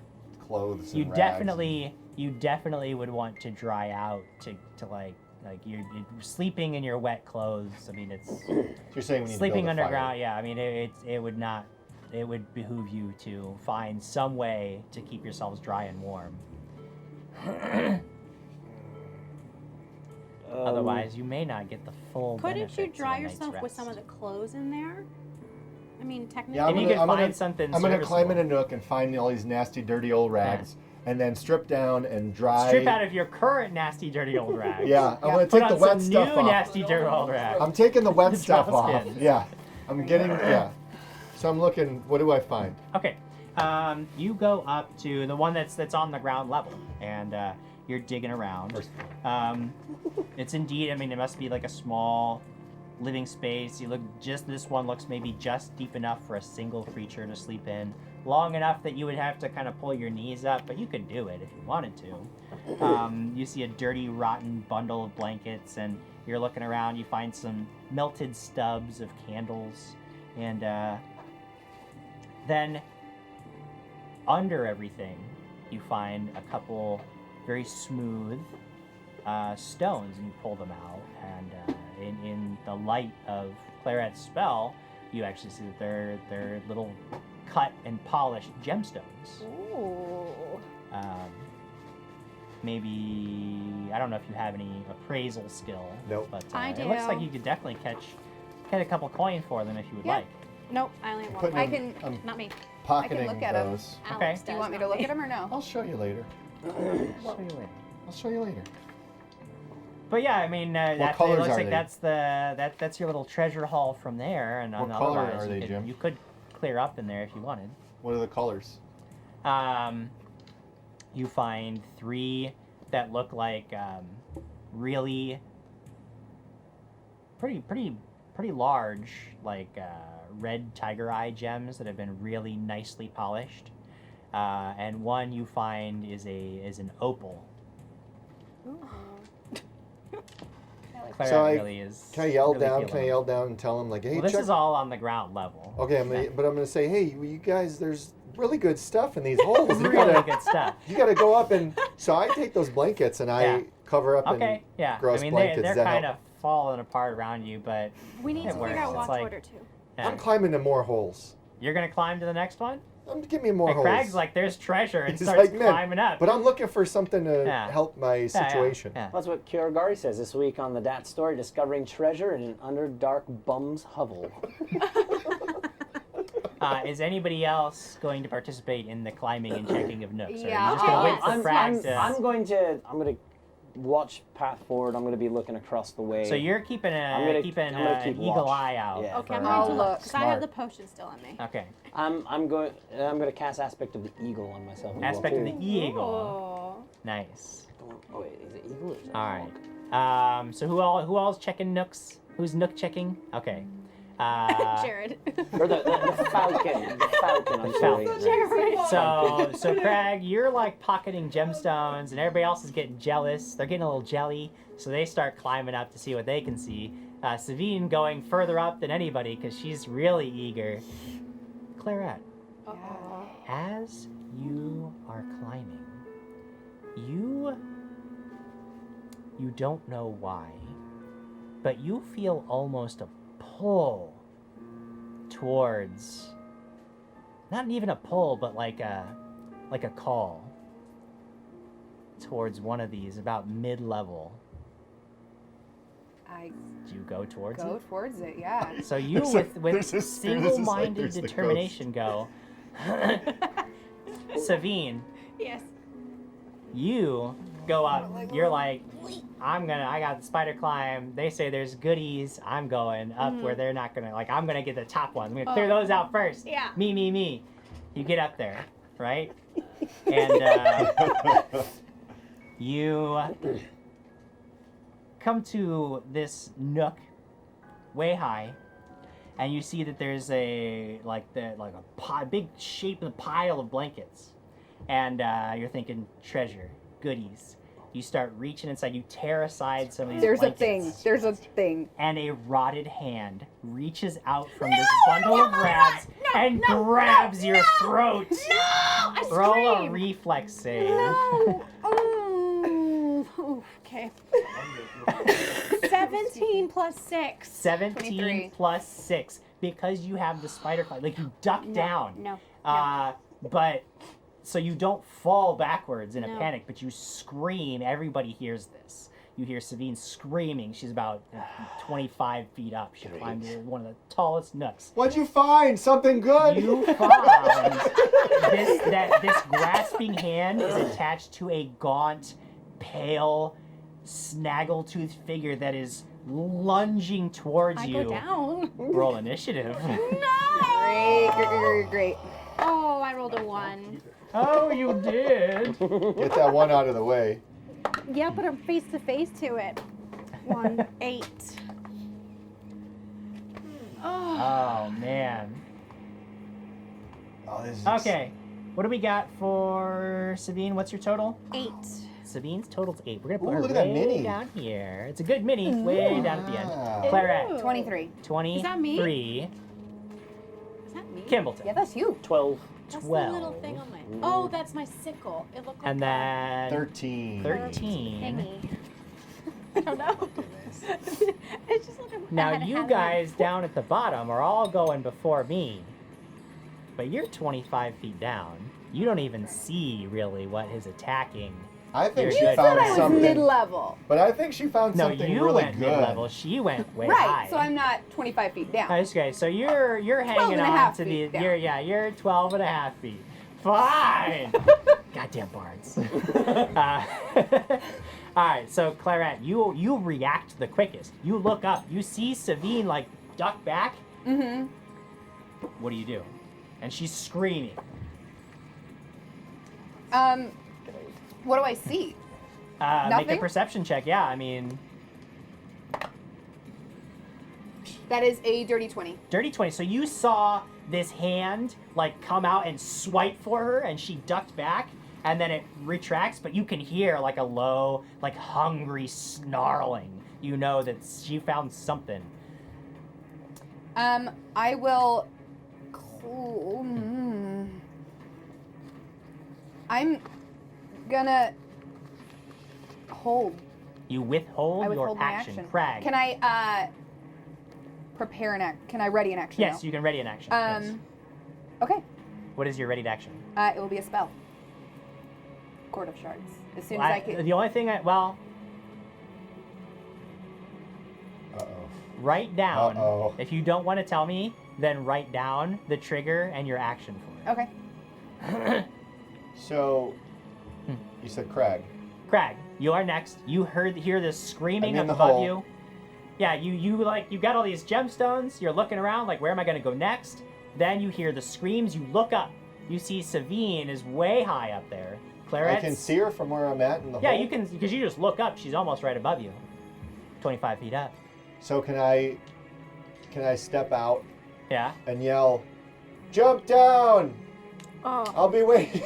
clothes. You and rags. definitely would want to dry out to like you're sleeping in your wet clothes. I mean, it's So you're saying we need sleeping to build a underground. fire. Yeah, I mean, it would behoove you to find some way to keep yourselves dry and warm. Otherwise, you may not get the full. Couldn't you benefits of dry a night's yourself with rest. some of the clothes in there? I mean, technically. Yeah, If you could find something I'm gonna climb in a serviceable. nook and find all these nasty, dirty old rags, and then strip down and dry. Strip out of your current nasty, dirty old rags. Yeah, I'm gonna Put take the on wet some stuff new off. nasty, dirty old rags. I'm taking the wet The stuff drow off. skins. Yeah, I'm getting So I'm looking. What do I find? Okay, you go up to the one that's on the ground level, and you're digging around. It's indeed. I mean, it must be like a small living space. This one looks maybe just deep enough for a single creature to sleep in, long enough that you would have to kind of pull your knees up, but you could do it if you wanted to. You see a dirty, rotten bundle of blankets, and you're looking around. You find some melted stubs of candles, and then under everything, you find a couple very smooth stones, and you pull them out, and in the light of Clairet's spell, you actually see that they're little cut and polished gemstones. Ooh. Maybe, I don't know if you have any appraisal skill. Nope. But I it looks like do. you could definitely get a couple coin for them if you would Yeah. like. Nope, I only have one. Putting I them- can- I'm Not me. pocketing look at 'em. those. Okay. Alex Do you does, want me to not look at them or no? I'll show you later. Show you later. I'll show you later. But yeah, I mean, it colors looks are like they? that's your little treasure haul from there, and What color otherwise are they, Jim? you could clear up in there if you wanted. What are the colors? You find 3 that look like really pretty large, like red tiger eye gems that have been really nicely polished, and one you find is an opal. Clairet So really is. Can I yell really down? feeling Can I it. yell down and tell them like, hey, Well, this check. is all on the ground level. Okay, but I'm gonna say, hey, you guys, there's really good stuff in these holes. You Really gotta, good stuff. you gotta go up and. So I take those blankets and I Yeah. cover up Okay, in yeah. gross I mean, blankets. they're Does that kind help? of falling apart around you, but We need It to works. figure out It's watch like- order too. yeah. I'm climbing to more holes. You're gonna climb to the next one. Give me more And holes. Craig's like, "There's treasure," and He's starts like, "Man," climbing up. But I'm looking for something to Yeah. help my Yeah, yeah, situation. yeah. That's what Kirigari says this week on the Dat story, discovering treasure in an underdark bum's hovel. Is anybody else going to participate in the climbing and checking of nooks? Or are you Yeah, just gonna wait for I'm Crag to... going to watch path forward. I'm going to be looking across the way. So you're keeping I'm gonna keep keep an eagle watch. eye out. Yeah. Okay, I'm for- going I'll to look. because I have Smart. the potion still on me. Okay. I'm going to cast aspect of the eagle on myself. as well, Aspect of too. the eagle. Oh. Nice. Oh wait, is it eagle or is it All hawk? right. So who all's checking nooks? Who's nook checking? Okay. Jared. Or the falcon. The falcon. I'm sorry. Jared. So Craig, you're like pocketing gemstones, and everybody else is getting jealous. They're getting a little jelly, so they start climbing up to see what they can see. Savine going further up than anybody because she's really eager. Clairet, as you are climbing, you don't know why, but you feel almost a pull towards, not even a pull, but like a call towards one of these about mid-level, I Do you go towards go it? towards it, yeah. So you, There's with a spirit, this is like, single-minded there's the ghost. determination, go. Savine, Yes. you go up. You're like, I got the spider climb. They say there's goodies. I'm going up where they're not gonna, like, I'm gonna get the top ones. I'm gonna clear those out first. Yeah. Me. You get up there, right? And you come to this nook way high, and you see that there's a big shape of pile of blankets, and you're thinking treasure, goodies. You start reaching inside. You tear aside some of these There's a thing. blankets. There's a thing. And a rotted hand reaches out from this bundle of rags and grabs your throat. No! I Roll a scream. reflex save. No. Oh. Okay. 17 plus 6. 17 23. plus 6. Because you have the spider climb. Like, you duck down. No. But, so you don't fall backwards in a No. panic, but you scream. Everybody hears this. You hear Savine screaming. She's about 25 feet up. She climbed to one of the tallest nooks. What'd you find? Something good? You find this grasping hand is attached to a gaunt, pale, snaggletooth figure that is lunging towards I you. go down. Roll initiative. Great. Oh, I rolled a 1. Oh, you did. Get that one out of the way. Yeah, but I'm face to face to it. 1, 8. Oh, man. Oh, this is Okay. What do we got for Sabine? What's your total? 8. Sabine's total's 8. We're going to put Ooh, her look at that way mini. down here. It's a good mini. Way down at the end. Wow. Clairet, 23. 23. Is that me? Is that me? Kimbleton, Yeah, that's you. 12. That's 12. the little thing on my. Oh, that's my sickle. It looked like And then 13. 13. thingy. I don't know. It's just like I Now had a you hat guys down at the bottom are all going before me, but you're 25 feet down. You don't even see really what is attacking. I think You're she good. found I was something. mid-level. But I think she found No, something you really went good. mid-level. She went way Right, high. so I'm not 25 feet down. Okay, so you're 12 hanging and a on half to the feet down. you're 12 and a half feet. Fine. Goddamn bards. All right, so Clairet, you react the quickest. You look up, you see Savine like duck back. Mm-hmm. What do you do? And she's screaming. What do I see? Make a Nothing? perception check. Yeah, I mean, That is a dirty 20. dirty 20. So you saw this hand like come out and swipe for her, and she ducked back, and then it retracts. But you can hear like a low, like hungry snarling. You know that she found something. I will. I'm gonna hold. You withhold I your withhold my action. action. Crag. Can I prepare an act? Can I ready an action? Yes, now? you can ready an action. Yes. Okay. What is your ready to action? It will be a spell. Court of Shards. As soon as I can. The only thing Uh-oh. write down. Uh-oh. If you don't want to tell me, then write down the trigger and your action for Okay. it. So, you said Crag. Crag, you are next. You hear this screaming I'm up in the above hole. you. Yeah, you got all these gemstones. You're looking around like, where am I going to go next? Then you hear the screams. You look up. You see Savine is way high up there. Clairet's, I can see her from where I'm at in the Yeah, hole? you can, because you just look up. She's almost right above you. 25 feet up. So can I step out Yeah. and yell, "Jump down! Oh. I'll be waiting.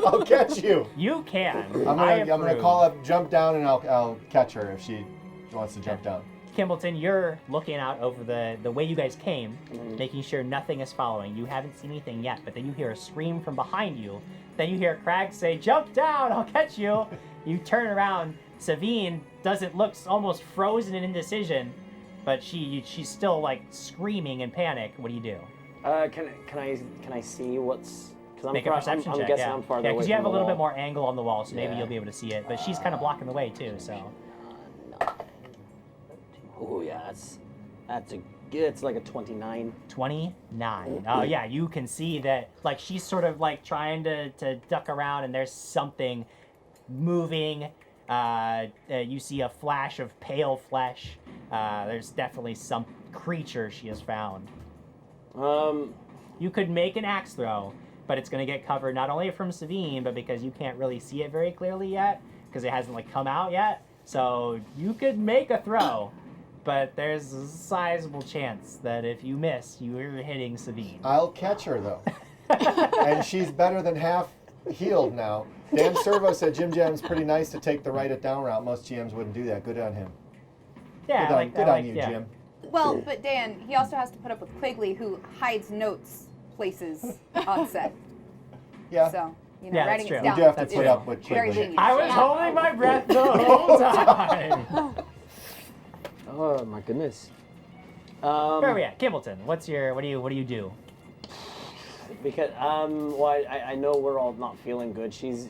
I'll catch you." You can. I'm I gonna approve. call up, "Jump down," and I'll catch her if she wants to jump down. Kimbleton, you're looking out over the way you guys came, making sure nothing is following. You haven't seen anything yet, but then you hear a scream from behind you. Then you hear Crag say, "Jump down, I'll catch you." You turn around. Savine doesn't look almost frozen in indecision, but she's still like screaming in panic. What do you do? Can I see what's? Because Make a perception I'm check. guessing Yeah, I'm farther away because you have from a little the bit more angle on the wall, so maybe Yeah. you'll be able to see it. But she's kind of blocking the way too. So Oh yeah, it's like a 29. 29. Oh yeah, you can see that like she's sort of like trying to duck around and there's something moving. You see a flash of pale flesh. There's definitely some creature she has found. You could make an axe throw, but it's going to get covered not only from Savine, but because you can't really see it very clearly yet, because it hasn't like come out yet. So you could make a throw, but there's a sizable chance that if you miss, you're hitting Savine. I'll catch her though. And she's better than half healed now. Dan Servo said Jim Jam's pretty nice to take the write it down route. Most GMs wouldn't do that. Good on him. Yeah, Good on you, Jim. Well, but Dan, he also has to put up with Quigley, who hides notes places on set. Yeah. So, Yeah, that's writing true. it You down. do have to is put up with very Quigley. lenient. I was holding my breath the whole time. Oh my goodness. Where are we at? Kimbleton, what do you do? Because well, I know we're all not feeling good. She's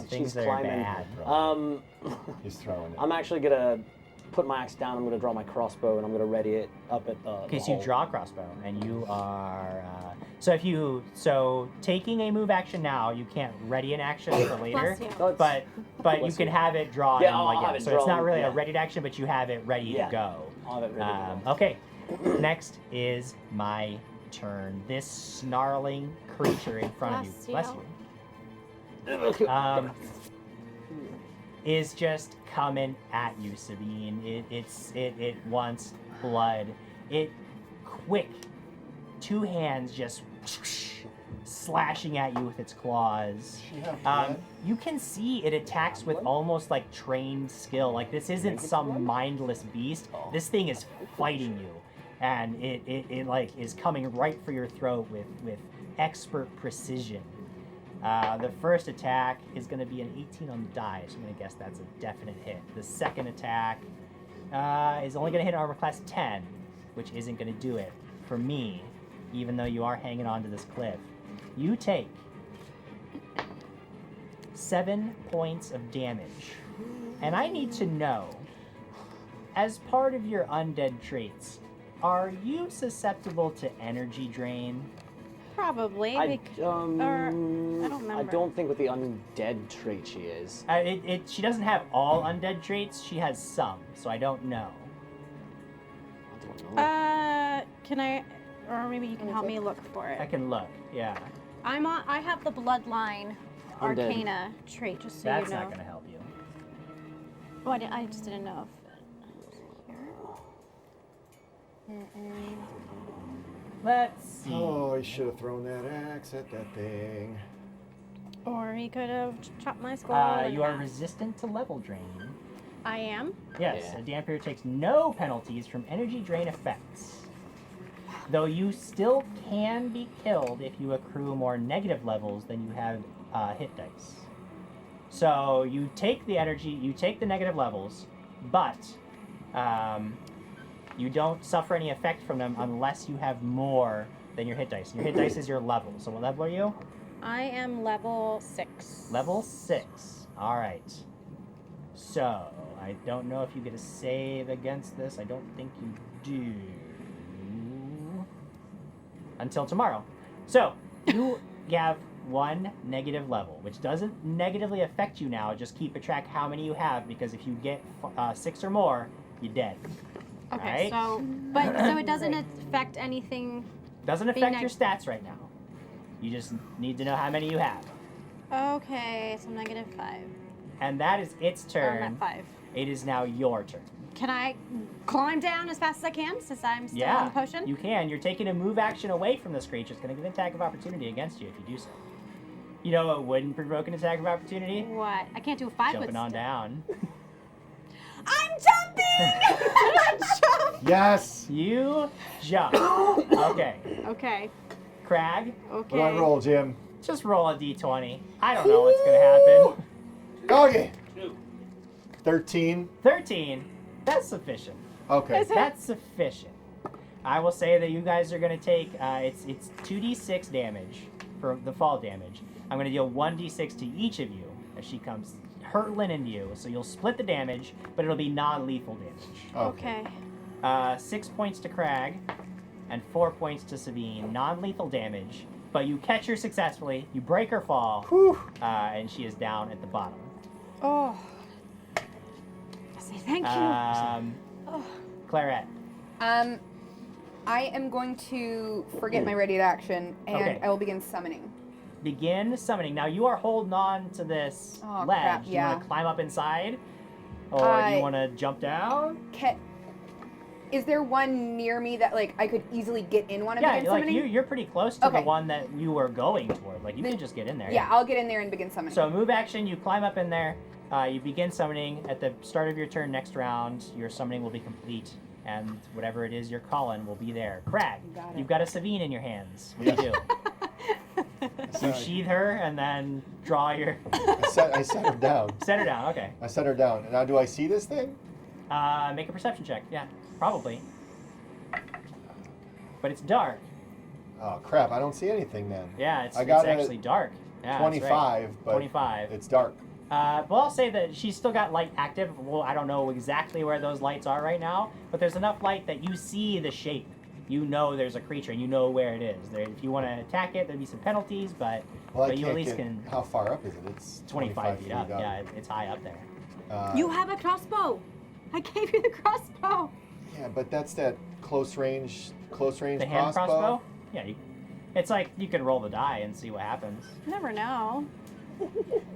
things are climbing. bad, bro. He's throwing it. I'm actually gonna put my axe down. I'm gonna draw my crossbow and I'm gonna ready it up at the. Okay, the so you hole. draw a crossbow, and you are taking a move action now. You can't ready an action for later, Bless you. No, it's- but you Bless can you. have it drawn. Yeah, I'll have it so it's not drawn, really a yeah. readied action, but you have it ready Yeah. to go. I'll have it ready to go. Okay, next is my turn. This snarling creature in front of you, Bless bless you, is just coming at you, Sabine. It wants blood. It quick, two hands just slashing at you with its claws. You can see it attacks with almost like trained skill. Like this isn't some mindless beast. This thing is fighting you, and it like is coming right for your throat with expert precision. The first attack is going to be an 18 on the die, so I'm going to guess that's a definite hit. The second attack is only going to hit armor class 10, which isn't going to do it for me, even though you are hanging on to this cliff. You take 7 points of damage, and I need to know, as part of your undead traits, are you susceptible to energy drain? Probably. I don't remember. I don't think with the undead trait she is. She doesn't have all undead traits. She has some, so I don't know. I don't know. Can I, or maybe you can help me look for I it. can look. Yeah, I have the bloodline Undead. arcana trait, just so that's you know. not going to help you. Oh, I just didn't know if Let's see. Oh, he should have thrown that axe at that thing. or he could have chopped my skull. in You are half. resistant to level drain. I am. Yes, Yeah. a dampier takes no penalties from energy drain effects. Though you still can be killed if you accrue more negative levels than you have hit dice. So you take the energy, you take the negative levels, but you don't suffer any effect from them unless you have more than your hit dice. Your hit dice is your level. So what level are you? I am level 6. Level 6. All right. So I don't know if you get a save against this. I don't think you do. Until tomorrow. So you have 1 negative level, which doesn't negatively affect you now. Just keep a track how many you have, because if you get 6 or more, you're dead. Okay, Alright. so it doesn't affect anything. Doesn't Being affect your stats right now. You just need to know how many you have. Okay, so negative 5. And that is its I'm turn. at 5. It is now your turn. Can I climb down as fast as I can since I'm still on the potion? You can. You're taking a move action away from this creature. It's going to give an attack of opportunity against you if you do so. You know what wouldn't provoke an attack of opportunity? What? I can't do a 5 Jumping with on down. I'm jumping! I jumped! Yes! You jump. Okay. Okay. Crag, What do I Okay. roll, Jim? just roll a d20. I don't know what's going to happen. Doggy! Two. 13. 13. That's sufficient. Okay. Is it? That's sufficient. I will say that you guys are going to take, it's 2d6 damage for the fall damage. I'm going to deal 1d6 to each of you as she comes hurtling into you. So you'll split the damage, but it'll be non-lethal damage. Okay. 6 points to Crag, and 4 points to Sabine. Non-lethal damage, but you catch her successfully. You break her fall, and she is down at the bottom. Oh. I say thank you. Clairet. I am going to forget my ready to action, and Okay. I will begin summoning. Begin summoning. Now you are holding on to this Oh, ledge. crap, Do you yeah. want to climb up inside, or do you want to jump down? Is there one near me that like I could easily get in one and Yeah, begin like summoning? you're pretty close to the Okay. one that you were going toward. Like you can just get in there. Yeah, I'll get in there and begin summoning. So move action, you climb up in there, you begin summoning. At the start of your turn next round, your summoning will be complete, and whatever it is you're calling will be there. Crag, Got it. you've got a Savine in your hands. What do you do? You sheathe her and then draw your... I set her down. Set her down, okay. I set her down. Now, do I see this thing? Make a perception check, yeah, probably. But it's dark. Oh crap! I don't see anything then. Yeah, it's I got actually dark. Yeah, that's 25, right. but 25. it's dark. Well, I'll say that she's still got light active. Well, I don't know exactly where those lights are right now, but there's enough light that you see the shape. You know there's a creature, and you know where it is. If you want to attack it, there'd be some penalties, but, Well, I but you can't at least get. can... How far up is it? It's 25 feet up. Yeah, it's high up there. You have a crossbow. I gave you the crossbow. Yeah, but that's that close range The hand crossbow? Yeah, it's like you can roll the die and see what happens. You never know.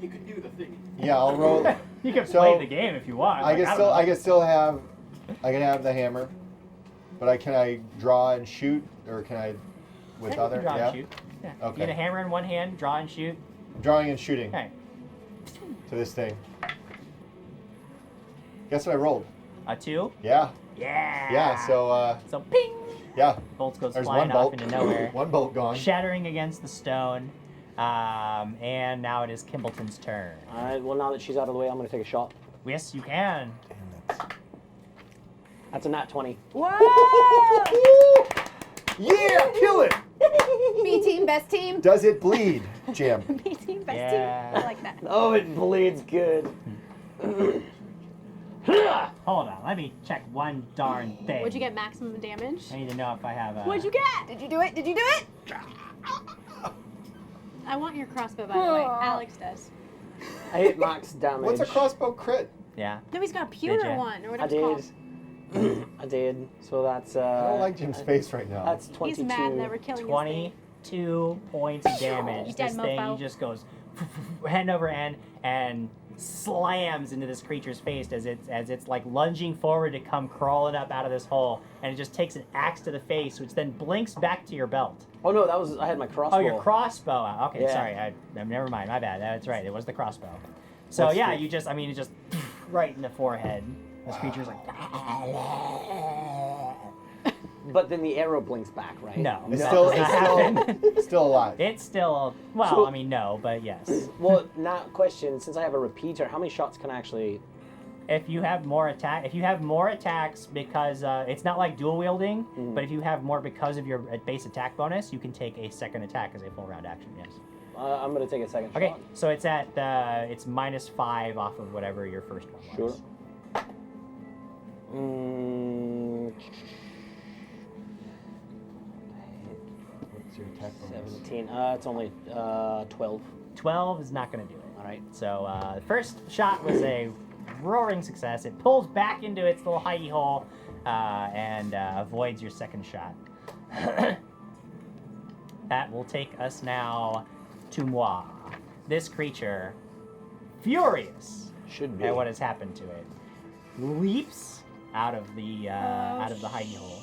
You could do the thing. Yeah, I'll roll. You can So, play the game if you want. I Like, can don't still. know. I can still have. I can have the hammer, but can I draw and shoot, or can I with Yeah, you other? can draw Yeah. and shoot. Yeah. Okay. You get a hammer in one hand, draw and shoot. Drawing and shooting Okay. to this thing. Guess what I rolled? A 2. Yeah. Yeah. Yeah. So So ping. yeah. Bolts goes There's flying one off bolt. into nowhere, One bolt gone. shattering against the stone. And now it is Kimbleton's turn. Alright, well, now that she's out of the way, I'm going to take a shot. Yes, you can. That's a nat 20. Yeah, kill it. B team, best team. Does it bleed, Jim? B team, best Yeah. team. I like that. Oh, it bleeds good. Hold on, let me check one darn thing. Would you get maximum damage? I need to know if I have a... What'd you get? Did you do it? Did you do it? I want your crossbow, by the way. Alex does. I hit max damage. What's a crossbow crit? Yeah. No, he's got a pewter ya? one, or I whatever it's did. called. I did. So that's. I don't like Jim's face right now. That's 22. He's mad that we're killing this thing. 22 points of damage. You This dead thing mofo. just goes hand over end and slams into this creature's face as it's like lunging forward to come crawling up out of this hole, and it just takes an axe to the face, which then blinks back to your belt. Oh no, that was. I had my crossbow. Oh, your crossbow. Okay, Yeah. sorry. Never mind. My bad. That's right. It was the crossbow. So What's yeah, the- it just right in the forehead. This creature's like, But then the arrow blinks back, right? no, It's that still, does not happen. it's still alive. It's still, well, So- I mean, no, but yes. Well, now question: since I have a repeater, how many shots can I actually? If you have more attacks because it's not like dual wielding, but if you have more because of your base attack bonus, you can take a second attack as a full round action. Yes. I'm gonna take a second Okay, shot. so it's at it's -5 off of whatever your first one was. Sure. What's your attack bonus? 17. It's only 12. 12 is not going to do it. All right. So the first shot was a roaring success. It pulls back into its little hidey hole and avoids your second shot. That will take us now to moi. This creature, furious Should be. at what has happened to it, leaps out of the hidey hole,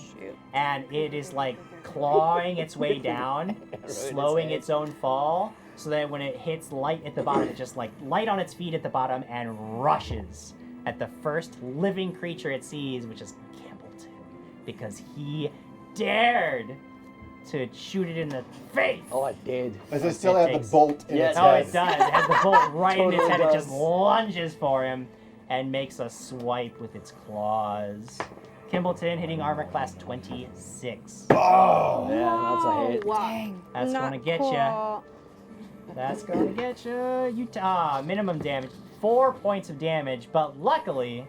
and it is like clawing its way down, slowing its own fall, so that when it hits light at the bottom, it just like light on its feet at the bottom and rushes at the first living creature it sees, which is Kimbleton, because he dared to shoot it in the face. Oh, I did. Does it still It have takes- the bolt in Yes. its Oh, head? it does. It has the bolt right in its Totally head. It just does. lunges for him and makes a swipe with its claws. Kimbleton hitting armor class 26. Oh! Yeah, that's a hit. Dang. That's Not gonna get ya. That's gonna get you. Minimum damage, 4 points of damage, but luckily,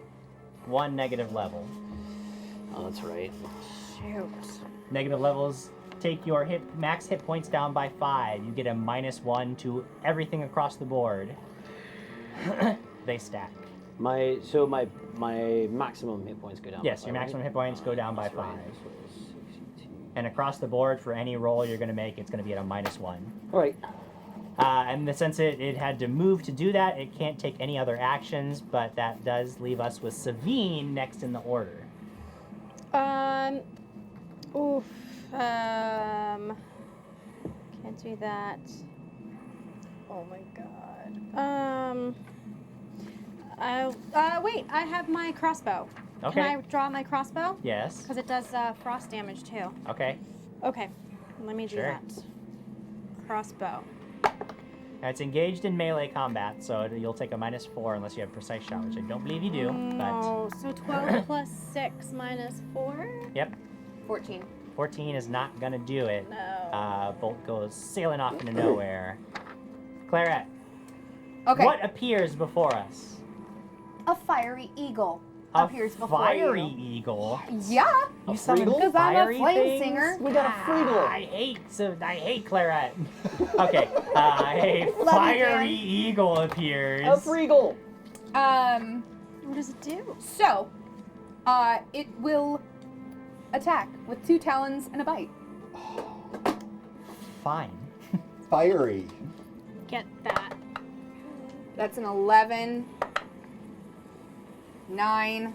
1 negative level. Oh, that's right. Shoot. Negative levels take your max hit points down by 5. You get a -1 to everything across the board. They stack. My maximum hit points go down. Yes, by your five, maximum right? hit points go down by That's 5. right. So 62. And across the board, for any roll you're going to make, it's going to be at a -1. All right. And since it had to move to do that, it can't take any other actions, but that does leave us with Savine next in the order. Oof. Can't do that. Oh my god. Wait, I have my crossbow. Okay. Can I draw my crossbow? Yes. Because it does frost damage too. Okay. Okay, let me do Sure. that. Crossbow. Now, it's engaged in melee combat, so you'll take a -4 unless you have precise shot, which I don't believe you do. No, so 12 plus 6 minus 4? But yep, 14. 14 is not gonna do it. No. Bolt goes sailing off into nowhere. Clairet, Okay. what appears before us? A fiery eagle A appears before fiery you. eagle. Yeah, You A summon freegle? because I'm a fiery flame things? singer. We got a freegle. I hate Clairet. Okay, a you, fiery Jan. eagle appears. A freegle. What does it do? So, it will attack with 2 talons and a bite. Fine. Fiery. Get that. That's an 11, 9,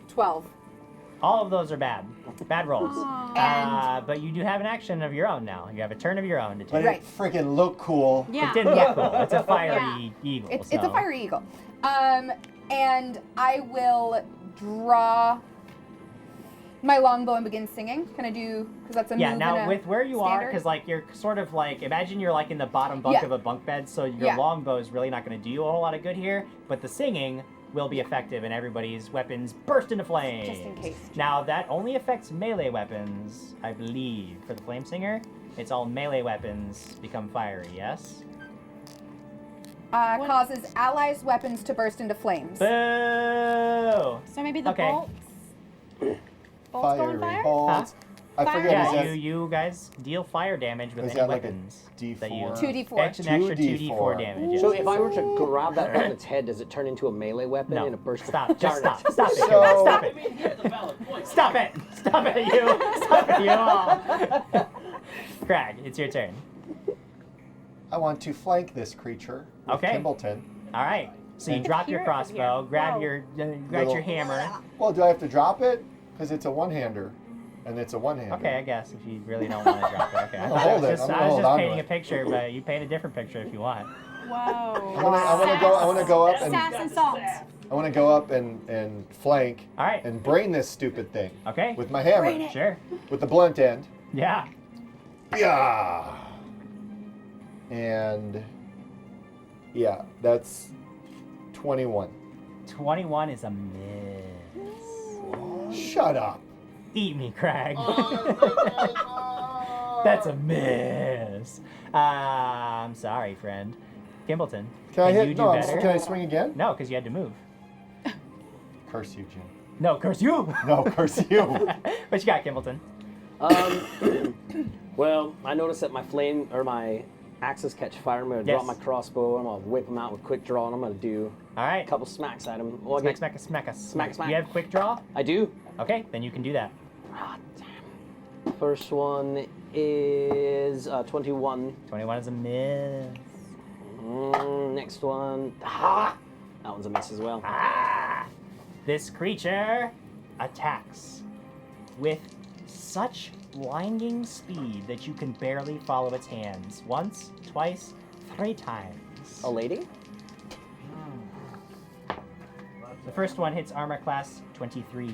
12. All of those are bad. Bad rolls. Aw. But you do have an action of your own now. You have a turn of your own to But take. Right. it freaking looked cool. Yeah. It didn't Yeah. look cool. It's a fiery Yeah. eagle. It's so. a fiery eagle. And I will draw my longbow and begin singing. Can I do? Because that's a Yeah, move. now and a with where you are, standard? because like you're sort of like, imagine you're like in the bottom bunk Yeah. of a bunk bed, so your Yeah. longbow is really not going to do you a whole lot of good here, but the singing will be effective and everybody's weapons burst into flames. Just in case. Now that only affects melee weapons, I believe. For the flame singer, it's all melee weapons become fiery, yes? What? Causes allies' weapons to burst into flames. Boo! So maybe the Okay. bolts? Bolts go on fire? bolts. I Fire forget. Yeah, is that you guys deal fire damage with Is any that like a weapons D4? that you 2d4. It's an extra 2d4 2d4. damage. Yes. So if I were to grab that from its head, does it turn into a melee weapon No. and a burst? Stop. Of... Just Darn stop. Stop it. So- Stop I it. mean, you have the valid point. Stop it. Stop it, you. Stop it, you all. Crag, it's your turn. I want to flank this creature with Okay. Kimbleton. All right. So you And- drop your Hear it from crossbow, here. grab Wow. your Little- hammer. Well, do I have to drop it? Because it's a one-hander, and it's a one-hander. Okay, I guess if you really don't want to drop it. Okay. I I'll thought hold I it. was just, I'm gonna I was hold just on to painting it. a picture, but you paint a different picture if you want. I Whoa. want to go up and Sass and salt. I want to go up and flank All right. and brain this stupid thing Okay. with my hammer, Brain it. Sure. with the blunt end. Yeah. Yeah. And yeah, that's 21. 21 is a miss. Shut up. Eat me, Crag. That's a miss. I'm sorry, friend. Kimbleton. Can I you hit? do No, better? can I swing again? No, because you had to move. Curse you, Jim. No, curse you. No, curse you. What you got, Kimbleton? Well, I noticed that my flame or my axes catch fire. I'm gonna Yes. drop my crossbow. I'm gonna whip them out with quick draw, and I'm gonna do All a right. couple smacks at him. Well, I Smack, get- smack, smack, Smack, smack. You have quick draw? I do. Okay, then you can do that. Ah, damn. First one is 21. 21 is a miss. Next one. Ah, that one's a miss as well. Ah! This creature attacks with such blinding speed that you can barely follow its hands. Once, twice, 3 times. A lady? The first one hits armor class 23.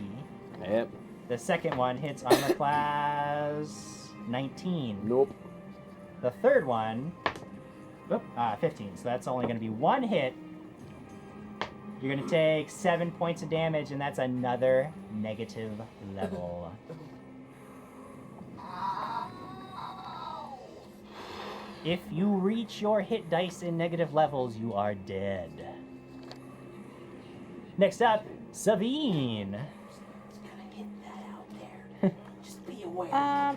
Yep. The second one hits armor class 19. Nope. The third one, 15. So that's only going to be 1 hit. You're going to take 7 points of damage, and that's another negative level. If you reach your hit dice in negative levels, you are dead. Next up, Savine.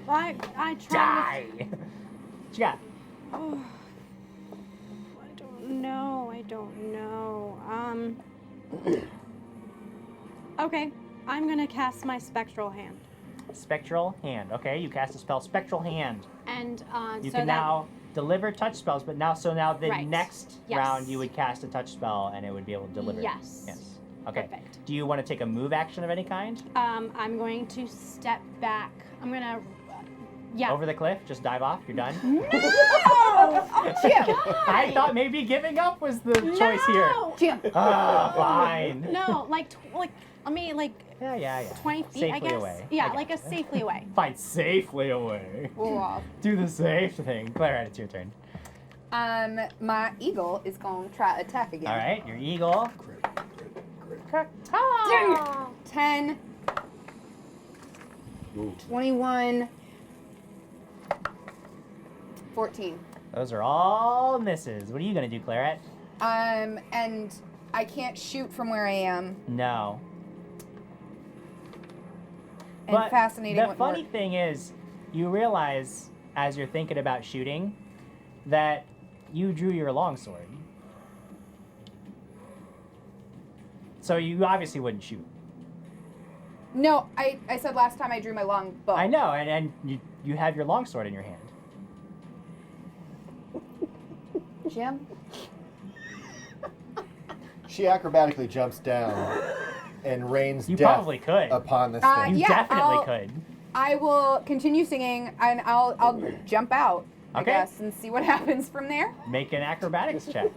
I try. Die. What you got? Oh, I don't know. Okay, I'm gonna cast my spectral hand. Spectral hand. Okay, you cast a spell, Spectral Hand. And You so can that, now deliver touch spells, but now the Right. next Yes. round you would cast a touch spell and it would be able to deliver. Yes. Yes. Okay. Perfect. Do you want to take a move action of any kind? I'm going to step back. I'm gonna. Yeah. Over the cliff, just dive off. You're done. No! Oh, Jim! I thought maybe giving up was the choice here. Jim! Ah, fine. No, I mean, Yeah. 20 feet, Safely I guess. away. Yeah, I like a safely away. Fine, safely away. Wow. Do the safe thing. Clairet, it's your turn. My eagle is gonna try attack again. All right, your eagle. Dang it. 10, 21, 14. Those are all misses. What are you gonna do, Clairet? And I can't shoot from where I am. No. And But fascinating. the what funny more. thing is, you realize as you're thinking about shooting that you drew your longsword. So you obviously wouldn't shoot. No, I said last time I drew my long bow. I know, and you have your longsword in your hand. Jim? She acrobatically jumps down and rains You death probably could. upon this Uh, thing. You yeah, definitely I'll- could. I will continue singing and I'll jump out, I Okay. guess, and see what happens from there. Make an acrobatics check.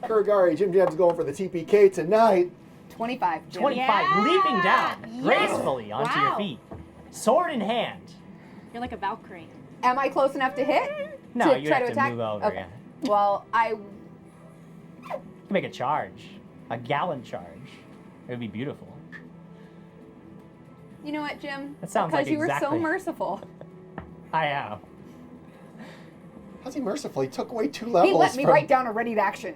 Kuragari, Jim Jam's going for the TPK tonight. 25. Jim. 25, Yeah! leaping down Yes! gracefully onto your Wow. feet. Sword in hand. You're like a Valkyrie. Am I close enough to hit? No, To you try have to to attack? move over, Okay. yeah. Well, You can make a charge. A gallant charge. It would be beautiful. you know what, Jim? That sounds because like you were so exactly- merciful. I am. How's he merciful? He took away 2 levels. He let me from... write down a ready to action.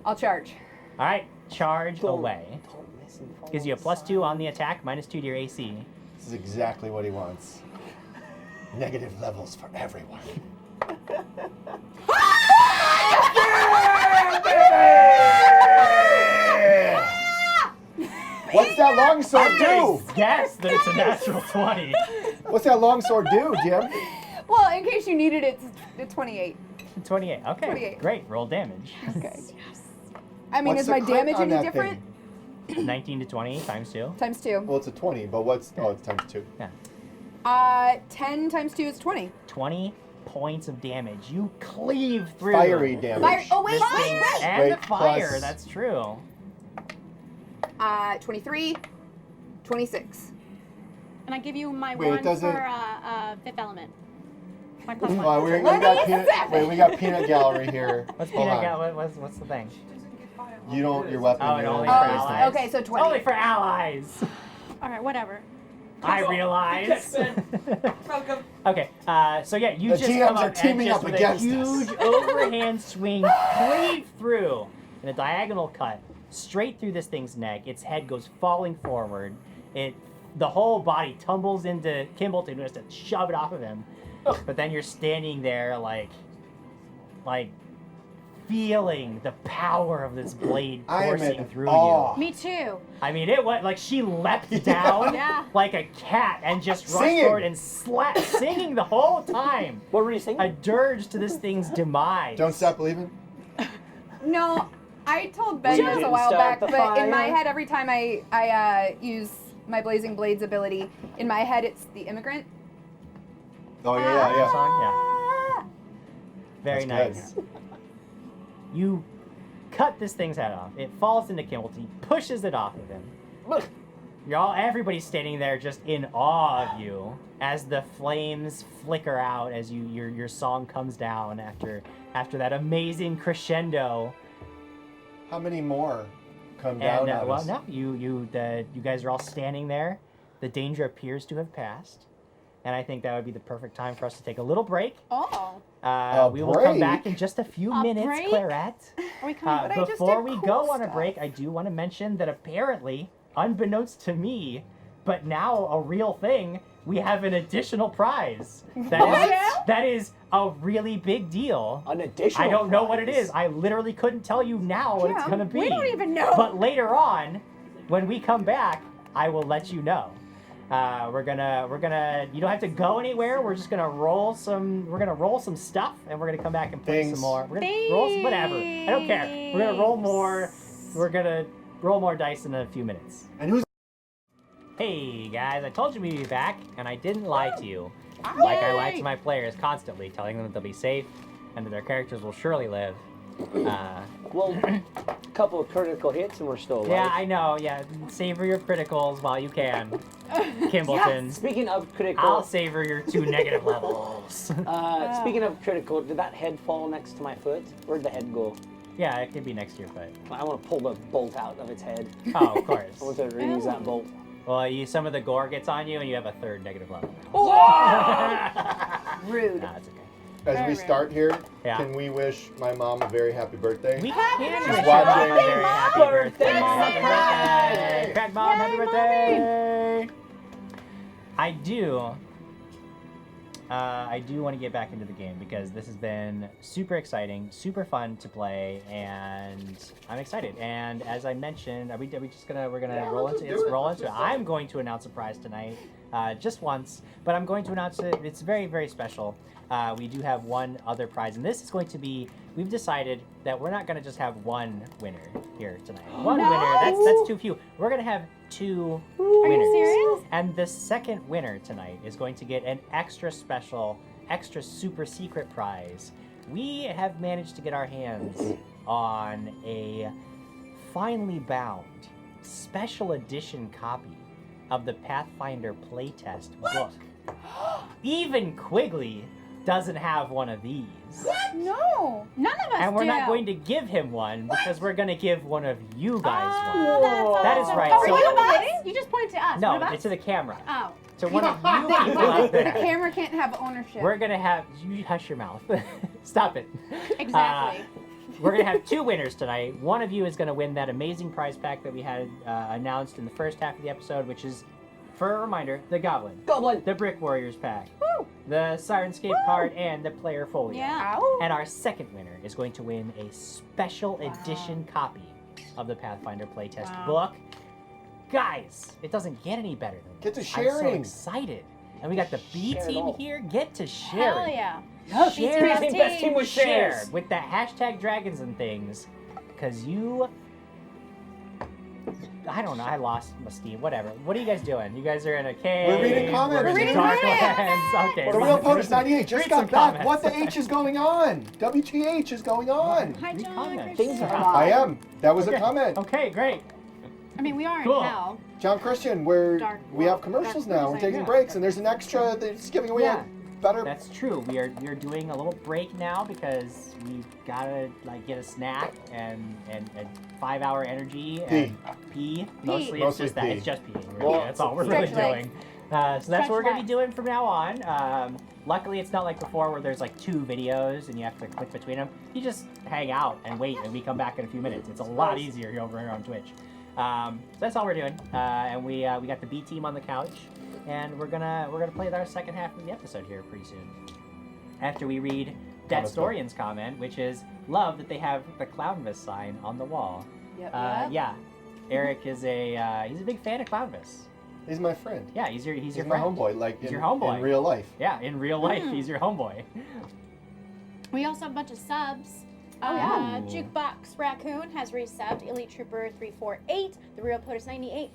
I'll charge. All right, charge Don't- away. don't miss and fall Gives you a inside. +2 on the attack, -2 to your AC. This is exactly what he wants. Negative levels for everyone. What's that longsword do? Guess that it's a natural 20. What's that longsword do, Jim? Well, in case you needed it, it's 28. 28. Okay, 28. great. Roll damage. Okay. I mean, What's is the my crit damage on any that different? thing? 19 to 20 times 2. Times 2. Well, it's a 20, but what's... Oh, it's times 2. 10 times 2 is 20. 20 points of damage. You cleave through. Fiery damage. Fire. Oh, wait, this wait, thing wait. and Wait, the fire. plus- That's true. 23, 26. And I give you my Wait, it one doesn't- for fifth element. My plus one. Oh, we What got is peanut. that? Wait, we got peanut gallery here. What's Hold peanut on. what's the thing? She doesn't get fire. You don't. Your weapon. Oh, it you only don't for raise allies. them. Okay, so 20. Only for allies. All right, whatever. I Come on. realize. Yes, Welcome. Okay, so yeah, you The just GMs come are up teaming and just up with against a us. huge overhand swing, cleave through in a diagonal cut straight through this thing's neck. Its head goes falling forward. The whole body tumbles into Kimbleton, who has to shove it off of him. But then you're standing there like feeling the power of this blade I am coursing in through awe. you. Me too. I mean, it was like she leapt down Yeah. like a cat and just rushed Singing. forward and slapped, singing the whole time. What were you saying? A dirge to this thing's demise. Don't stop believing. No, I told Ben You this a didn't while start back, the but in my fire. head, every time I use my Blazing Blades ability, in my head, it's the immigrant. Oh yeah. Song? Yeah. Very That's nice. You cut this thing's head off. It falls into Kimbleton. He pushes it off of him. Everybody's standing there just in awe of you as the flames flicker out as your song comes down after that amazing crescendo. How many more come down And on well, us? no, you guys are all standing there. The danger appears to have passed, and I think that would be the perfect time for us to take a little break. Oh. We will come back break? in just a few A minutes, break? Clairet. Are we coming? But I just Before did we cool go on a stuff. break, I do want to mention that apparently, unbeknownst to me, but now a real thing, we have an additional prize. That is a really big deal. An additional I don't know what it prize. is. I literally couldn't tell you now what it's gonna be. We don't even know. But later on, when we come back, I will let you know. We're gonna. You don't have to go anywhere. We're just gonna roll some. We're gonna roll some stuff, and we're gonna come back and play Things. some more. We're gonna roll some, whatever. I don't care. We're gonna roll more. We're gonna roll more dice in a few minutes. And who's Hey guys, I told you we'd be back, and I didn't lie to you. Like I lie to my players constantly, telling them that they'll be safe and that their characters will surely live. Well, a couple of critical hits and we're still alive. Yeah, I know. Yeah, savor your criticals while you can, Kimbleton. Speaking of critical, I'll savor your 2 negative levels. speaking of critical, did that head fall next to my foot? Where'd the head go? Yeah, it could be next to your foot. I want to pull the bolt out of its head. Oh, of course. I want to reuse that bolt. Well, some of the gore gets on you, and you have a 3rd negative level. Rude. Nah, it's okay. as we start here? Yeah. Can we wish my mom a very happy birthday? We can wish She's your watching. mom a very happy birthday. Mom. Happy birthday. Crack Mom, happy birthday. I do want to get back into the game because this has been super exciting, super fun to play, and I'm excited. And as I mentioned, we're gonna roll into it. I'm going to announce a prize tonight, just once, but I'm going to announce it. It's very, very special. We do have one other prize, and this is going to be. We've decided that we're not going to just have one winner here tonight. One winner, that's too few. We're going to have 2 winners. Are you serious? And the second winner tonight is going to get an extra special, extra super secret prize. We have managed to get our hands on a finely bound special edition copy of the Pathfinder playtest book. Even Quigley doesn't have one of these. No. None of us And we're do. not going to give him one because we're going to give one of you guys Oh, one. that's That is awesome. right. Are So- you us? You just pointed to us. No, What about it's to the camera. Oh. So one of you people out The there. camera can't have ownership. We're gonna have you hush your mouth. Stop it. Exactly. We're gonna have 2 winners tonight. One of you is gonna win that amazing prize pack that we had announced in the first half of the episode, which is, for a reminder, the Goblin, the Brick Warriors pack, the Sirenscape card, and the Player Folio. Yeah. Ow. And our second winner is going to win a special edition copy of the Pathfinder playtest book. Guys, it doesn't get any better than Get to this. I'm so sharing. excited. And we got the B Share it team all. here. Get to share Hell it. yeah. Share Best it. team. Best team with Share shares. with that hashtag dragons and things. Because you... I don't know. I lost my steam. Whatever. What are you guys doing? You guys are in a cave. We're reading comments. We're in Reading Darklands. Okay. The Real POTUS 98 just read got some back. comments. What the H is going on? WTH is going on? Hi, Read John. comments. Christian. Things are I am. That was a Okay. comment. Okay, great. I mean, we are Cool. in hell. John Christian, we have commercials now. We're taking breaks, and there's an extra that's giving away Yeah. a better. That's true. We are doing a little break now because we've gotta get a snack and 5-hour energy and pee. Mostly it's just that. pee. It's just peeing. Well, That's all we're really stretch legs. doing. So that's Stretch what we're gonna be legs. doing from now on. Luckily, it's not like before where there's like 2 videos and you have to click between them. You just hang out and wait, and we come back in a few minutes. It's a lot easier over here on Twitch. So that's all we're doing. And we got the B team on the couch, and we're gonna play our second half of the episode here pretty soon. After we read Dead Storian's comment, which is love that they have the Clownvis sign on the wall. Yep. Yeah, Eric is he's a big fan of Clownvis. He's my friend. Yeah, he's your He's friend. my homeboy. Like He's in, your homeboy. in real life. Yeah, in real life, he's your homeboy. We also have a bunch of subs. yeah. Jukebox Raccoon has resubbed. Elite Trooper 348. The Real POTUS 98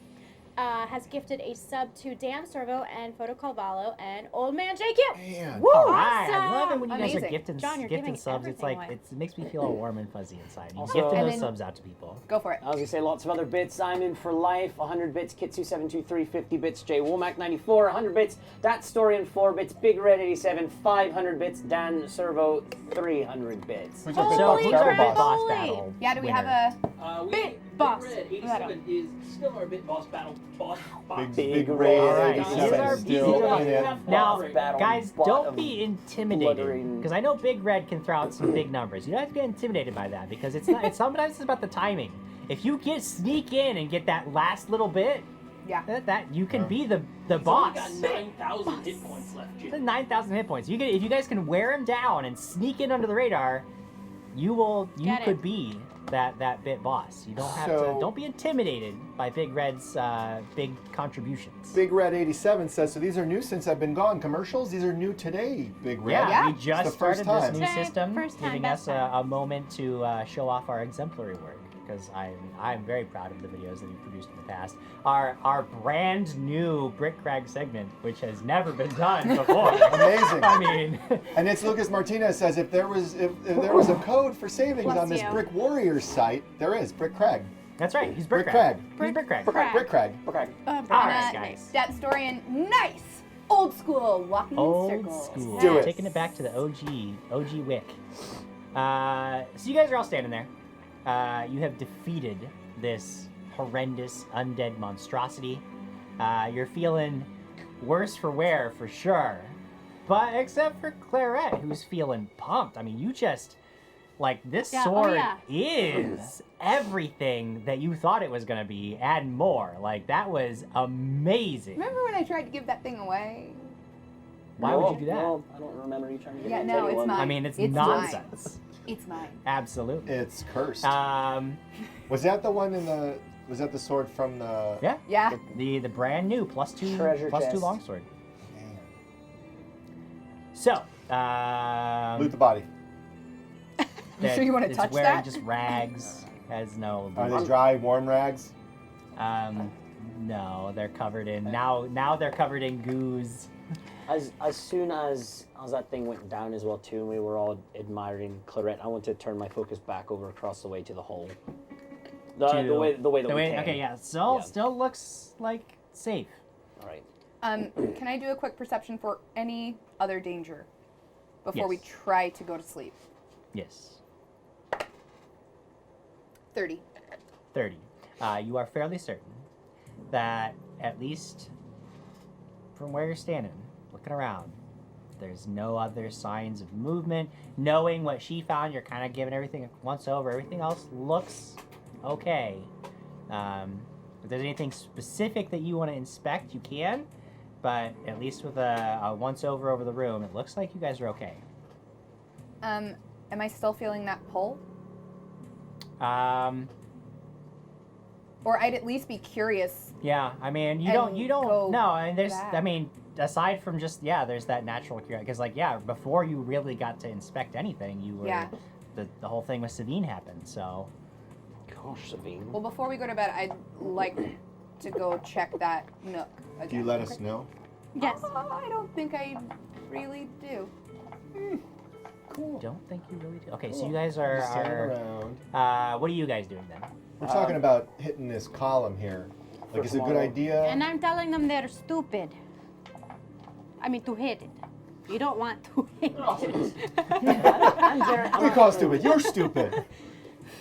has gifted a sub to Dan Servo and Photo Calvallo and Old Man JQ. Man. All right, I love it when you guys are Amazing. gifting, John, you're gifting giving subs. It's everything like away. it makes me feel all warm and fuzzy inside. You Also- gifting And those then- subs out to people. Go for it. I was gonna say lots of other bits. I'm in for life. 100 bits. Kitsu723. 50 bits. J Womack 94. 100 bits. That Storian 4 bits. Big Red 87. 500 bits. Dan Servo 300 bits. Who's our Holy big So boss who's battle our crap. big boss? boss battle? Yeah, do we have winner? a... Bit boss. Red 87 is still our bit boss battle boss. Big Red Red All right, 87 here's our still BT in it. Now, Battle guys, bottom don't be intimidated bluttering. because I know Big Red can throw out some big numbers. You don't have to get intimidated by that because it's not. It's sometimes it's about the timing. If you sneak in and get that last little bit, Yeah. That you can be the He's boss. only got 9,000 hit points left, It's Jim. 9,000 hit points. If you guys can wear him down and sneak in under the radar, you Get could it. be that bit boss. You don't have So- to. Don't be intimidated by Big Red's big contributions. Big Red 87 says, so these are new since I've been gone. Commercials, these are new today, Big Red. Yeah, Yeah. we It's just the first started this time. new Same, system, first time, giving best us time. a moment to show off our exemplary work. Because I'm very proud of the videos that we've produced in the past. Our brand new Brick Crag segment, which has never been done before. Amazing. I mean, And it's Lucas Martinez says, if there was a code for savings Bless on this you. Brick Warriors site, there is, Brick Crag. that's right. He's Brick Brick Crag. Crag. He's Brick Crag. Crag. Brick Crag. Okay. All right, And, guys. That historian, nice, old school, walking in Old circles. school. Do it. Taking it back to the OG Wick. So you guys are all standing there. You have defeated this horrendous undead monstrosity. You're feeling worse for wear for sure. But except for Clairet, who's feeling pumped. I mean, you just like this Yeah, oh sword yeah. is everything that you thought it was gonna be and more. Like that was amazing. Remember when I tried to give that thing away? Why would you do that? Well, I don't remember you trying to get Yeah, me no, to it's anyone. not. I mean, it's It's nonsense. It's mine. Absolutely. It's cursed. Was that the one in the? Was that the sword from the? yeah, Yeah. the brand new +2 Treasure +2 chest. longsword. Man. So, Loot the body. You sure you wanna it's touch wearing that? just rags, has no. Are they dry, warm rags? No, they're covered in now. They're covered in goos. As soon as that thing went down as well too, and we were all admiring Clairet, I want to turn my focus back over across the way to the hole. The way that we came. Okay, yeah. Yeah. Still looks like safe. All right. Can I do a quick perception for any other danger before we Yes. try to go to sleep? Yes. 30. 30. You are fairly certain that at least from where you're standing, looking around, there's no other signs of movement. Knowing what she found, you're kind of giving everything a once over. Everything else looks okay. If there's anything specific that you want to inspect, you can. But at least with a once over the room, it looks like you guys are okay. Am I still feeling that pull? Or I'd at least be curious. Yeah, I mean, you And don't go no, I mean, there's, back. I mean, aside from just, there's that natural curiosity, because, like, before you really got to inspect anything, you were, Yeah. the whole thing with Savine happened, so. Gosh, Savine. Well, before we go to bed, I'd like to go check that nook again. Do you let us know? Yes. I don't think I really do. Cool. Don't think you really do. Okay, so Cool. you guys Just standing are around. what are you guys doing then? We're talking about hitting this column here. Like, For is it a good tomorrow. idea? And I'm telling them they're stupid. I mean, to hit it. You don't want to hit it. We call it stupid. You're stupid.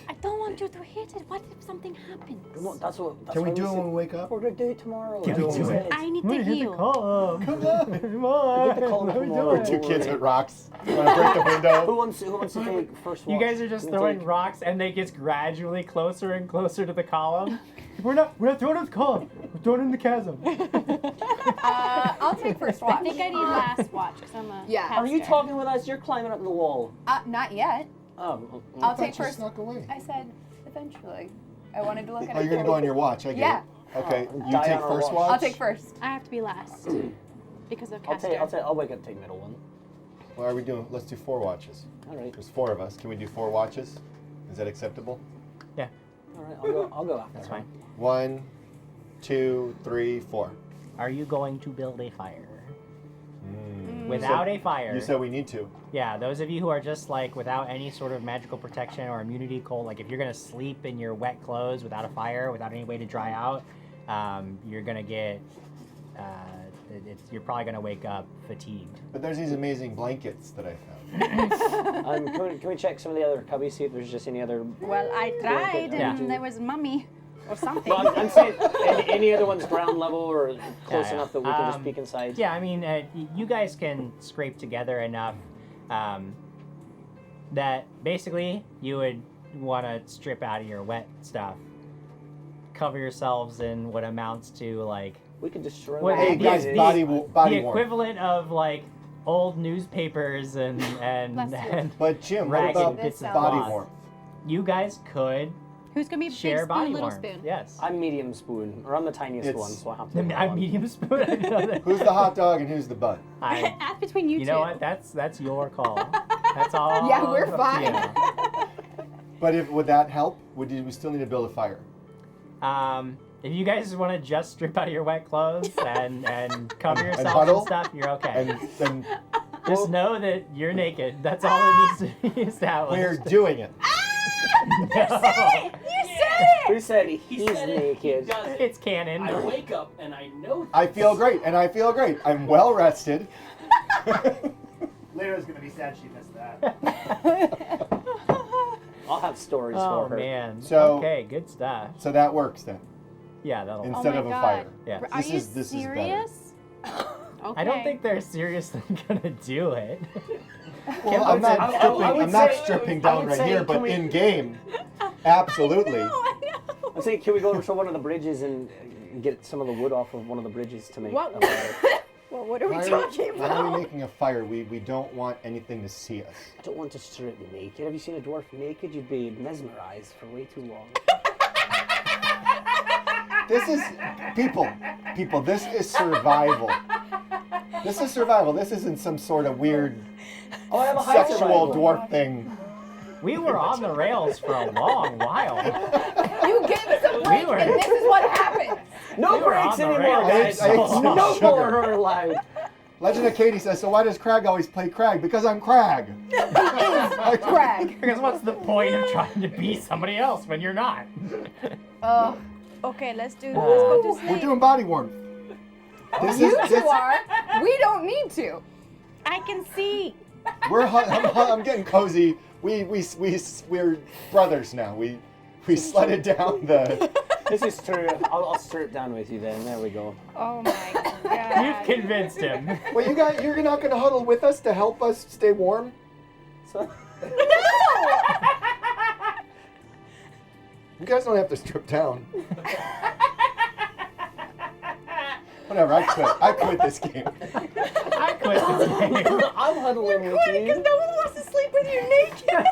I don't want you to hit it. What if something happens? No, that's Can we why do it said when we wake up? We're gonna do it tomorrow. Can we do it? I need to heal. Come Come on. on. Get the column Let me tomorrow. do We're it. two kids with rocks. You want to break the Who window? wants to take first You watch? guys are just Who will throwing take- rocks, and it gets gradually closer and closer to the column. We're not throwing it in the column. We're throwing it in the chasm. I'll take first watch. I think I need last watch because I'm a Yeah. Are you caster. talking with us? You're climbing up the wall. Not yet. Oh. I'll Thought take you first. snuck away. I said eventually. I wanted to look at Oh, it. you're gonna go on your watch. I get Yeah. it. Okay, Oh, you die take on our first watch. watch. I'll take first. I have to be last because of I'll caster. I'll wake up and take middle one. What are we doing? Let's do 4 watches. All right. There's 4 of us. Can we do 4 watches? Is that acceptable? Yeah, All right. I'll go after. that's her. fine. 1, 2, 3, 4. Are you going to build a fire? Mm. Without a fire. You said we need to. Yeah, those of you who are just like without any sort of magical protection or immunity to cold, like if you're gonna sleep in your wet clothes without a fire, without any way to dry out, you're gonna get, you're probably gonna wake up fatigued. But there's these amazing blankets that I found. Can we check some of the other cubbies, see if there's just any other... Well, I tried Yeah. and there was mummy or something. Well, I'm saying any other ones ground level or close Yeah. enough that we can just peek inside. Yeah, I mean, you guys can scrape together enough that basically you would want to strip out of your wet stuff, cover yourselves in what amounts to like We could destroy What- the Hey guys, the- body the warmth. equivalent of like old newspapers and Bless you. and But Jim, what ragged about bits of body cloth. warmth? You guys could Who's gonna be share big body spoon, little warmth. spoon? Yes. I'm medium spoon, or I'm the tiniest It's- one, so I have to. go I'm on. medium spoon. I didn't know that. Who's the hot dog and who's the bun? I, Ask between you two. you know what? That's your call. That's all. Yeah, we're up to fine. you. But would that help? We still need to build a fire? If you guys want to just strip out of your wet clothes and cover yourself and, huddle? stuff, you're okay. And then Just know that you're naked. That's all that needs to be established. we're doing it. No. Who said he's He said it, he naked? does it. It's canon. I wake up and I know. I feel great, and I feel great. I'm well rested. Lyra's gonna be sad she missed that. I'll have stories Oh for her. man. So- okay, good stuff. So that works then, Yeah, that'll. instead my of a God. fire. Yeah. Are This you is- this is better. serious? Okay. I don't think they're seriously gonna do it. Well, I'm not I- I- stripping, I would I'm not say- stripping I down would right say, here, can but we- in game, absolutely. I know. I'm saying, can we go over to one of the bridges and get some of the wood off of one of the bridges to make What? a fire? Well, what are we Why talking why are we about? making a fire? We don't want anything to see us. I don't want to strip naked. Have you seen a dwarf naked? You'd be mesmerized for way too long. This is people. This is survival. This is survival. This isn't some sort of weird Oh, I have a high sexual survival. dwarf thing. We were on the rails for a long while. You gave us a break, were- and this is what happened. No We were breaks on the anymore, rails. guys. I ate some No sugar. more are allowed. Legend of Katie says, so why does Crag always play Crag? Because I'm Crag. Craig. Because what's the point of trying to be somebody else when you're not? Okay, let's do. Let's go to We're sleep. doing body warmth. This You is two this, are. We don't need to. I can see. I'm getting cozy. We're brothers now. We sledded down the. This is true. I'll strip down with you then. There we go. Oh my god. You've convinced him. Well, you're not gonna huddle with us to help us stay warm. So, You guys don't have to strip down. Whatever. I quit this game. I quit this game. I'm huddling with Because you. no one wants to sleep with you naked.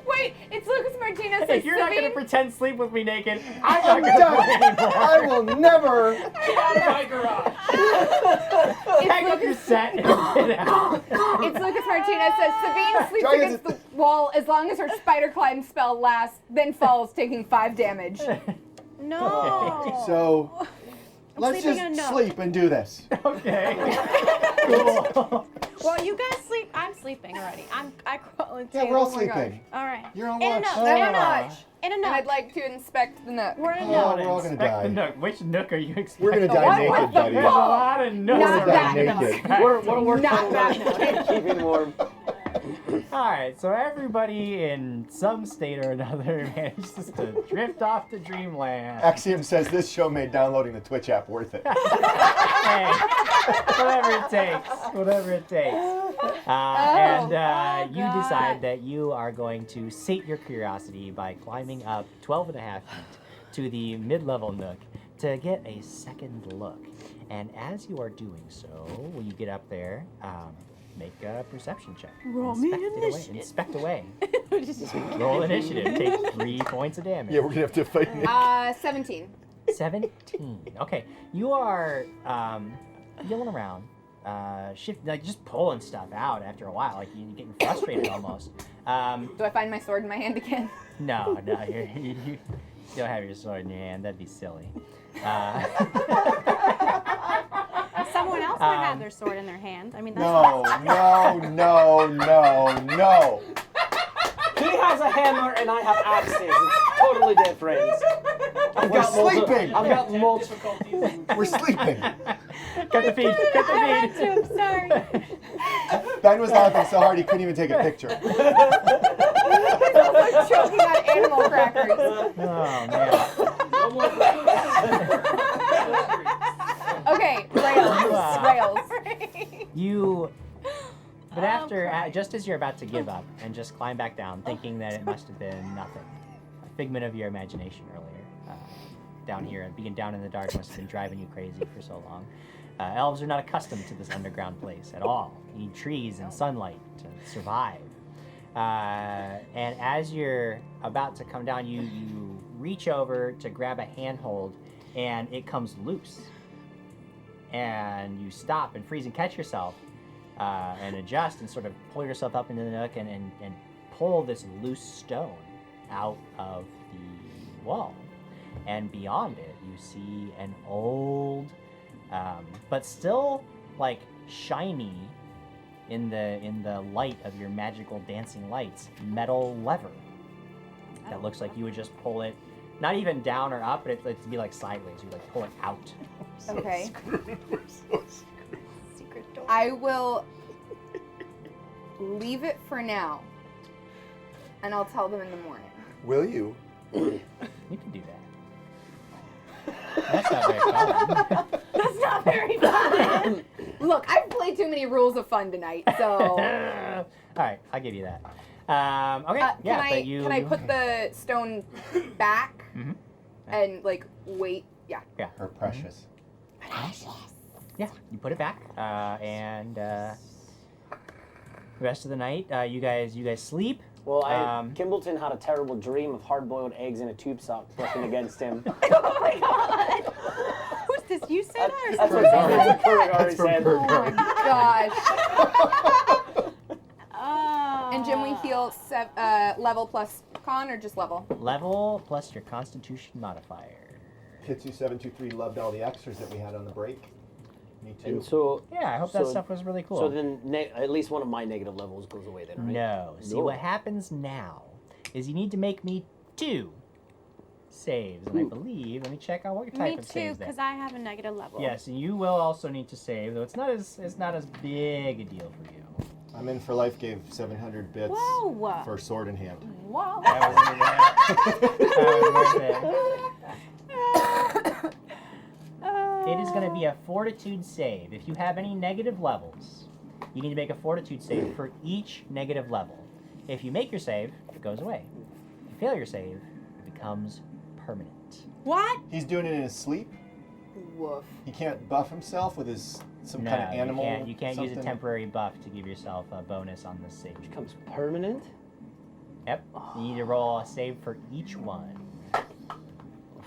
Wait, it's Lucas Martinez. If you're not going to Sabine- pretend sleep with me naked, I'm I'm not going to play done. anymore. I will never. Get out of my garage. Pack up your set and get out. It's Lucas Martinez says Sabine sleeps Dragons- against the wall as long as her spider climb spell lasts, then falls, taking 5 damage. No. So let's sleeping on a just note. sleep and do this. Okay. Cool. Well, you guys sleep. I'm sleeping already. I crawl into. Yeah, we're all Oh my gosh. sleeping. All right. You're on In a watch. nook. Oh. In a I'm nook. not. In a And nook. I'd like to inspect the nook. We're in a Oh, nook. we're all gonna Inspect the die. nook. Which nook are you expecting? We're gonna die What naked, the buddy. There's a lot of nooks. Not We're gonna die that naked. We're Not working that on keeping warm. Alright, so everybody in some state or another manages to drift off to dreamland. Axiom says this show made downloading the Twitch app worth it. Hey, whatever it takes. Whatever it takes. You God. decide that you are going to sate your curiosity by climbing up 12 and a half feet to the mid-level nook to get a second look. And as you are doing so, when you get up there, make a perception check. Roll me Inspect away. initiative. Roll initiative. Take 3 points of damage. Yeah, we're gonna have to fight. 17. 17. Okay, you are feeling around, like just pulling stuff out after a while. Like you're getting frustrated almost. Do I find my sword in my hand again? No, you don't have your sword in your hand. That'd be silly. Someone else might have their sword in their hand. I mean, that's No. He has a hammer and I have axes. It's totally different. We're sleeping. I've got multiple. Difficulties. And We're sleeping. Cut the feed. Cut I had the to. I'm sorry. Ben was laughing so hard he couldn't even take a picture. Like choking on animal crackers. feed. Oh man. no more Okay, rails. You. But Oh, after, Christ. just as you're about to give up and just climb back down, thinking that it must have been nothing, a figment of your imagination earlier, down here, and being down in the dark must have been driving you crazy for so long. Elves are not accustomed to this underground place at all. You need trees and sunlight to survive. And as you're about to come down, you reach over to grab a handhold, and it comes loose. And you stop and freeze and catch yourself, and adjust and sort of pull yourself up into the nook and pull this loose stone out of the wall. And beyond it, you see an old, but still like shiny in the light of your magical dancing lights, metal lever that looks like you would just pull it, not even down or up, but it'd be like sideways. You like pull it out. Okay. We're so screwed. Secret door. I will leave it for now, and I'll tell them in the morning. Will you? You can do that. That's not very fun. That's not very fun. Look, I've played too many rules of fun tonight, so. All right, I'll give you that. Okay, yeah, but you. Can I put the stone back Mhm. and like wait? Yeah. Her precious. Yeah, you put it back, and the rest of the night, you guys sleep. Well, Kimbleton had a terrible dream of hard-boiled eggs in a tube sock flipping against him. Oh my god! Who's this? You said that? That's what Kurgari said. Oh my gosh. Oh. And Jim, we heal level plus con or just level? Level plus your Constitution modifier. Kitsu723 loved all the extras that we had on the break. Me too. And so, Yeah, I hope that stuff was really cool. So then, at least one of my negative levels goes away then, right? No. See, No. what happens now is you need to make me 2 saves, and I believe. Let me check out what your type Me of too, saves. because I have a negative level. Yes, and you will also need to save, though it's not as big a deal for you. I'm in for life. Gave 700 bits Whoa. for sword in hand. Wow. That was worth it. It is going to be a fortitude save. If you have any negative levels, you need to make a fortitude save for each negative level. If you make your save, it goes away. If you fail your save, it becomes permanent. What? He's doing it in his sleep. Woof. He can't buff himself with some kind of animal. You can't use a something? temporary buff to give yourself a bonus on the save. Becomes permanent? Yep. You need to roll a save for each one.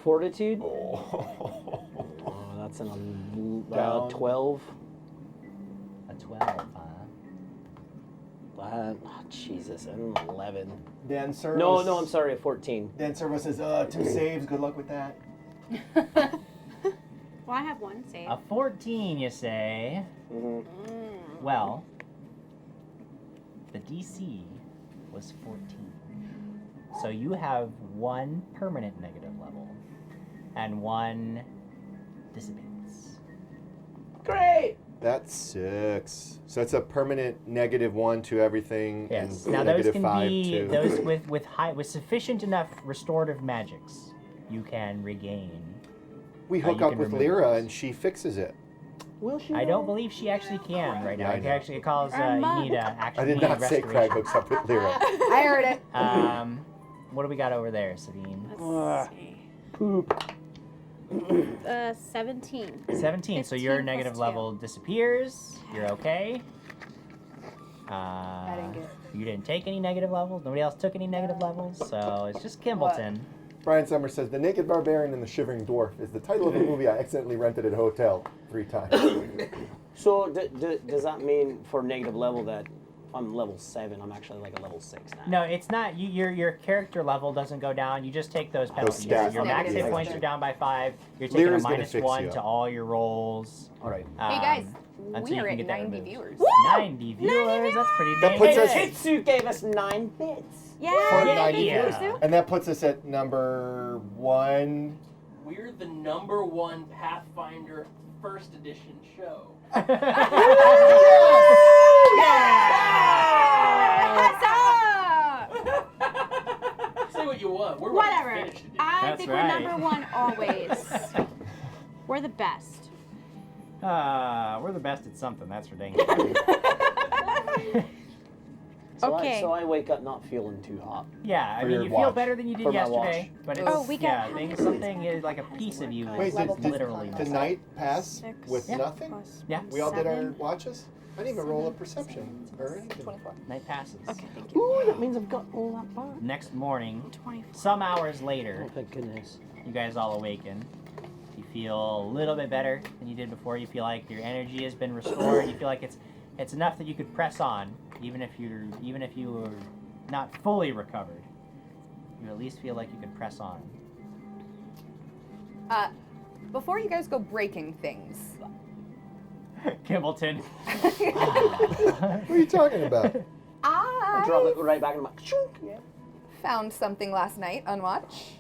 Fortitude? Oh. Oh, that's an Down. 12. A 12, Oh, Jesus, an 11. Dan Servos. No, I'm sorry, a 14. Dan Servos says, 2 saves. Good luck with that. Well, I have one save. A 14, you say? Mm-hmm. Well, the DC was 14. So you have 1 permanent negative level, and 1 dissipates. Great! That sucks. So it's a permanent -1 to everything, Yes. and Now those can -5 be to those with sufficient enough restorative magics, you can regain. We hook you up can with remove Lyra, those. and she fixes it. Will she? I don't believe she actually can right now. Yeah, I know. Actually, it calls Our you monk. need actually. I did need not say Craig restoration. hooks up with Lyra. I heard it. What do we got over there, Sabine? Let's see. Poop. 17. 17. So 15 your plus negative 2. level disappears. You're okay. I didn't get it. You didn't take any negative levels. Nobody else took any negative levels. So it's just Kimbleton. Brian Summers says, The Naked Barbarian and the Shivering Dwarf is the title of a movie I accidentally rented at a hotel 3 times. So, does that mean for negative level that I'm level 7, I'm actually like a level 6 now? No, it's not. Your character level doesn't go down. You just take those penalties. stats. Your max hit Negative points stats. are down by 5. You're taking Lyra's a gonna fix -1 you to up. all your rolls. All right. Hey guys, until we you are can at get that 90 removed. viewers. 90 viewers. That's pretty That dang puts good. us- Kitsu gave us 9 bits. Yeah. For Yeah, 90 yeah. viewers. And that puts us at number 1. We're the #1 Pathfinder First Edition show. Say what you want. We're Whatever. finished edition. I That's think right. we're #1 always. We're the best. We're the best at something, that's for dang sure. Okay. So I wake up not feeling too hot. Yeah, I For mean, your you feel watch. better than you For did my yesterday, watch. but it's Oh, we yeah, got- things, something is like a piece of you Wait, is Level literally did missing. night pass 6 with Yeah. nothing? plus Yeah. We all did our 7. watches? I didn't even roll a perception or anything. 24. Night passes. Okay, thank you. Ooh, that means I've got all that back. Next morning, 24. some hours later, Oh, thank goodness. you guys all awaken. You feel a little bit better than you did before. You feel like your energy has been restored. You feel like it's enough that you could press on, even if you were not fully recovered. You at least feel like you could press on. Before you guys go breaking things, Kimbleton. What are you talking about? I drop I it right back in my. found something last night on watch,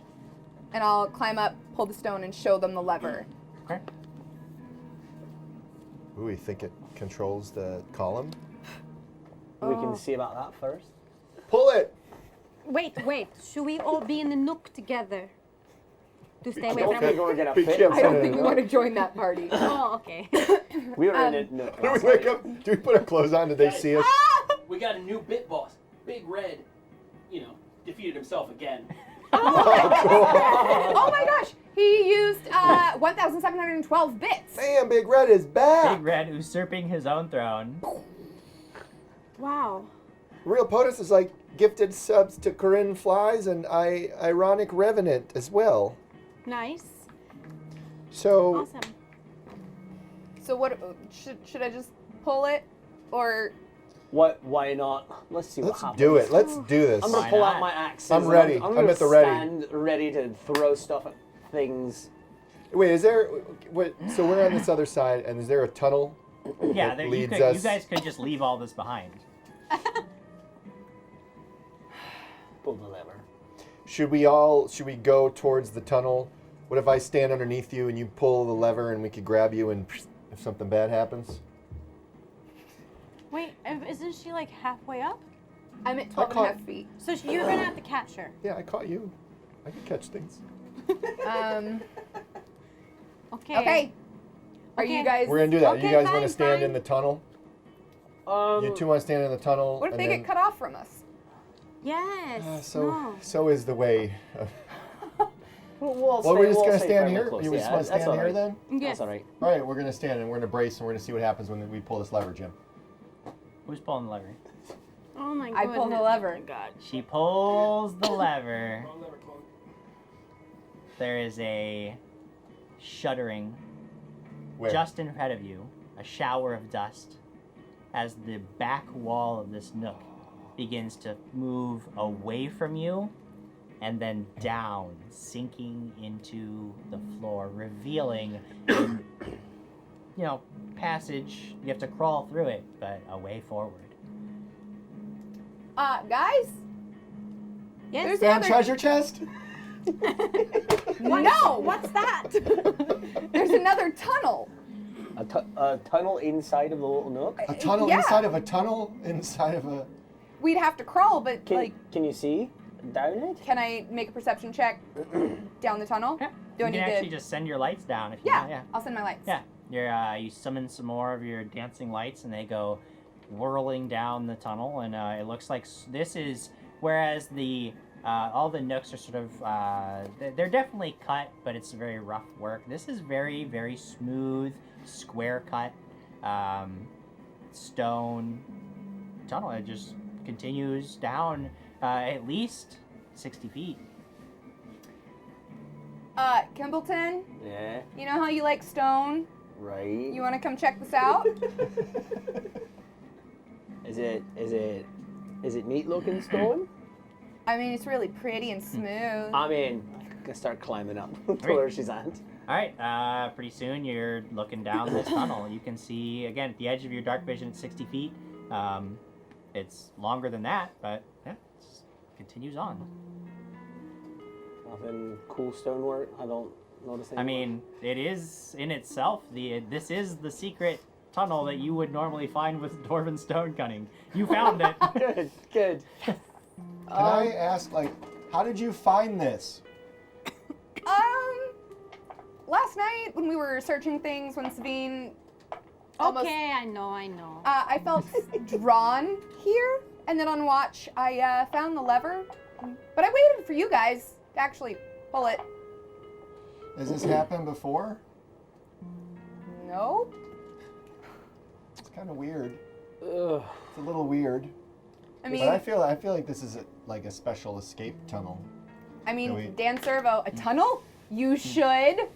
and I'll climb up, pull the stone, and show them the lever. Okay. Ooh, you think it controls the column? We can see about that first. Pull it! Wait. Should we all be in the nook together? To stay away Don't from think we're gonna We fit. can't I don't fit think we in. want to join that party. Oh, okay. We were in it. No, Do we wake up? Do we put our clothes on? Did they see us? We got a new bit boss. Big Red, defeated himself again. Oh my gosh! He used 1,712 bits. Man, Big Red is back! Big Red usurping his own throne. Wow. Real POTUS is like gifted subs to Corinne Flies and Ironic Revenant as well. Nice. So, Awesome. So what? Should I just pull it, or What? Why not? Let's see what let's happens. do it. Let's do this. I'm gonna Why pull not? out my axes. I'm and ready. I'm I'm gonna at the ready. stand ready to throw stuff at things. Wait, is there? What? So we're on this other side, and is there a tunnel? Yeah, that there, you leads you us- guys could just leave all this behind. Pull the lever. Should we go towards the tunnel? What if I stand underneath you and you pull the lever and we could grab you and if something bad happens? Wait, isn't she like halfway up? I'm at 12 and a half feet. So you're gonna have to catch her. Yeah, I caught you. I can catch things. Okay. Okay. Are you Okay. guys? We're gonna do that. Okay, you guys want fine, to stand fine. in the tunnel? You two want to stand in the tunnel? What if and they then, get cut off from us? Yes. so is the way. Well, We're just gonna stay stand fairly here. close. You just Yeah, want to that's stand all here right. then? Yes. That's all right. All right, we're gonna stand and we're gonna brace and we're gonna see what happens when we pull this lever, Jim. Who's pulling the lever? Oh my god. I pull the lever. God. She pulls the lever. Wrong lever, Chloe. There is a shuddering Where? just in front of you, a shower of dust, as the back wall of this nook begins to move away from you and then down, sinking into the floor, revealing, passage. You have to crawl through it, but a way forward. Guys, Yes. there's Found another. treasure chest? No, What's that? there's another tunnel. A tunnel inside of the little nook. A tunnel Yeah. inside of a tunnel inside of a. We'd have to crawl, but Can you see down it? can I make a perception check down the tunnel? Yeah. Do I You need can to? actually just send your lights down if you Yeah, want. Yeah. I'll send my lights. Yeah. You summon some more of your dancing lights, and they go whirling down the tunnel. And it looks like this is whereas all the nooks are sort of they're definitely cut, but it's very rough work. This is very, very smooth, square cut stone tunnel. It just continues down at least 60 feet. Kimbleton, Yeah. you know how you like stone? Right. You want to come check this out? Is it neat looking stone? I mean, it's really pretty and smooth. I'm in. I'm gonna start climbing up to where she's at. All right, pretty soon you're looking down this tunnel. You can see, again, at the edge of your dark vision at 60 feet. It's longer than that, but yeah, it continues on. Nothing cool stonework. I don't notice anything. I mean, it is in itself, this is the secret tunnel that you would normally find with dwarven stone cutting. You found it. good, good. Can I ask, how did you find this? Last night when we were searching things, when Sabine almost, Okay, I know. I felt drawn here, And then on watch, I found the lever, but I waited for you guys to actually pull it. Has this happened before? Nope. It's kind of weird. Ugh. It's a little weird. I mean, But I feel like this is like a special escape tunnel. Dan Servo, a tunnel? You should.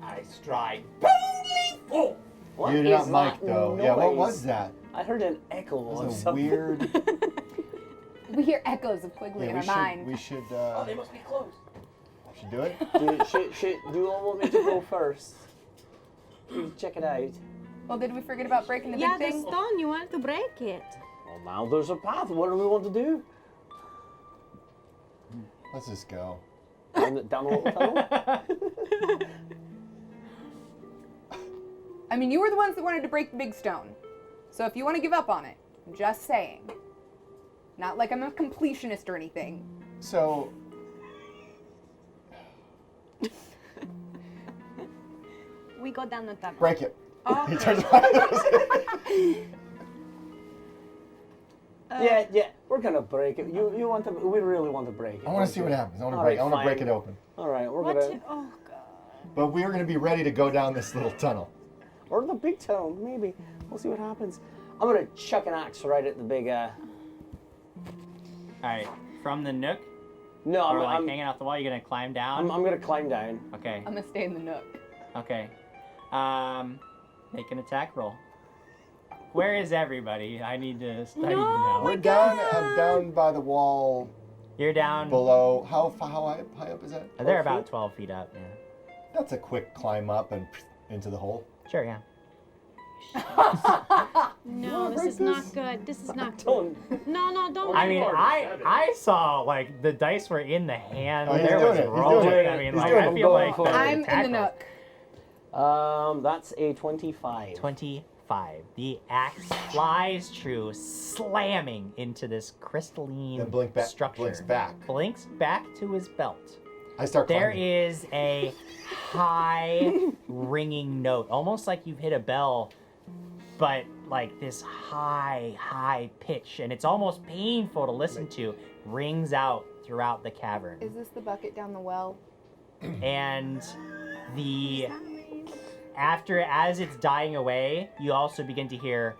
I stride. What You're is not Mike that though. Yeah, what noise? was that? I heard an echo It of was a something. weird. We hear echoes of Quigley in our mind. We should. Oh, they must be closed. Should do it. Do you all want me to go first? Please check it out. Well, did we forget about breaking the Yeah, big the thing? stone, you wanted to break it. Well, now there's a path. What do we want to do? Let's just go. Down the little tunnel? I mean, you were the ones that wanted to break the big stone. So if you want to give up on it, I'm just saying. Not like I'm a completionist or anything. So. We go down the tunnel. Break it. Okay. He turns around. Yeah, we're gonna break it. You want to? We really want to break it. I want to see what happens. I want to All break. right, I want to break fine. it open. All right, we're What? gonna. Oh god. But we are going to be ready to go down this little tunnel. Or the big tunnel, maybe. We'll see what happens. I'm gonna chuck an axe right at the big. All right, from the nook, No, or like I'm hanging off the wall, you're gonna climb down. I'm gonna climb down. Okay. I'm gonna stay in the nook. Okay. Make an attack roll. Where is everybody? I need to know. We're down. I'm down by the wall You're down. below. How high up is that? They're 12 about feet? 12 feet up. Yeah. That's a quick climb up and into the hole. Sure. Yeah. No, this is not good. This is not good. Don't. No, don't. I mean, already said it. I saw like the dice were in the hand. Oh, he's there doing was it. He's rolling. doing it. I mean, He's like doing I it. feel like the I'm attack in the rolls. nook. That's a 25. 25. The axe flies true, slamming into this crystalline Then blink back. structure. Blinks back. Blinks back to his belt. I start There climbing. is a high ringing note, almost like you've hit a bell, but like this high pitch, and it's almost painful to listen to, rings out throughout the cavern. Is this the bucket down the well? And as it's dying away, you also begin to hear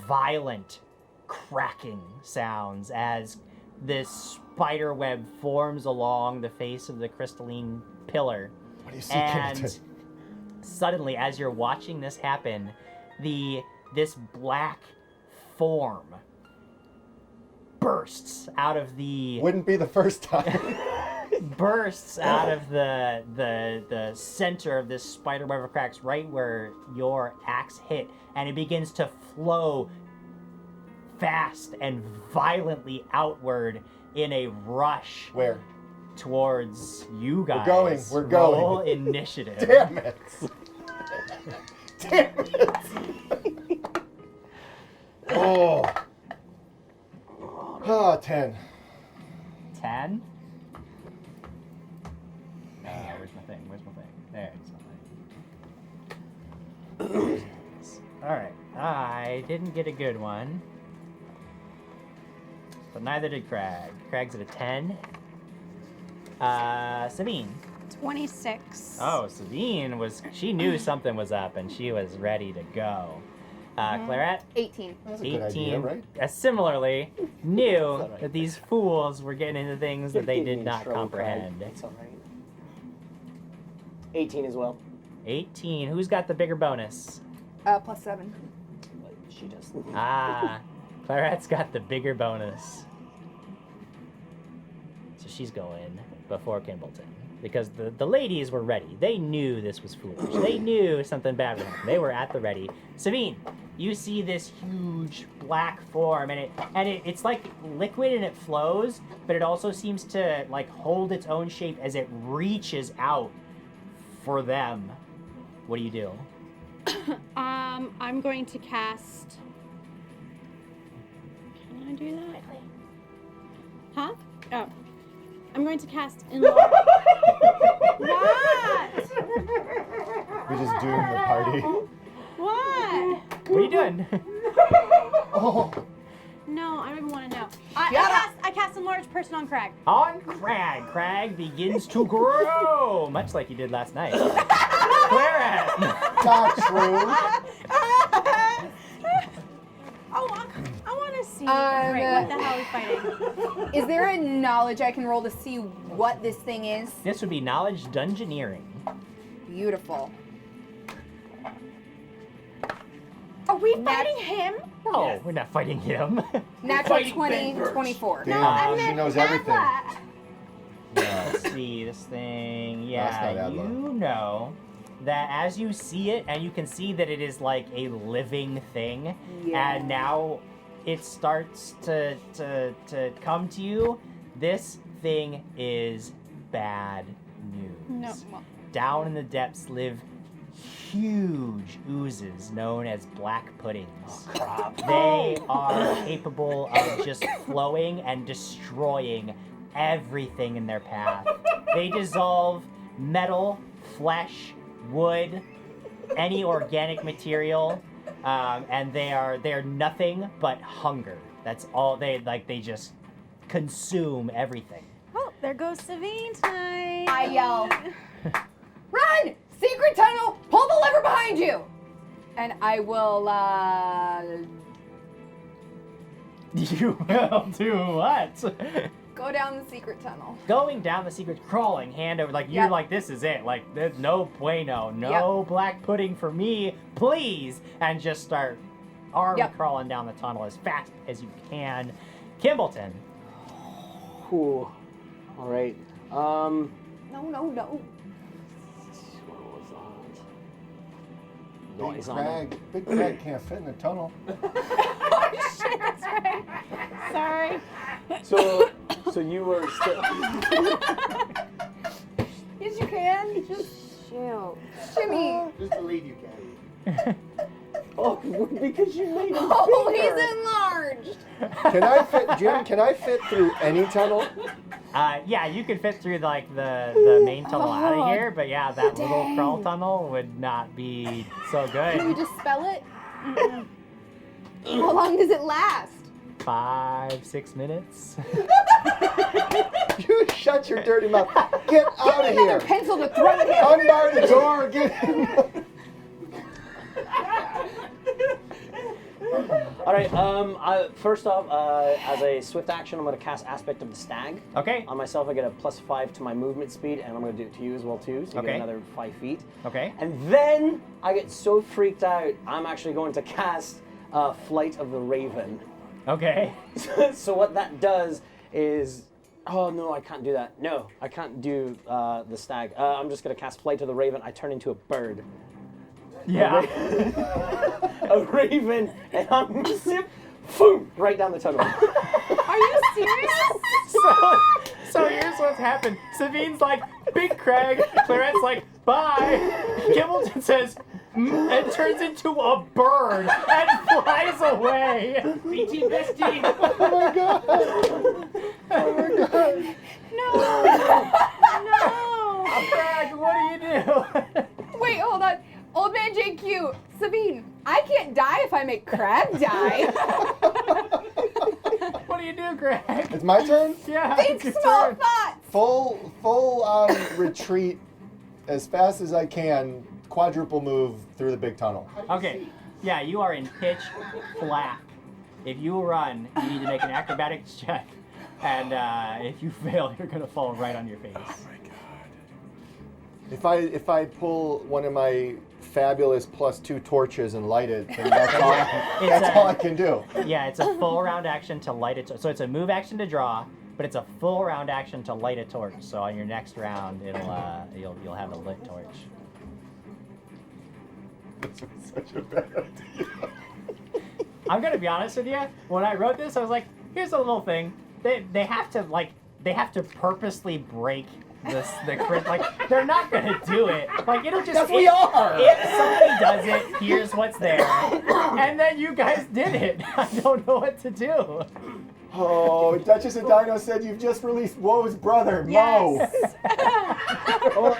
violent cracking sounds as this spider web forms along the face of the crystalline pillar. What do you see, And Kennington? suddenly, as you're watching this happen, this black form bursts out of the Wouldn't be the first time. bursts out of the center of this spider web of cracks right where your axe hit, and it begins to flow fast and violently outward in a rush Where? towards you guys. going, we're going. Roll initiative. Damn it! Damn it! Oh. 10. 10. Where's my thing? There it is. All right. I didn't get a good one, but neither did Crag. Crag's at a 10. Sabine. 26. Oh, Sabine she knew something was up and she was ready to go. Clairet. 18. That's a good idea, right? Similarly knew alright. that these fools were getting into things that they Give me did a not trouble, comprehend. Craig. It's all right. 18 as well. 18. Who's got the bigger bonus? +7. She does. Clairet's got the bigger bonus. So she's going before Kimbleton. Because the ladies were ready. They knew this was foolish. They knew something bad would happen. They were at the ready. Sabine, you see this huge black form, and it's like liquid and it flows, but it also seems to like hold its own shape as it reaches out for them. What do you do? I'm going to cast. Can I do that? Huh? Oh. I'm going to cast enlarge. What? We just doomed the party. What? What are you doing? Oh. No, I'm I cast enlarge person on Crag. On Crag. Crag begins to grow, much like you did last night. Clairet. Not true. Oh, I want to see. Um, What the hell are we fighting? Is there a knowledge I can roll to see what this thing is? This would be knowledge dungeoneering. Beautiful. Are we fighting him? No, we're not fighting him. Natural Fighting 20, Bangers. 24. Damn, she knows everything. Let's see this thing. that's Yeah, not Adla. you know that as you see it, and you can see that it is like a living thing, Yeah. and now it starts to come to you. This thing is bad news. No. Down in the depths live huge oozes known as black puddings. They are capable of just flowing and destroying everything in their path. They dissolve metal, flesh, wood, any organic material, and they are nothing but hunger. That's all they like. They just consume everything. Oh, there goes Savine tonight. I yell, run! Secret tunnel! Pull the lever behind you! And I will, You will do what? go down the secret tunnel. Going down the secret, crawling hand over, like you're Yep. like, this is it. Like, there's no bueno, no black pudding for me, please. And just start arm Yep. crawling down the tunnel as fast as you can. Kimbleton. Cool. All right. No. What was that? Big Crag. Big Crag can't fit in the tunnel. Oh shit, that's right. Sorry. So you were still. Yes, you can. Just Shoot. shimmy. Just believe you can. Oh, because you made him Oh, bigger. he's enlarged. Can I fit, Jim? Can I fit through any tunnel? Yeah, you could fit through like the main tunnel out of here, but yeah, that little dang. crawl tunnel would not be so Can you good. just spell it? How long does it last? 5-6 minutes. You shut your dirty mouth. Get out of Another here. pencil to throw at him. Unbar the door. Get him. All right. First off, as a swift action, I'm going to cast Aspect of the Stag. Okay. On myself, I get a +5 to my movement speed, and I'm going to do it to you as well too. So you Okay. get another 5 feet. Okay. And then I get so freaked out, I'm actually going to cast Flight of the Raven. Okay. So what that does is, oh no, I can't do that. No, I can't do the stag. I'm just going to cast Flight of the Raven. I turn into a bird. Yeah. A raven, and I'm going to zip, boom, right down the tunnel. Are you serious? So here's what's happened. Savine's like, Big Craig. Clairet's like, bye. Kimbleton says, and turns into a bird and flies away. BT bestie. Oh my god. Oh my god. No. Craig, what do you do? Wait, hold on. Old man JQ, Sabine, I can't die if I make Crab die. What do you do, Craig? It's my turn? Yeah. Think it's your small turn. thoughts. Full on retreat as fast as I can. Quadruple move through the big tunnel. Okay. Yeah, you are in pitch black. If you run, you need to make an acrobatics check. And if you fail, you're going to fall right on your face. If I pull one of my fabulous +2 torches and light it, then that's all I can do. Yeah, it's a full round action to light it. So it's a move action to draw, but it's a full round action to light a torch. So on your next round, it'll you'll have a lit torch. This was such a bad idea. I'm gonna be honest with you. When I wrote this, I was like, here's a little thing. They have to purposely break the crit. Like they're not gonna do it. Like it'll just. Yes, we are. If somebody does it, here's what's there, and then you guys did it. I don't know what to do. Oh, Duchess of Dino said you've just released Woe's brother, Yes. Mo.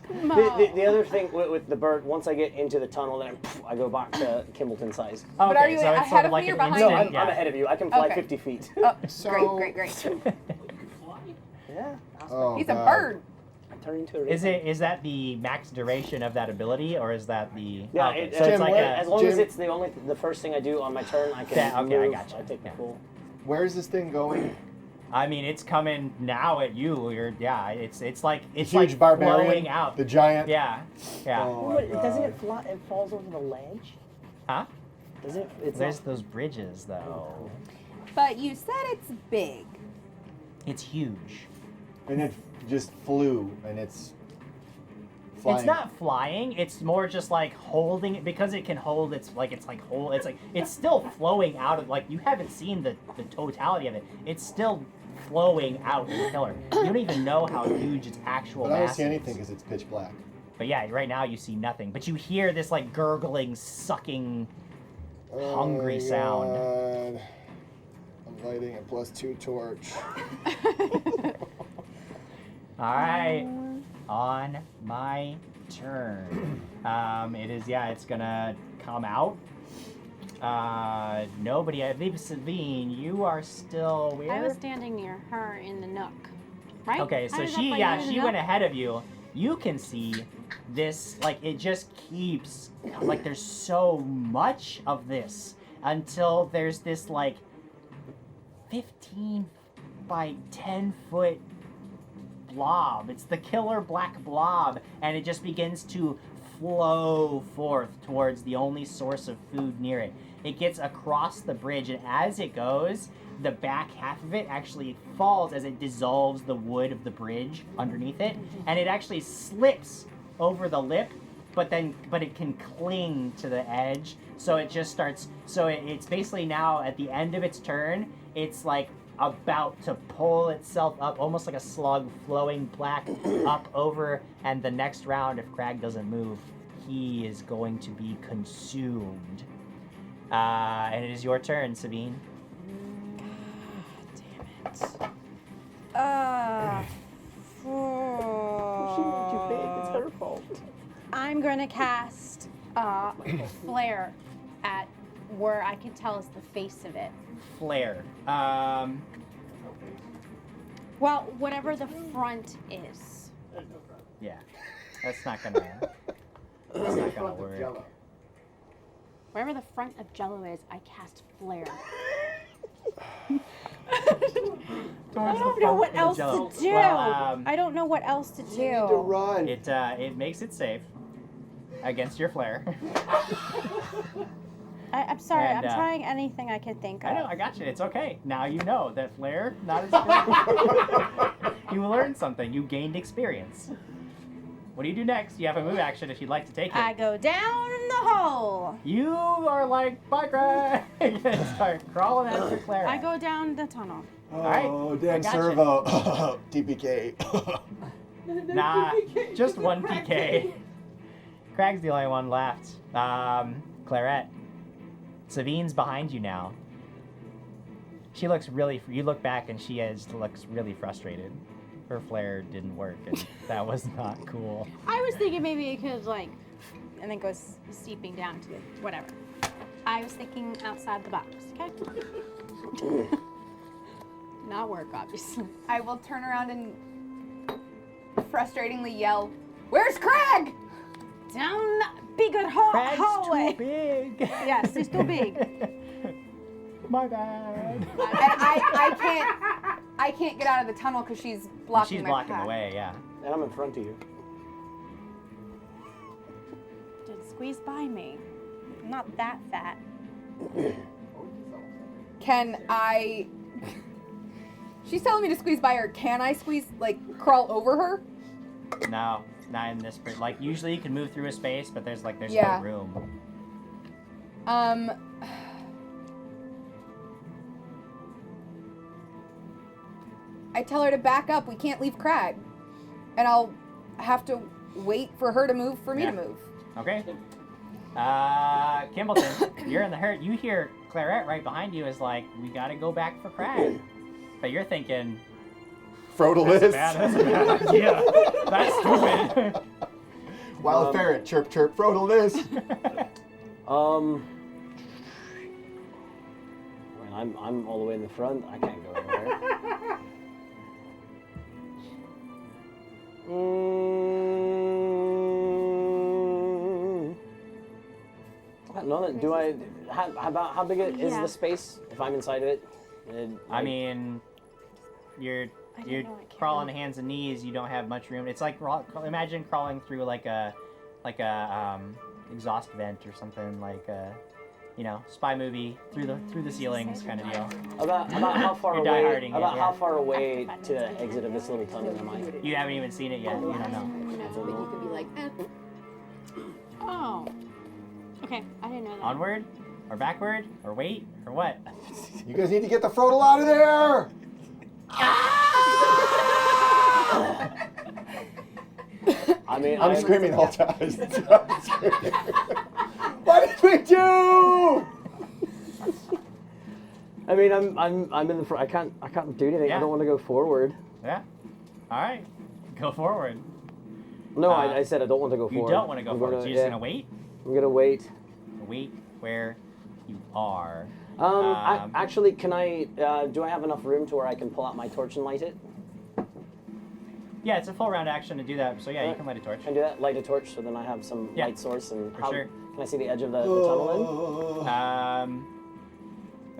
The other thing with the bird, once I get into the tunnel, then I go back to Kimbleton size. But are you so it's ahead sort of like me or an behind No, me? instant- I'm ahead of you. I can fly Okay. 50 feet. Oh, So- great. Yeah. Oh, He's a God. bird. I turn into a Is that the max duration of that ability, or is that the? Yeah, okay, it, so it's Jim, like what- a. as long as Jim- it's the first thing I do on my turn, I can Yeah, okay, I move. gotcha. I take the Yeah. full. Where's this thing going? I mean, it's coming now at you. It's like it's Huge like barbarian. flowing out. The giant. Yeah. Oh my Doesn't God. it fly? It falls over the ledge. Huh? Does it? It's There's not, those bridges though. But you said it's big. It's huge. And it just flew, and it's flying. It's not flying. It's more just like holding it because it can hold. It's still flowing out of like you haven't seen the totality of it. It's still flowing out of the pillar. You don't even know how huge its actual But I don't mass see is. anything because it's pitch black. But yeah, right now you see nothing. But you hear this like gurgling, sucking, hungry my sound. God. I'm lighting a +2 torch. All right, on my turn. It is it's gonna come out. Nobody. I believe Sabine, you are still where? I was standing near her in the nook, right? Okay, I so was up she by you in the she nook. went ahead of you. You can see this it just keeps there's so much of this until there's this 15 by 10 foot blob. It's the killer black blob, and it just begins to flow forth towards the only source of food near it. It gets across the bridge, and as it goes, the back half of it actually falls as it dissolves the wood of the bridge underneath it, and it actually slips over the lip, but it can cling to the edge, so it just starts. So it's basically now at the end of its turn, it's about to pull itself up, almost like a slug flowing black up over, and the next round, if Crag doesn't move, he is going to be consumed. And it is your turn, Sabine. She made you big. It's her fault. I'm gonna cast flare at where I can tell is the face of it. Flare. Well, whatever the front is. Yeah. That's not gonna work. Jello. Wherever the front of Jello is, I cast flare. I don't know what else to do. Well, I don't know what else to do. You need to run. it makes it safe against your flare. I'm sorry. And, I'm trying anything I can think of. I know, I got you. It's okay. Now you know that flare, not as good. You learned something. You gained experience. What do you do next? You have a move action if you'd like to take it. I go down in the hole. You are like, bye, Greg. And start crawling after Claire. I go down the tunnel. Oh, right, Dan I gotcha. Servo. TPK. Nah, just one PK. Crag's the only one left. Clairet. Sabine's behind you now. She looks you look back and she looks really frustrated. Her flare didn't work and that was not cool. I was thinking maybe it could and then goes seeping down to whatever. I was thinking outside the box. Okay. Not work, obviously. I will turn around and frustratingly yell, "Where's Craig?" Down the bigger Crag's hallway. too big. Yes, it's too big. My bad. And I can't get out of the tunnel because she's blocking She's my blocking path. the way, yeah. And I'm in front of you. Did squeeze by me. I'm not that fat. Can I? She's telling me to squeeze by her. Can I crawl over her? No, not in this. Usually you can move through a space, but there's Yeah. no room. I tell her to back up. We can't leave Crag, and I'll have to wait for her to move for me to move. Okay. Kimbleton, you're in the hurt. You hear Clairet right behind you is like, we gotta go back for Crag. But you're thinking, Frodo that's a list. bad idea. That's stupid. Wild ferret, chirp, chirp, Frodo this. Well, I'm all the way in the front. I can't go anywhere. I don't know. Do I? How big is Yeah. the space if I'm inside of it? I mean, you're crawling hands and knees. You don't have much room. It's like imagine crawling through like a exhaust vent or something, like a spy movie through the ceilings kind of deal. About how far You're away? dieharding it, About yeah. how far away to the exit of this little tunnel am I? You haven't even seen it yet. You don't know. But you could be like, Oh. Okay, I didn't know that. Onward, or backward, or wait, or what? You guys need to get the Frodo out of there. I mean, I'm screaming the whole time. I'm screaming. What did we do? I mean, I'm in the front. I can't do anything. Yeah. I don't want to go forward. Yeah. All right. Go forward. No, I said I don't want to go You forward. don't want to go I'm forward. gonna- So you're just yeah. gonna wait. I'm gonna wait. Wait where you are. Actually, can I? Do I have enough room to where I can pull out my torch and light it? Yeah, it's a full round action to do that. So yeah, you Alright. can light a torch. Can I do that? Light a torch, so then I have some Yeah, light source. And for how, sure. Can I see the edge of the tunnel? I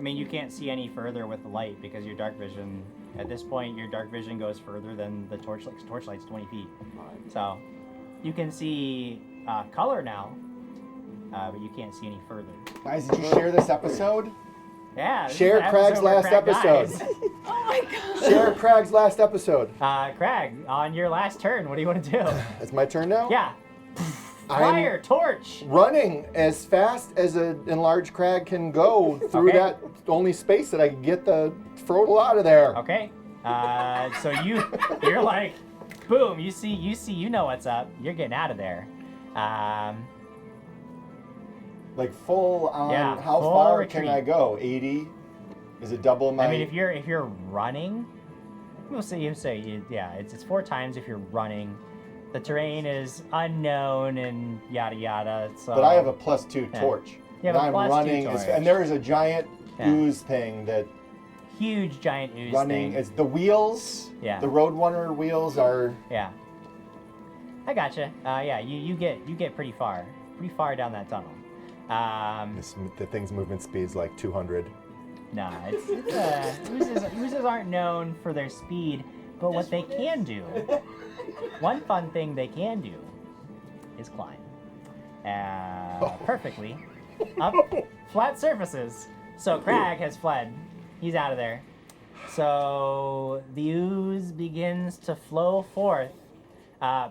mean, you can't see any further with the light because your dark vision. At this point, your dark vision goes further than the torchlight's 20 feet. Alright. So you can see color now, but you can't see any further. Guys, did you share this episode? Yeah. this is Share the Craig's episode where last Craig episode. dies. Oh my god. Share Craig's last episode. Craig, on your last turn, what do you want to do? It's my turn now? Yeah. I'm Fire, torch. running as fast as an enlarged crag can go through Okay. that only space that I can get the Frodo out of there. Okay. So you're like, boom. You know what's up. You're getting out of there. Like full on. Yeah, How full far retreat. can I go? 80? Is it double my? I mean, if you're running, it's 4 times if you're running. The terrain is unknown and yada yada. So. But I have a +2 Yeah. torch. You have and a I'm +2 running, torch. and there is a giant Yeah. ooze thing that huge giant ooze running. thing. It's the wheels. Yeah. The Roadrunner wheels are. Yeah. I gotcha. Yeah, you get pretty far down that tunnel. The thing's movement speed's like 200. Nah, oozes aren't known for their speed, but what they can do, one fun thing they can do, is climb. Perfectly up flat surfaces. So Crag has fled. He's out of there. So the ooze begins to flow forth,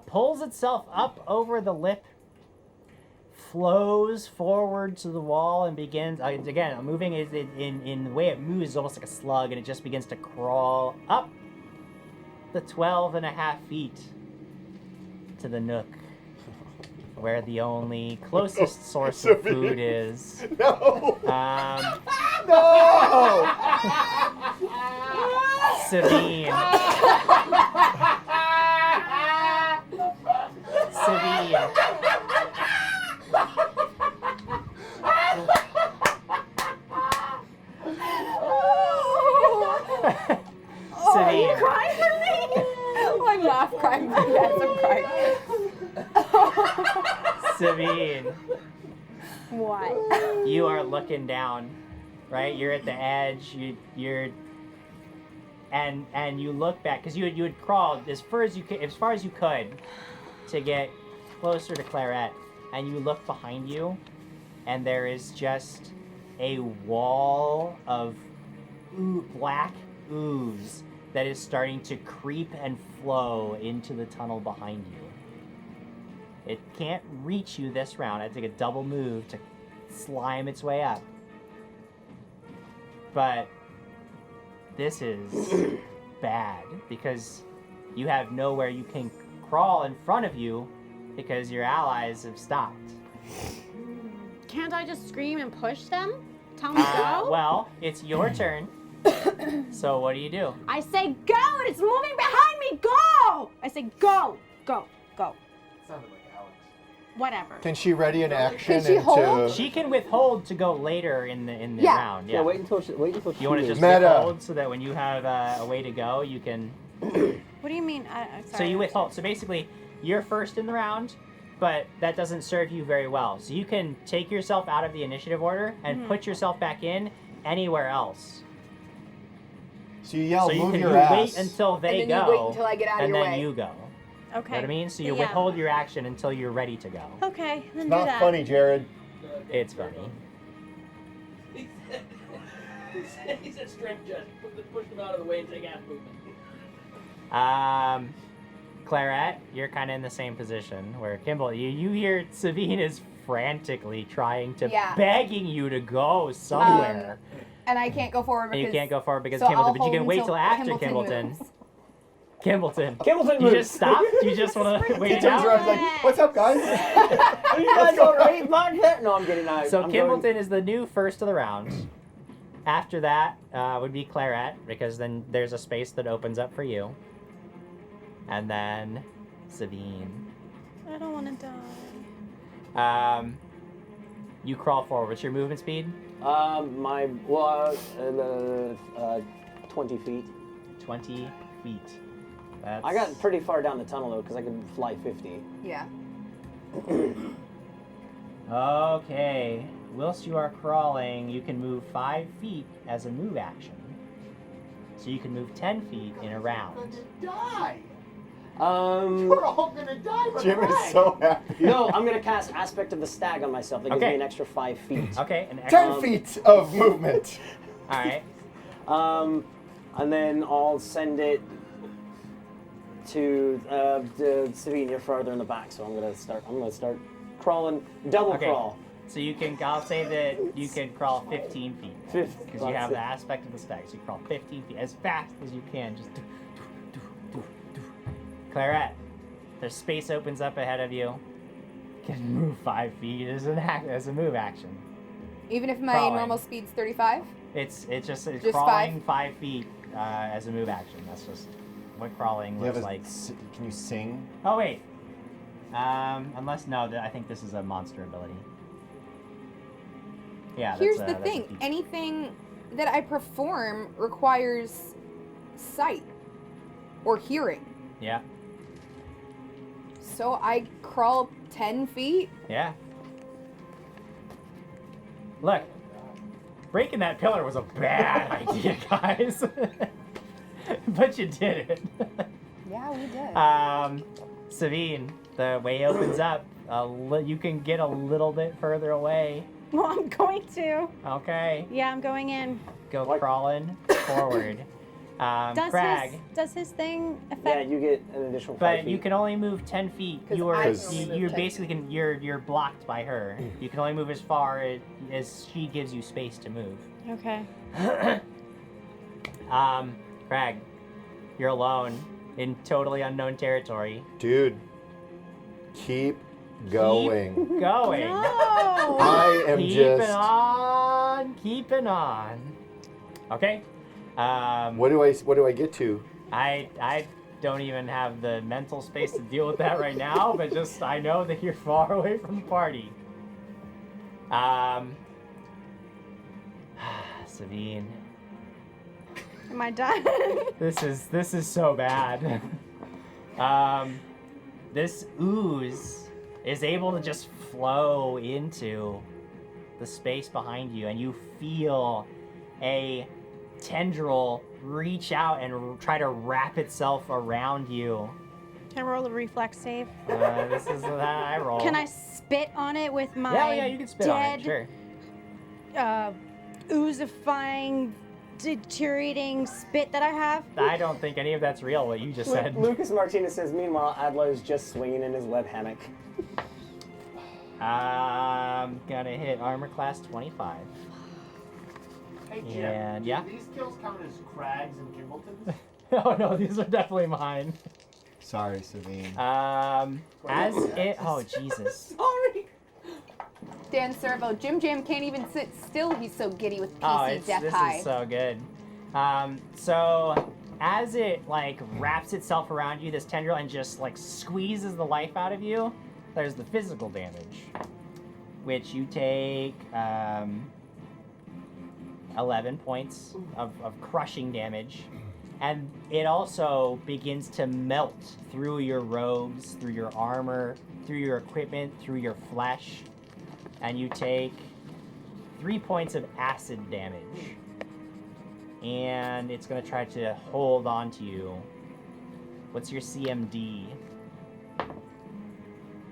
pulls itself up over the lip, flows forward to the wall, and begins again moving. Is in the way it moves is almost like a slug, and it just begins to crawl up the 12.5 feet to the nook where the only closest source of food is. No! No! No! Sabine. Sabine. Sabine. crying for me? I'm not crying for you guys. I'm crying. Sabine. What? You are looking down, right? You're at the edge. You're and you look back because you had crawled as far as you could to get closer to Clairet, and you look behind you, and there is just a wall of black ooze that is starting to creep and flow into the tunnel behind you. It can't reach you this round. I'd take a double move to slime its way up. But this is bad because you have nowhere you can crawl in front of you because your allies have stopped. Can't I just scream and push them? Tell me go? Well, it's your turn. So what do you do? I say go! And it's moving behind me! Go! I say go! Go! Go! Sounded like Alex. whatever. Can she ready an action? Can she hold? into- She can withhold to go later in the Yeah. round. Yeah, wait until she You want to just Meta. withhold so that when you have a way to go, you can. What do you mean? I'm sorry. So you withhold. So basically, you're first in the round, but that doesn't serve you very well. So you can take yourself out of the initiative order and put yourself back in anywhere else. So you yell, so you move can your ass. wait until they And then go. you wait until I get out of and your then way. you go. Okay. You know what I mean? So you Yeah. withhold your action until you're ready to go. Okay, then do Not that. funny, Jared. It's funny. He said strength check. Push them out of the way and take half movement. Clairet, you're kind of in the same position where Kimball, you hear Sabine is frantically trying to, Yeah. begging you to go somewhere. And I can't go forward And because you can't go forward because so of Kimbleton, I'll but you can hold wait until till after Kimbleton Kimbleton. moves. Kimbleton, you moves. just stop? You just want to wait it Turns out? around, like, what's up, guys? Are you guys alright back there? No, I'm getting out. So I'm Kimbleton going- is the new first of the round. After that would be Clairet, because then there's a space that opens up for you. And then Sabine. I don't want to die. You crawl forward. What's your movement speed? 20 feet. 20 feet. That's... I got pretty far down the tunnel though, because I could fly 50. Yeah. Okay. Whilst you are crawling, you can move 5 feet as a move action. So you can move 10 feet in a round. Die. Um, We're all gonna die. But Jim is so happy. no, I'm gonna cast Aspect of the Stag on myself. That gives Okay. me an extra 5 feet. Okay. 10 feet of movement. All right. And then I'll send it to Sabine. You're farther in the back, so I'm gonna start crawling, double Okay. crawl. So you can. I'll say that you can crawl 15 feet because you have the aspect of the stag. So you crawl 15 feet as fast as you can. Just. Clairet, the space opens up ahead of you. You can move 5 feet as a move action. Even if my Crawling. normal speed's 35? It's just Just crawling 5 feet as a move action. That's just what crawling You have looks a, like. Can you sing? Oh wait. Unless I think this is a monster ability. Yeah. Here's that's the that's a thing. feat. Anything that I perform requires sight or hearing. Yeah. So I crawl 10 feet. Yeah. Look, breaking that pillar was a bad idea, guys. But you did it. Yeah, we did. Sabine, the way opens up. You can get a little bit further away. Well, I'm going to. Okay. Yeah, I'm going in. Go crawling forward. Crag. Does his thing affect? Yeah, you get an additional 5 But feet. you can only move 10 feet. 'Cause You are I can only move you're 10 basically you're blocked by her. You can only move as far as she gives you space to move. Okay. Crag, you're alone in totally unknown territory. Dude, keep going. Keep going. No. I am Keeping on. Okay. What do I get to? I don't even have the mental space to deal with that right now, but just I know that you're far away from the party. Sabine, Am I done? this is so bad. This ooze is able to just flow into the space behind you, and you feel a tendril reach out and try to wrap itself around you. Can I roll a reflex save? This is what I roll. Can I spit on it with my Yeah, you can spit on it, dead, sure. oozifying, deteriorating spit that I have? I don't think any of that's real, what you just said. Lucas Martinez says, meanwhile, Adler is just swinging in his web hammock. Gonna hit armor class 25. Hey, Jim. And, do yeah? these kills count as Crags and Kimbletons? Oh no, these are definitely mine. Sorry, Sabine. As it, oh Jesus. Sorry. Dan Servo, Jim Jam can't even sit still. He's so giddy with PC Death this High. is so good. So as it like wraps itself around you, this tendril, and just like squeezes the life out of you, there's the physical damage, which you take 11 points of crushing damage. And it also begins to melt through your robes, through your armor, through your equipment, through your flesh. And you take 3 points of acid damage. And it's going to try to hold on to you. What's your CMD?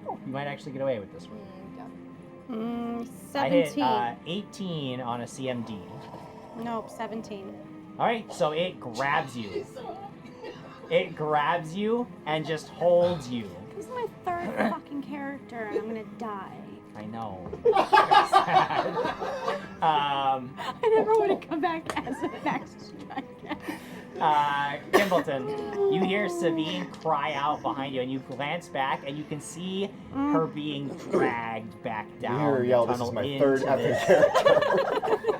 Oh, you might actually get away with this one. 17. I hit 18 on a CMD. Nope, 17. All right, so it grabs you. It grabs you and just holds you. This is my third fucking character, and I'm gonna die. I know. I never want to come back as an action again. Kimbleton, you hear Sabine cry out behind you, and you glance back, and you can see her being dragged back down. You hear her the yell, "This tunnel is my into third this." epic character."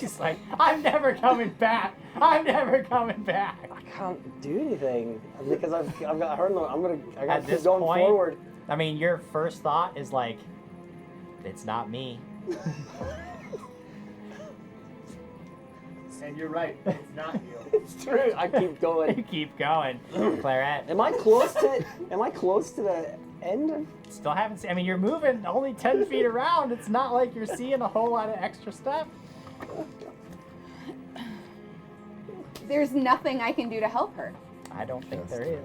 She's like, "I'm never coming back. I'm never coming back." I can't do anything because I've got her. I got At to this keep going point- forward. I mean, your first thought is like, "It's not me." And you're right, it's not you. It's true. I keep You going. keep going, Clairet. Am I close to? Am I close to the end of? Still haven't seen. I mean, you're moving only 10 feet around. It's not like you're seeing a whole lot of extra stuff. There's nothing I can do to help her. I don't think there is.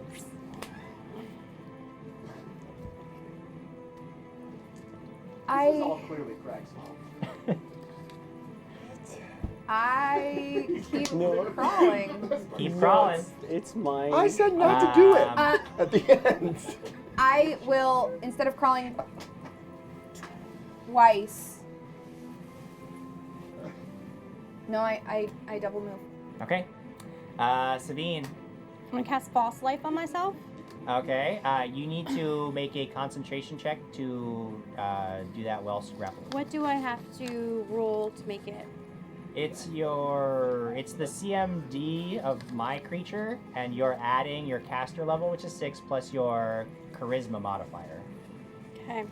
This is all clearly Craig's fault. I keep No. crawling. Keep crawling. It's mine. I said not to do it Um, at the end. I will, instead of crawling twice. No, I double move. Okay. Sabine. I'm gonna cast False Life on myself. Okay. You need to make a concentration check to do that whilst grappled. What do I have to roll to make it? It's the CMD of my creature, and you're adding your caster level, which is 6, plus your charisma modifier. Okay.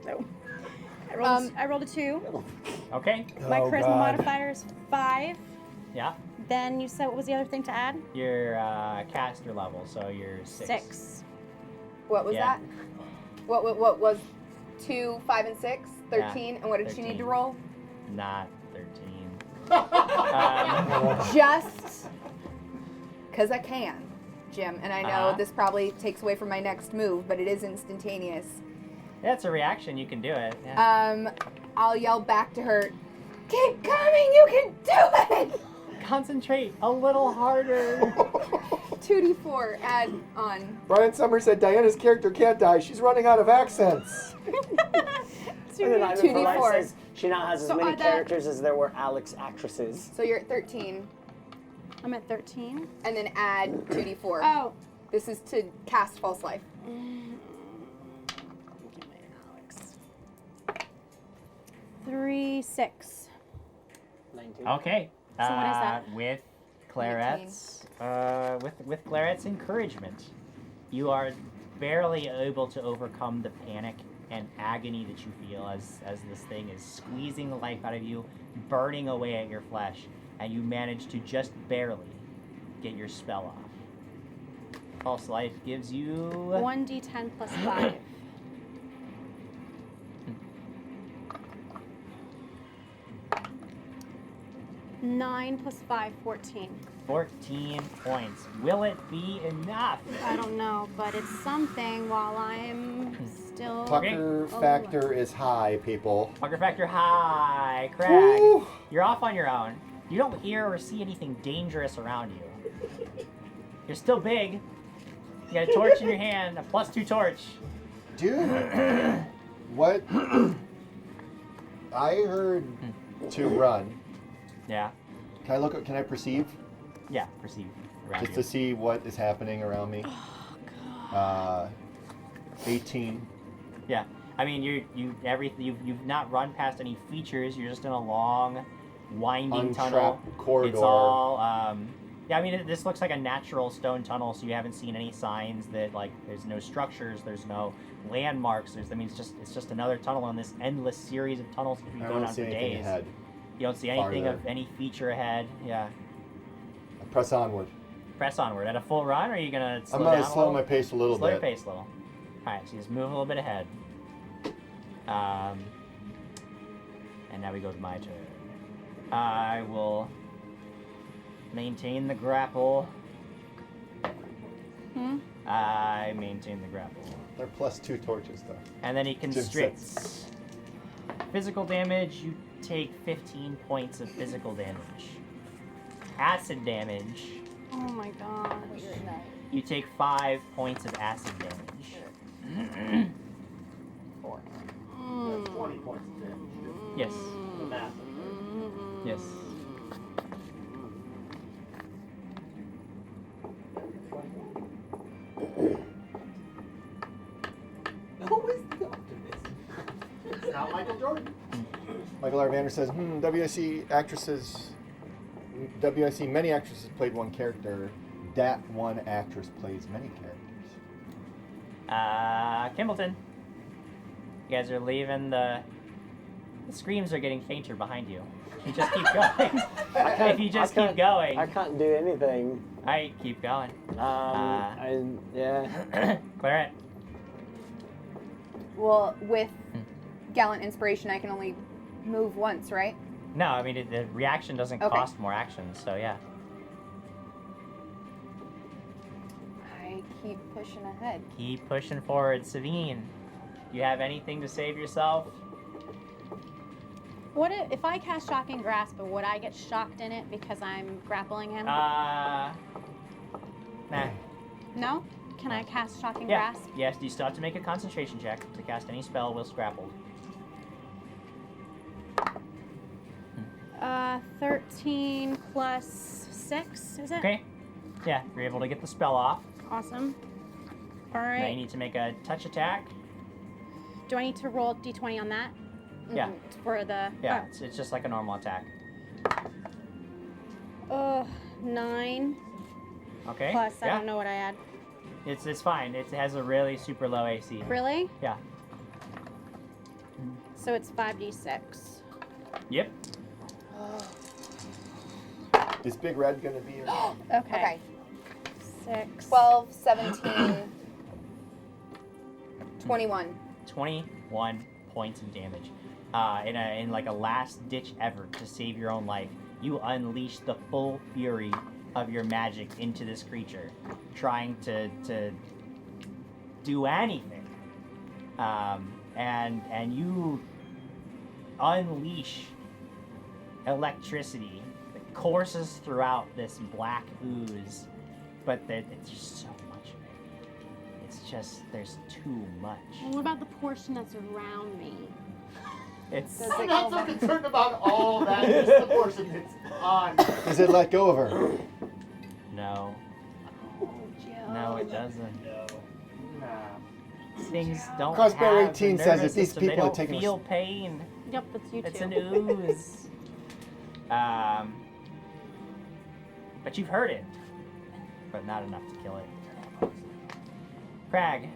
No. I rolled a 2. Okay. My Oh, charisma God. modifier is 5. Yeah. Then you said, what was the other thing to add? Your caster level, so you're 6. 6. What was Yeah. that? What was 2, 5, and 6? 13. And what did she need to 13. roll? Not 13. Just because I can, Jim. And I know Uh-huh. this probably takes away from my next move, but it is instantaneous. That's a reaction. You can do it. Yeah. I'll yell back to her, "Keep coming! You can do it!" Concentrate a little harder. 2d4 add on. Brian Summers said Diana's character can't die. She's running out of accents. And then Ivan for Life 2d4. says she now has as So many are that- characters as there were Alex actresses. So you're at 13, I'm at 13. and then add 2d4. Oh. This is to cast False Life. Give me Alex. 3, 6. 19. Okay. So what is that? With Clairet's, with Clairet's encouragement, you are barely able to overcome the panic and agony that you feel as this thing is squeezing the life out of you, burning away at your flesh, and you manage to just barely get your spell off. False Life gives you 1d10 plus 5. Nine plus 5, 14. 14 points. Will it be enough? I don't know, but it's something while I'm still. Pucker factor is high, people. Pucker factor high. Craig, Woo. you're off on your own. You don't hear or see anything dangerous around you. You're still big. You got a torch in your hand, a +2 torch. Dude, what? I heard to run. Yeah. Can I look? Can I perceive? Yeah, perceive around Just you. to see what is happening around me. 18. Yeah. I mean, you've not run past any features. You're just in a long, winding tunnel. Untrapped corridor. It's all Yeah, I mean, this looks like a natural stone tunnel, so you haven't seen any signs that, like, there's no structures, there's no landmarks. I mean, it's just another tunnel on this endless series of tunnels that you I go don't down see for anything days. ahead. You don't see anything farther. of any feature ahead. Yeah. I press onward. Press onward. At a full run, or are you going to slow I'm down going a to slow little? my pace a little Slow your bit. pace a little. Alright, so you just move a little bit ahead. And now we go to my turn. I will maintain the grapple. I maintain the grapple. They're +2 torches, though. And then he Jim constricts. Physical damage, you take 15 points of physical damage. Acid damage, Oh my gosh. you take 5 points of acid damage. 4. Mm. 20 points of damage. Yes. The math. Yes. Always the optimist. It's not Michael Jordan. Michael Arvander says, WIC many actresses played one character. That one actress plays many characters. Kimbleton. You guys are leaving the screams are getting fainter behind you. You just keep going. If you just keep going. I can't do anything. Alright, keep going. Yeah. Clairet. Well, with Gallant Inspiration, I can only move once, right? No, I mean, the reaction doesn't Okay. cost more actions, so yeah. I keep pushing ahead. Keep pushing forward. Savine, you have anything to save yourself? What if I cast Shocking Grasp, but would I get shocked in it because I'm grappling him? Nah. No? Can I cast Shocking Yeah. Grasp? Yes, you still have to make a concentration check to cast any spell whilst grappled. 13 plus 6, is it? Okay. Yeah, you're able to get the spell off. Awesome. All Now you right. need to make a touch attack. Do I need to roll d20 on that? Yeah. For the... Yeah, it's just like a normal attack. 9 Okay. plus, yeah. I don't know what I add. It's fine. It has a really super low AC. Really? Yeah. So it's 5d6. Yep. Is Big Red going to be around? Okay. 6. 12, 17, 21. 21 points of damage. In like a last ditch effort to save your own life, you unleash the full fury of your magic into this creature, trying to do anything. And you unleash electricity that courses throughout this black ooze, but there's just so much of it. It's just, there's too much. Well, what about the portion that's around me? It's I'm not so concerned about all that, just the portion that's on. Does it let go of her? no, Oh, Joe. no, it doesn't. No. Nah. Things don't Crossbear have 18 the says nervous if these system. They people are don't taking feel pain. Yep, that's you It's too. an ooze. But you've heard it, but not enough to kill it. Crag,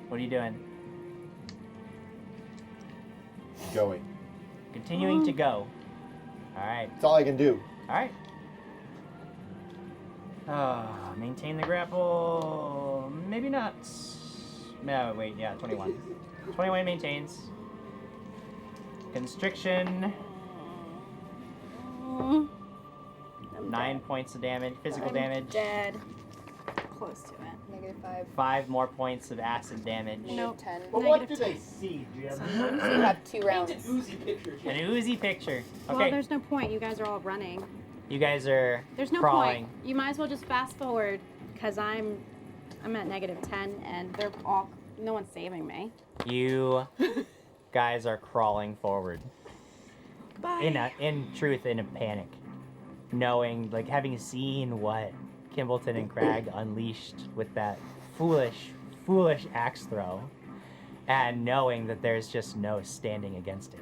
what are you doing? Going. Continuing to go. All right. That's all I can do. All right. Maintain the grapple. Maybe not. No, wait. Yeah, 21. 21 maintains. Constriction. 9 points of damage, physical I'm damage. Dead. Close to it. -5. 5 more points of acid damage. Nope. -10. But what do Negative they see, Jim? So you have 2 rounds. Paint an oozy picture. An oozy picture. Well, Okay, there's no point. You guys are all running. you guys are There's no crawling. point. You might as well just fast forward, because I'm at -10, and they're all... No one's saving me. You guys are crawling forward. Bye. In truth, in a panic, knowing, like, having seen what Kimbleton and Crag unleashed with that foolish axe throw, and knowing that there's just no standing against it.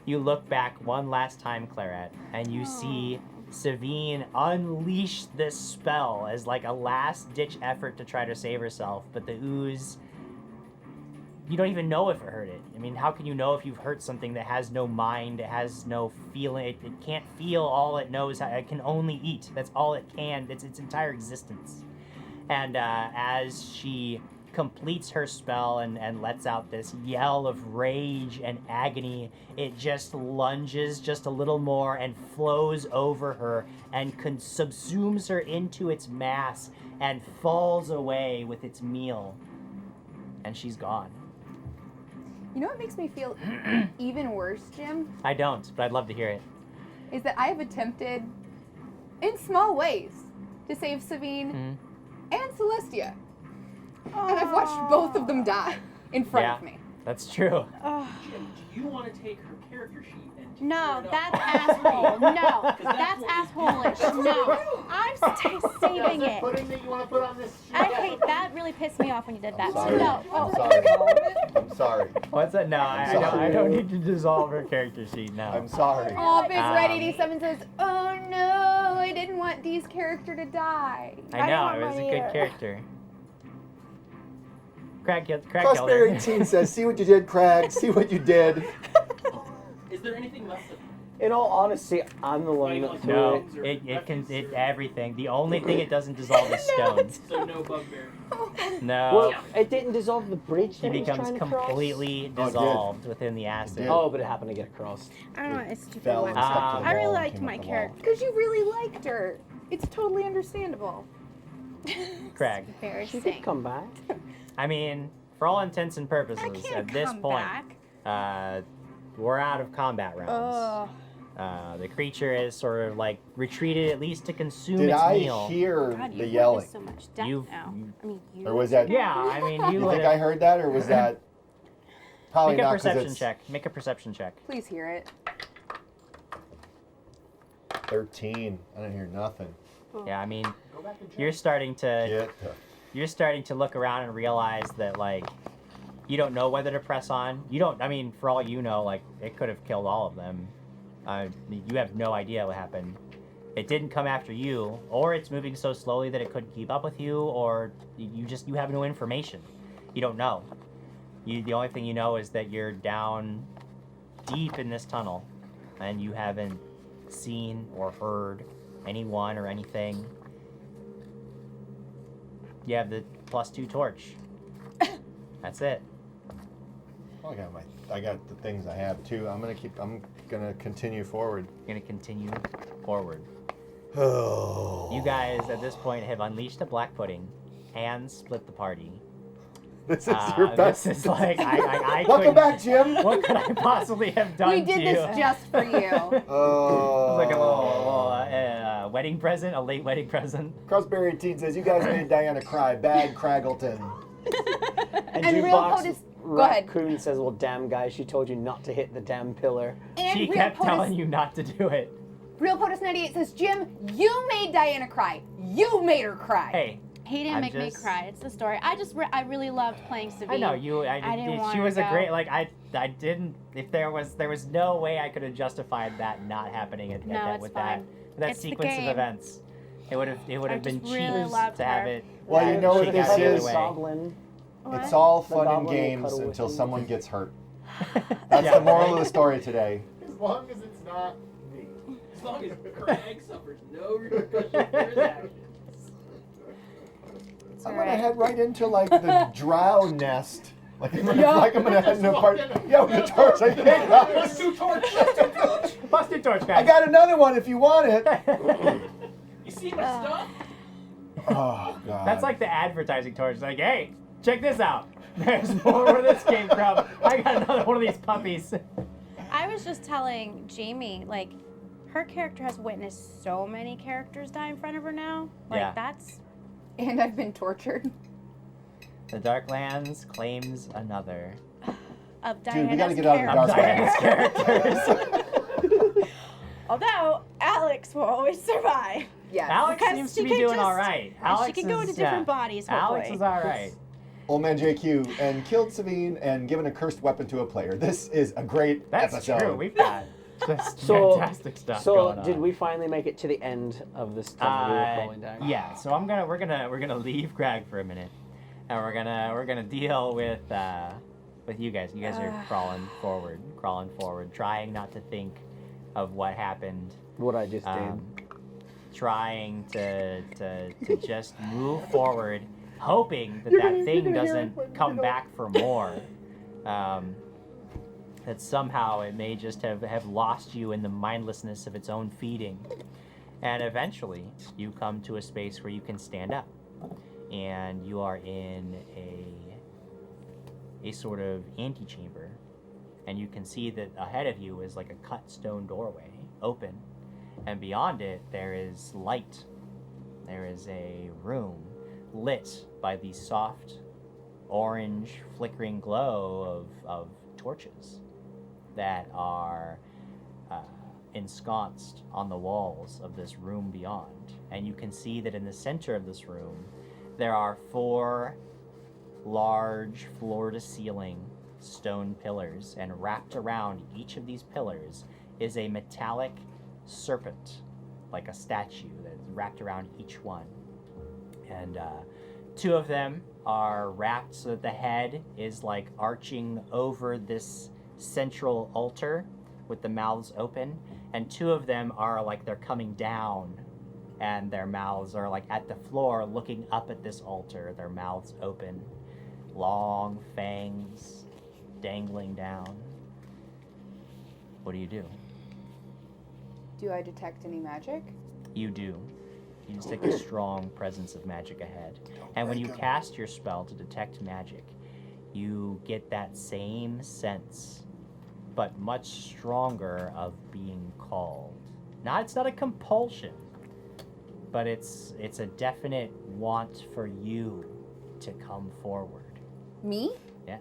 You look back one last time, Clairet, and you see Savine unleash this spell as like a last-ditch effort to try to save herself, but the ooze, you don't even know if it hurt it. I mean, how can you know if you've hurt something that has no mind, it has no feeling, it can't feel, all it knows, it can only eat. That's all it can, it's its entire existence. And as she completes her spell and lets out this yell of rage and agony, it just lunges just a little more and flows over her and subsumes her into its mass and falls away with its meal. And she's gone. You know what makes me feel even worse, Jim? I don't, but I'd love to hear it. Is that I have attempted, in small ways, to save Savine and Celestia. And I've watched both of them die in front of me. That's true. Jim, do you want to take her character sheet and No, tear it that's up? asshole. No, that's that's what- asshole-ish. No, I'm saving Is there it. pudding that you want to put on this sheet? I hate that. Really pissed me off when you did that. Sorry. No. I'm sorry. I'm sorry. What's that? No, I don't need to dissolve her character sheet now. I'm sorry. Oh, Big Red Um, 87 says, oh no, I didn't want Dee's character to die. I know, want it was a mine good either. character. Craig killed her. Prosperity Teen says, see what you did, Craig. See what you did. Is there anything left of In all honesty, I'm the one that threw No, it. it can everything. The only thing it doesn't dissolve is stones. so no bugbear? No, Well, it didn't dissolve the bridge he that he's becomes trying to cross. completely Oh, it did. dissolved within the acid. did. Oh, but it happened to get across. I don't know. It's stupid. Fell and one. stuck to the I really wall and liked came my up the character. Because you really liked her. It's totally understandable. Craig. She could Embarrassing. come back. I mean, for all intents and purposes, I can't at this come point, back. we're out of combat rounds. The creature is sort of like retreated at least to consume Did its I meal. hear God, the you've yelling? witnessed so much death You've- now. I mean, you. Or was that? Yeah, I mean, you You would think I heard that, or was that probably make a not? 'Cause perception it's check. Make a perception check. Please hear it. 13. I didn't hear nothing. Yeah, I mean, Go back and check. you're starting to Get the look around and realize that like you don't know whether to press on. You don't. I mean, for all you know, like it could have killed all of them. You have no idea what happened. It didn't come after you, or it's moving so slowly that it couldn't keep up with you, or you have no information. You don't know. The only thing you know is that you're down deep in this tunnel, and you haven't seen or heard anyone or anything. You have the +2 torch. That's it. Oh, I got the things I have too. I'm gonna continue forward. You're gonna continue forward. Oh. You guys at this point have unleashed the black pudding and split the party. This is your best. This is like I Welcome couldn't- back, Jim. What could I possibly have done We to did you? this just for you. Oh. It was like a little wedding present, a late wedding present. Crossberry Teen says, you guys made Diana cry. Bad Craggleton. And Real POTUS. Go ahead. Raccoon says, well, damn, guys, she told you not to hit the damn pillar. And She Real kept POTUS, telling you not to do it. Real POTUS 98 says, Jim, you made Diana cry. You made her cry. Hey, He didn't I'm make me just- cry. It's the story. I really loved playing Savine. I know you. I didn't want she her was to a go. great. Like I didn't. If there was no way I could have justified that not happening at No, that it's with fine. that It's the sequence of game. events. It would have been just cheap really loved to have her. it. Well, you know what shake this out the other is? way. Goblin. It's all The fun and goblin will games cuddle with until him. someone gets hurt. That's Yeah, the moral right? of the story today. As long as it's not me. As long as Craig suffers no repercussions for his actions. I'm gonna head right into like the drow nest. Like I'm gonna head into a part. Yeah, with the torch. I think. Let's do torch. Busted torch, I guys. got another one if you want it. You see my stuff? Oh god. That's like the advertising torch. Like, hey, check this out. There's more where this came from. I got another one of these puppies. I was just telling Jamie, like, her character has witnessed so many characters die in front of her now. Like, Yeah. that's... And I've been tortured. The Darklands claims another. Of Dude, we gotta Diana's get out of the character. Darklands. Characters. Although, Alex will always survive. Yes. Alex Because seems she to be can doing just- all right. Alex she can go is- into different yeah. bodies, Alex hopefully. is all right. Old Man JQ and killed Savine and given a cursed weapon to a player. This is a great That's episode. true. We've got Just So- fantastic stuff So going on. did we finally make it to the end of this tunnel we were crawling down? Yeah. So we're gonna leave Greg for a minute, and we're gonna deal with you guys. You guys are crawling forward, trying not to think of what happened. What I just did. Trying to just move forward, hoping that thing doesn't come back for more. That somehow it may just have lost you in the mindlessness of its own feeding. And eventually, you come to a space where you can stand up. And you are in a sort of antechamber. And you can see that ahead of you is like a cut stone doorway, open. And beyond it, there is light. There is a room lit by the soft, orange, flickering glow of torches that are ensconced on the walls of this room beyond. And you can see that in the center of this room, there are 4 large, floor-to-ceiling stone pillars, and wrapped around each of these pillars is a metallic serpent, like a statue that's wrapped around each one. And 2 of them are wrapped so that the head is like arching over this central altar with the mouths open, and 2 of them are like they're coming down, and their mouths are like at the floor looking up at this altar, their mouths open, long fangs dangling down. What do you do? Do I detect any magic? You do. You just take a strong presence of magic ahead. And when you cast your spell to detect magic, you get that same sense, but much stronger, of being called. It's not a compulsion, but it's a definite want for you to come forward. Me? Yes.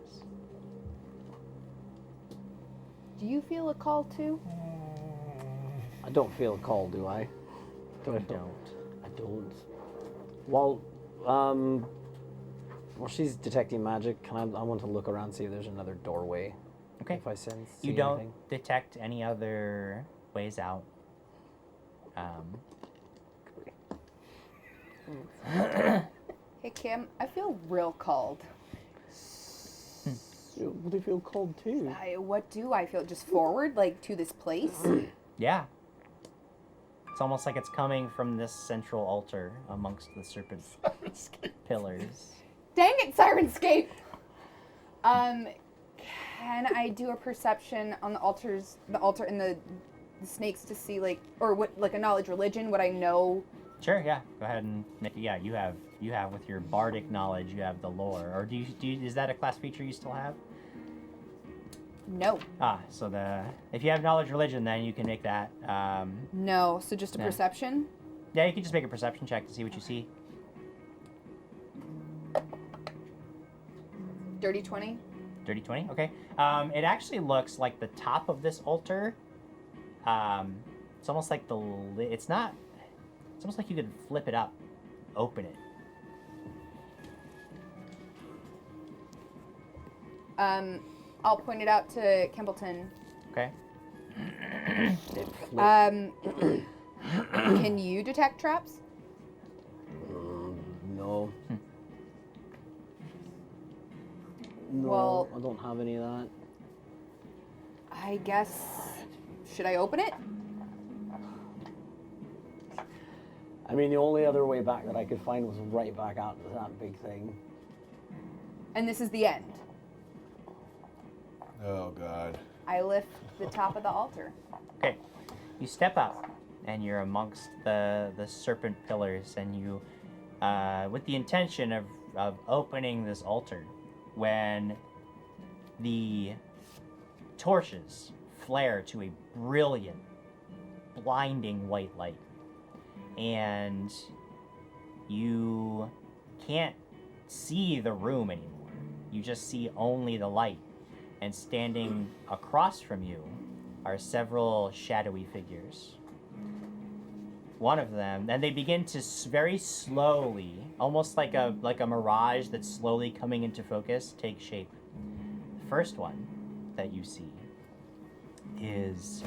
Do you feel a call too? I don't feel a call, do I? You I don't. Well, while she's detecting magic, I want to look around, see if there's another doorway. Okay. If I sense. You see don't anything. detect any other ways out. Hey Kim, I feel real called. What do you feel called to? What do I feel? Just forward, like to this place? Yeah. It's almost like it's coming from this central altar amongst the serpent pillars. Dang it, Sirenscape! Can I do a perception on the altar and the snakes to see or what, like a knowledge religion? Would I know? Sure, yeah. Go ahead and make it. Yeah, you have with your bardic knowledge, you have the lore. Or do you is that a class feature you still have? No. So if you have knowledge religion, then you can make that. No, so just a Yeah. perception? Yeah, you can just make a perception check to see what you see. Dirty 20? Dirty 20, okay. It actually looks like the top of this altar. It's almost like it's almost like you could flip it up, open it. I'll point it out to Kimbleton. Okay. Can you detect traps? No. No, Well- I don't have any of that. I guess. Should I open it? I mean, the only other way back that I could find was right back out to that big thing. And this is the end. Oh, God. I lift the top of the altar. Okay. You step up, and you're amongst the serpent pillars, and you, with the intention of opening this altar, when the torches flare to a brilliant, blinding white light, and you can't see the room anymore. You just see only the light. And standing across from you are several shadowy figures. One of them, and they begin to very slowly, almost like a mirage that's slowly coming into focus, take shape. The first one that you see is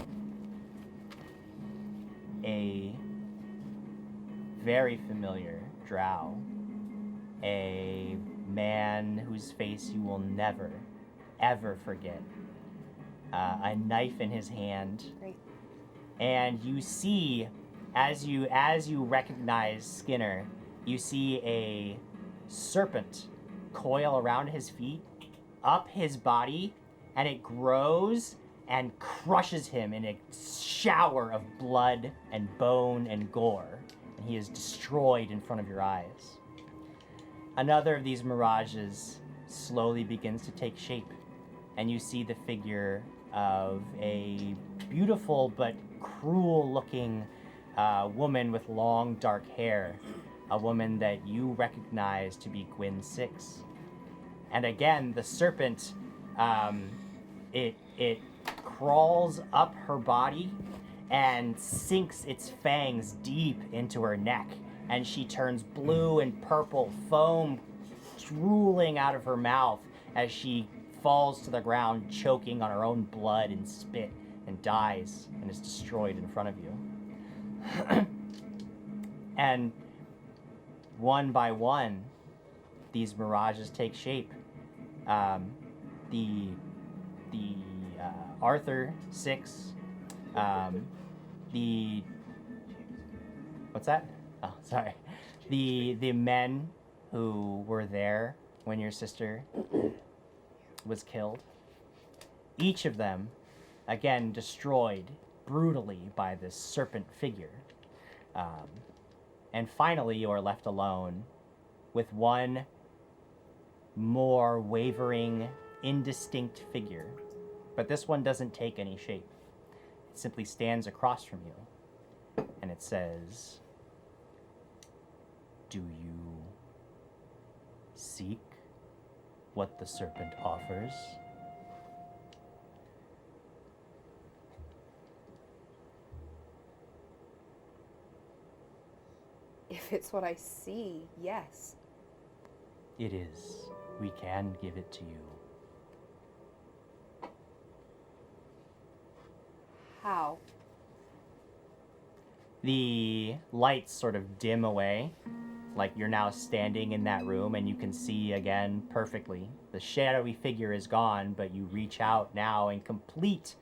a very familiar drow, a man whose face you will never, ever forget. A knife in his hand. Great. And you see, as you recognize Skinner, you see a serpent coil around his feet, up his body, and it grows and crushes him in a shower of blood and bone and gore, and he is destroyed in front of your eyes. Another of these mirages slowly begins to take shape, and you see the figure of a beautiful but cruel-looking woman with long dark hair, a woman that you recognize to be Gwyn 6. And again, the serpent, it crawls up her body and sinks its fangs deep into her neck, and she turns blue and purple, foam drooling out of her mouth as she falls to the ground, choking on her own blood and spit, and dies and is destroyed in front of you. And one by one, these mirages take shape. The Arthur 6, the what's that? Oh, sorry. The men who were there when your sister was killed. Each of them, again, destroyed brutally by this serpent figure. And finally, you are left alone with one more wavering, indistinct figure. But this one doesn't take any shape. It simply stands across from you, and it says, "Do you seek what the serpent offers?" If it's what I see, yes. It is. We can give it to you. How? The lights sort of dim away, like you're now standing in that room and you can see again perfectly. The shadowy figure is gone, but you reach out now and complete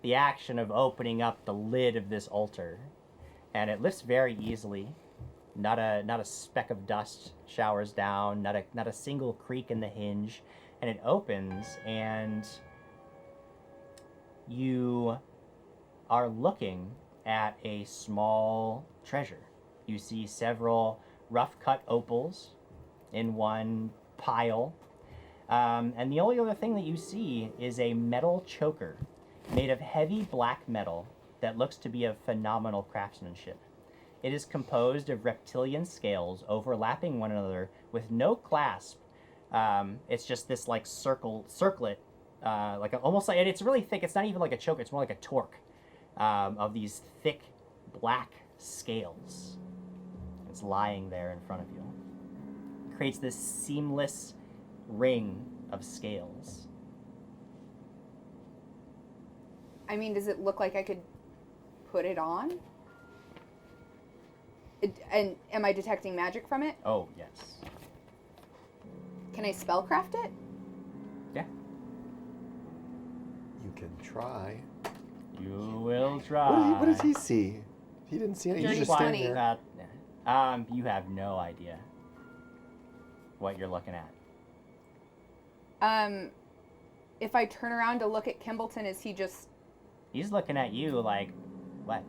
the action of opening up the lid of this altar. And it lifts very easily. Not a speck of dust showers down, not a single creak in the hinge, and it opens, and you are looking at a small treasure. You see several rough-cut opals in one pile, and the only other thing that you see is a metal choker made of heavy black metal that looks to be of phenomenal craftsmanship. It is composed of reptilian scales overlapping one another with no clasp. It's just this like circlet, almost like, and it's really thick. It's not even like a choker. It's more like a torque of these thick black scales. It's lying there in front of you. It creates this seamless ring of scales. I mean, does it look like I could put it on? And am I detecting magic from it? Oh, yes. Can I spellcraft it? Yeah. You can try. You will try. What does he see? He didn't see anything. He's just standing there. You have no idea what you're looking at. If I turn around to look at Kimbleton, is he just... He's looking at you like, what?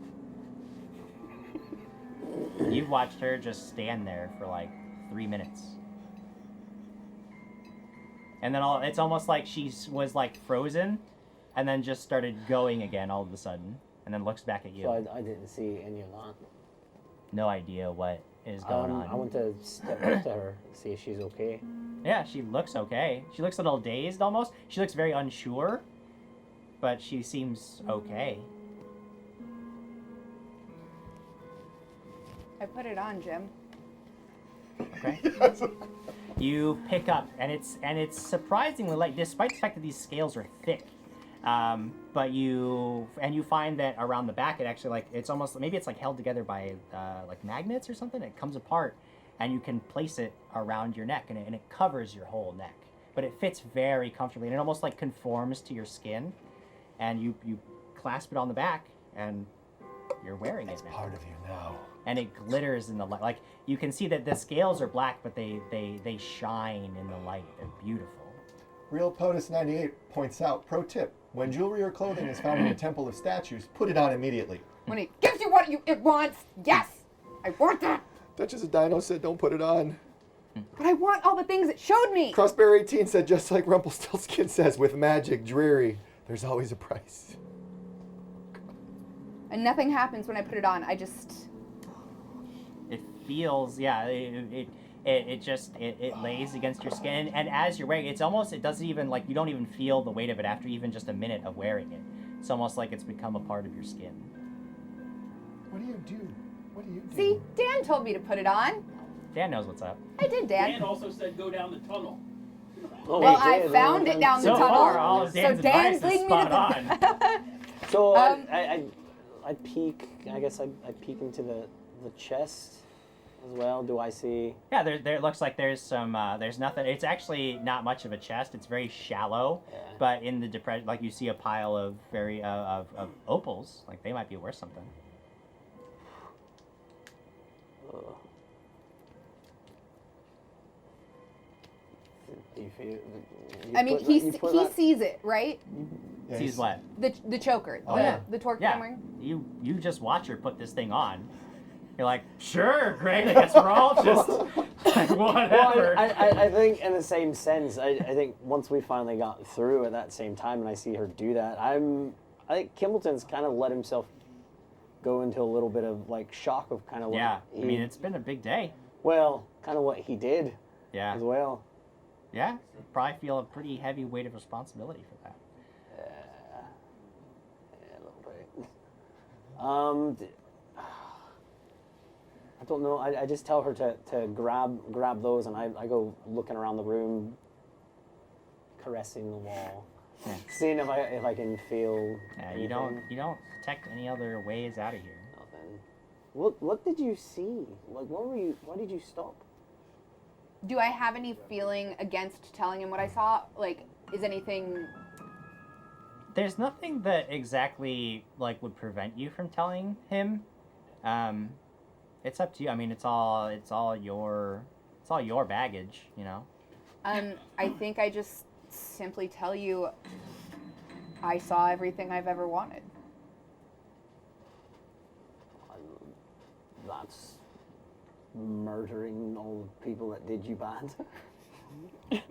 You've watched her just stand there for like 3 minutes. And then it's almost like she was like frozen and then just started going again all of a sudden. And then looks back at you. So I didn't see any of that. No idea what is going on. I want to step up to her, see if she's okay. Yeah, she looks okay. She looks a little dazed almost. She looks very unsure, but she seems okay. I put it on, Jim. Okay. You pick up, and it's surprisingly light, despite the fact that these scales are thick. But you find that around the back, it actually like it's almost maybe it's like held together by like magnets or something. It comes apart, and you can place it around your neck, and it covers your whole neck. But it fits very comfortably, and it almost like conforms to your skin. And you clasp it on the back, and you're wearing it now. Part of you now. And it glitters in the light. Like you can see that the scales are black, but they shine in the light. They're beautiful. Real POTUS 98 points out, pro tip, when jewelry or clothing is found in a temple of statues, put it on immediately. When it gives you what it wants, yes, I want that. Duchess of Dino said don't put it on. But I want all the things it showed me. Crossbear 18 said just like Rumpelstiltskin says, with magic dreary, there's always a price. And nothing happens when I put it on. It feels, yeah, it lays against your skin, and as you're wearing it, it doesn't even, like, you don't even feel the weight of it after even just a minute of wearing it. It's almost like it's become a part of your skin. What do you do? What do you do? See, Dan told me to put it on. Dan knows what's up. I did, Dan. Dan also said go down the tunnel. Oh, Well, he I did, found it down the So tunnel. far, all of Dan's so Dan's advice is leading me to spot the on. So Um, I peek. I guess I peek into the chest as well. Do I see? Yeah, there looks like there's some, there's nothing. It's actually not much of a chest. It's very shallow, Yeah. but in the depression, like you see a pile of of opals. Like they might be worth something. Ugh. Do you feel? I mean, he sees it, right? Yeah, Sees what? The choker, Oh, yeah. the torque Yeah, camera. you just watch her put this thing on. You're like, sure, great. I guess we're all just like, whatever. Well, I think in the same sense, I think once we finally got through at that same time and I see her do that, I think Kimbleton's kind of let himself go into a little bit of like shock of kind of what Yeah, he, I mean, it's been a big day. well, kind of what he did Yeah, as well. yeah. You probably feel a pretty heavy weight of responsibility for that. Yeah, a little bit. I don't know. I just tell her to grab those, and I go looking around the room, caressing the wall, Yeah. seeing if I can feel. Yeah, you don't detect any other ways out of here. Nothing. What did you see? Like, why did you stop? Do I have any feeling against telling him what I saw? Like, is anything? There's nothing that exactly like would prevent you from telling him. It's up to you. I mean, it's all your baggage, you know. I think I just simply tell you I saw everything I've ever wanted. That's murdering all the people that did you bad.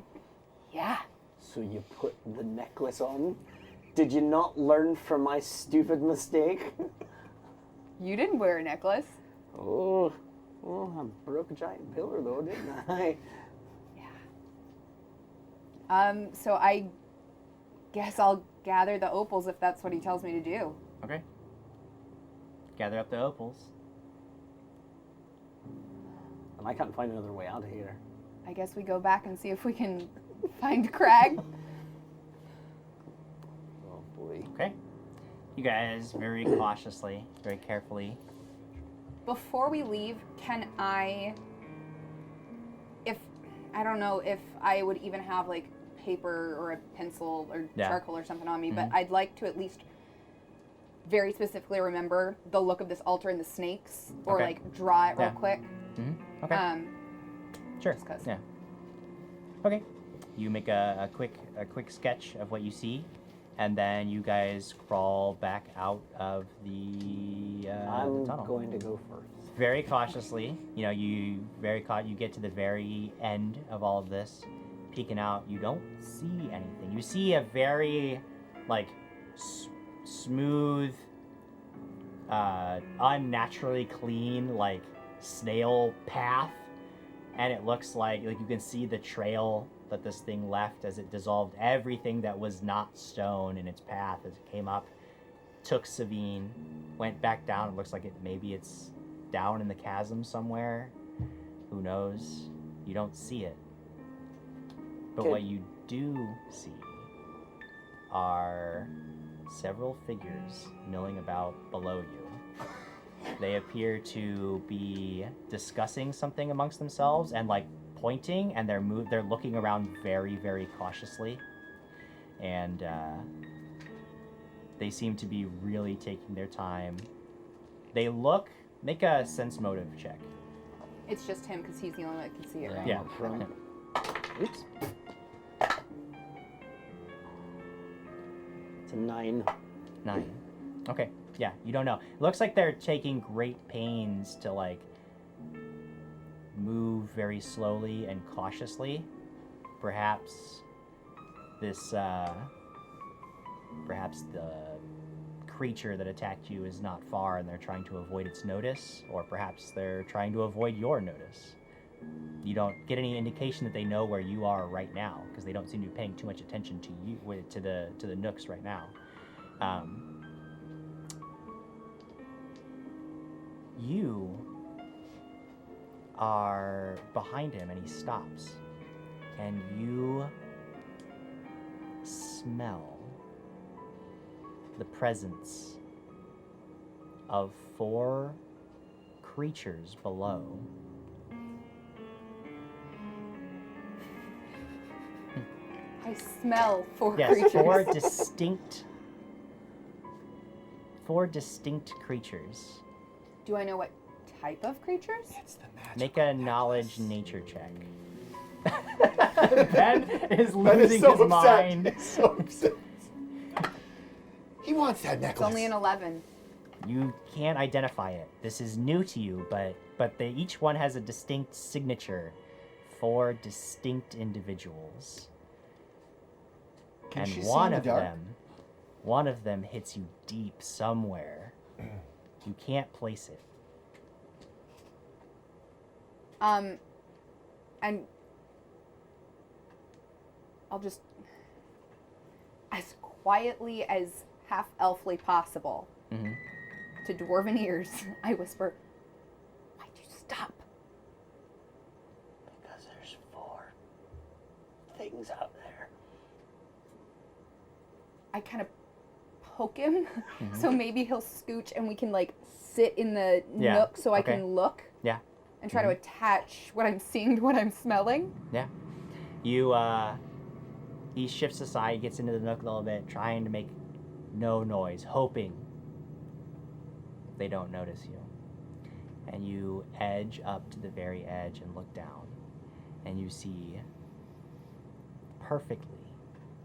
Yeah. So you put the necklace on? Did you not learn from my stupid mistake? You didn't wear a necklace. Oh, I broke a giant pillar though, didn't I? Yeah. So I guess I'll gather the opals if that's what he tells me to do. Okay. Gather up the opals. And I can't find another way out of here. I guess we go back and see if we can find Crag. Oh boy. Okay. You guys very cautiously, very carefully. Before we leave, can I don't know if I would even have like paper or a pencil or Yeah. charcoal or something on me, but I'd like to at least very specifically remember the look of this altar and the snakes, or Okay. like draw it real Yeah. quick. Mm-hmm. Okay. Sure. just 'cause. Yeah. Okay. You make a quick sketch of what you see, and then you guys crawl back out of the I'm tunnel. going to go first. Very cautiously. You know, you get to the very end of all of this, peeking out. You don't see anything. You see a very like smooth, unnaturally clean like snail path, and it looks like you can see the trail that this thing left as it dissolved everything that was not stone in its path as it came up, took Savine, went back down. It looks like maybe it's down in the chasm somewhere. Who knows? You don't see it. But Okay. what you do see are several figures milling about below you. They appear to be discussing something amongst themselves and like pointing, and they're looking around very, very cautiously. And they seem to be really taking their time. Make a sense motive check. It's just him because he's the only one that can see it, right? Yeah. Oops. It's a 9. 9. Okay. Yeah, you don't know. It looks like they're taking great pains to like move very slowly and cautiously. Perhaps perhaps the creature that attacked you is not far and they're trying to avoid its notice, or perhaps they're trying to avoid your notice. You don't get any indication that they know where you are right now because they don't seem to be paying too much attention to you, to the nooks right now. You are behind him and he stops, and you smell the presence of 4 creatures below. I smell 4 Yes, creatures. 4 distinct creatures. Do I know what type of creatures? It's the magic. Make a knowledge nature check. Ben is Ben losing is so his upset. mind. He's so upset. He wants that It's necklace. only an 11. You can't identify it. This is new to you, but each one has a distinct signature. 4 distinct individuals. Can And she see one in of the dark? them hits you deep somewhere. You can't place it. And I'll just, as quietly as half-elfly possible, Mm-hmm. to dwarven ears, I whisper, "Why'd you stop?" Because there's 4 things out there. I kind of poke him, so maybe he'll scooch and we can like sit in the Yeah, nook so I okay. can look. Yeah. And try to attach what I'm seeing to what I'm smelling. Yeah. He shifts aside, gets into the nook a little bit, trying to make no noise, hoping they don't notice you. And you edge up to the very edge and look down, and you see perfectly,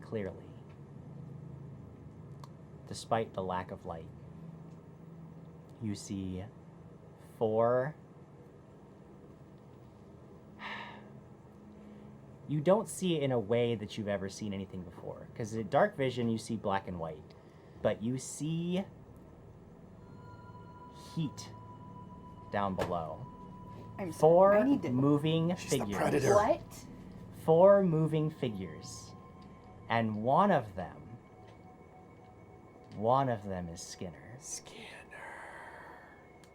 clearly, despite the lack of light, you see 4. You don't see it in a way that you've ever seen anything before. Because in dark vision, you see black and white. But you see heat down below. I'm sorry. 4 I need to. moving She's the figures. predator. What? 4 moving figures. And one of them is Skinner.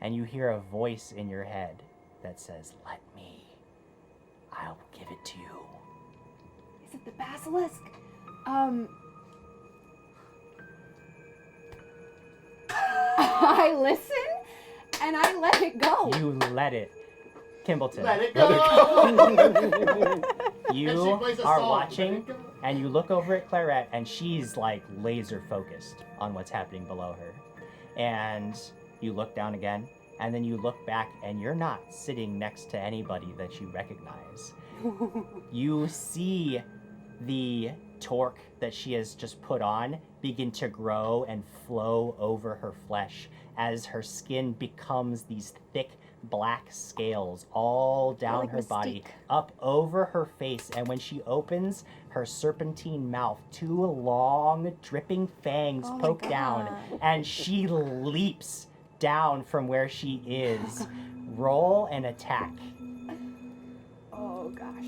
And you hear a voice in your head that says, "Let me. I'll give it to you." Is it the basilisk? I listen and I let it go. You let it. Kimbleton. Let it go. You And she plays a are song. watching, Let it go. and you look over at Clairet, and she's like laser focused on what's happening below her. And you look down again, and then you look back, and you're not sitting next to anybody that you recognize. You see the torque that she has just put on begin to grow and flow over her flesh as her skin becomes these thick black scales all down Like her body, Mystique. up over her face, and when she opens her serpentine mouth, 2 long dripping fangs Oh my poke down, God. and she leaps down from where she is. Roll an attack. Oh gosh.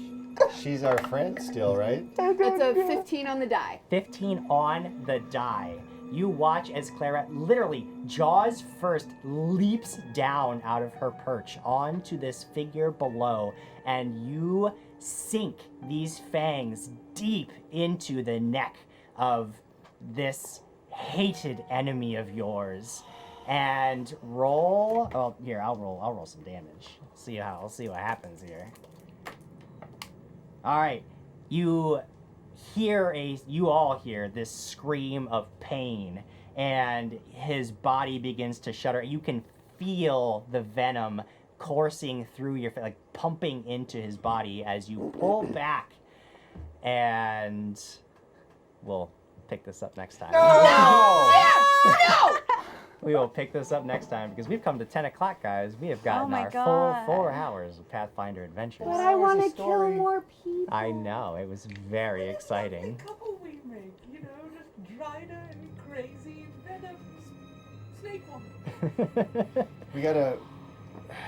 She's our friend still, right? It's a 15 on the die. 15 on the die. You watch as Clairet, literally, jaws first, leaps down out of her perch onto this figure below, and you sink these fangs deep into the neck of this hated enemy of yours and roll. Oh, here, I'll roll some damage. I'll see what happens here. All right, you all hear this scream of pain, and his body begins to shudder. You can feel the venom coursing through your face, like pumping into his body as you pull back, and we'll pick this up next time. No! We will pick this up next time because we've come to 10 o'clock, guys. We have gotten my our God. full 4 hours of Pathfinder adventures. But I want to story. kill more people. I know, it was very exciting. The couple we make, you know, just Dryna and crazy venom snake woman. We gotta.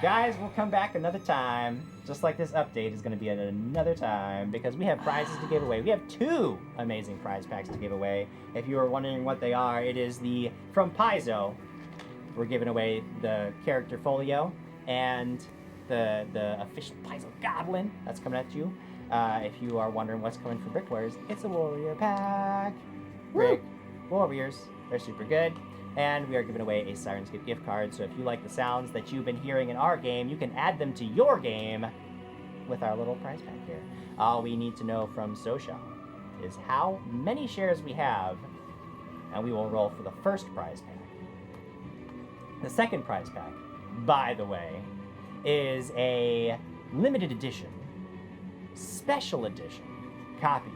Guys, we'll come back another time, just like this update is going to be at another time, because we have prizes to give away. We have 2 amazing prize packs to give away. If you are wondering what they are, it is from Paizo. We're giving away the character folio and the official Paizo Goblin. That's coming at you. If you are wondering what's coming for Brick Warriors, it's a Warrior pack. Brick Warriors, they're super good. And we are giving away a Sirenscape gift card, so if you like the sounds that you've been hearing in our game, you can add them to your game with our little prize pack here. All we need to know from Social is how many shares we have, and we will roll for the first prize pack. The second prize pack, by the way, is a limited edition, special edition copy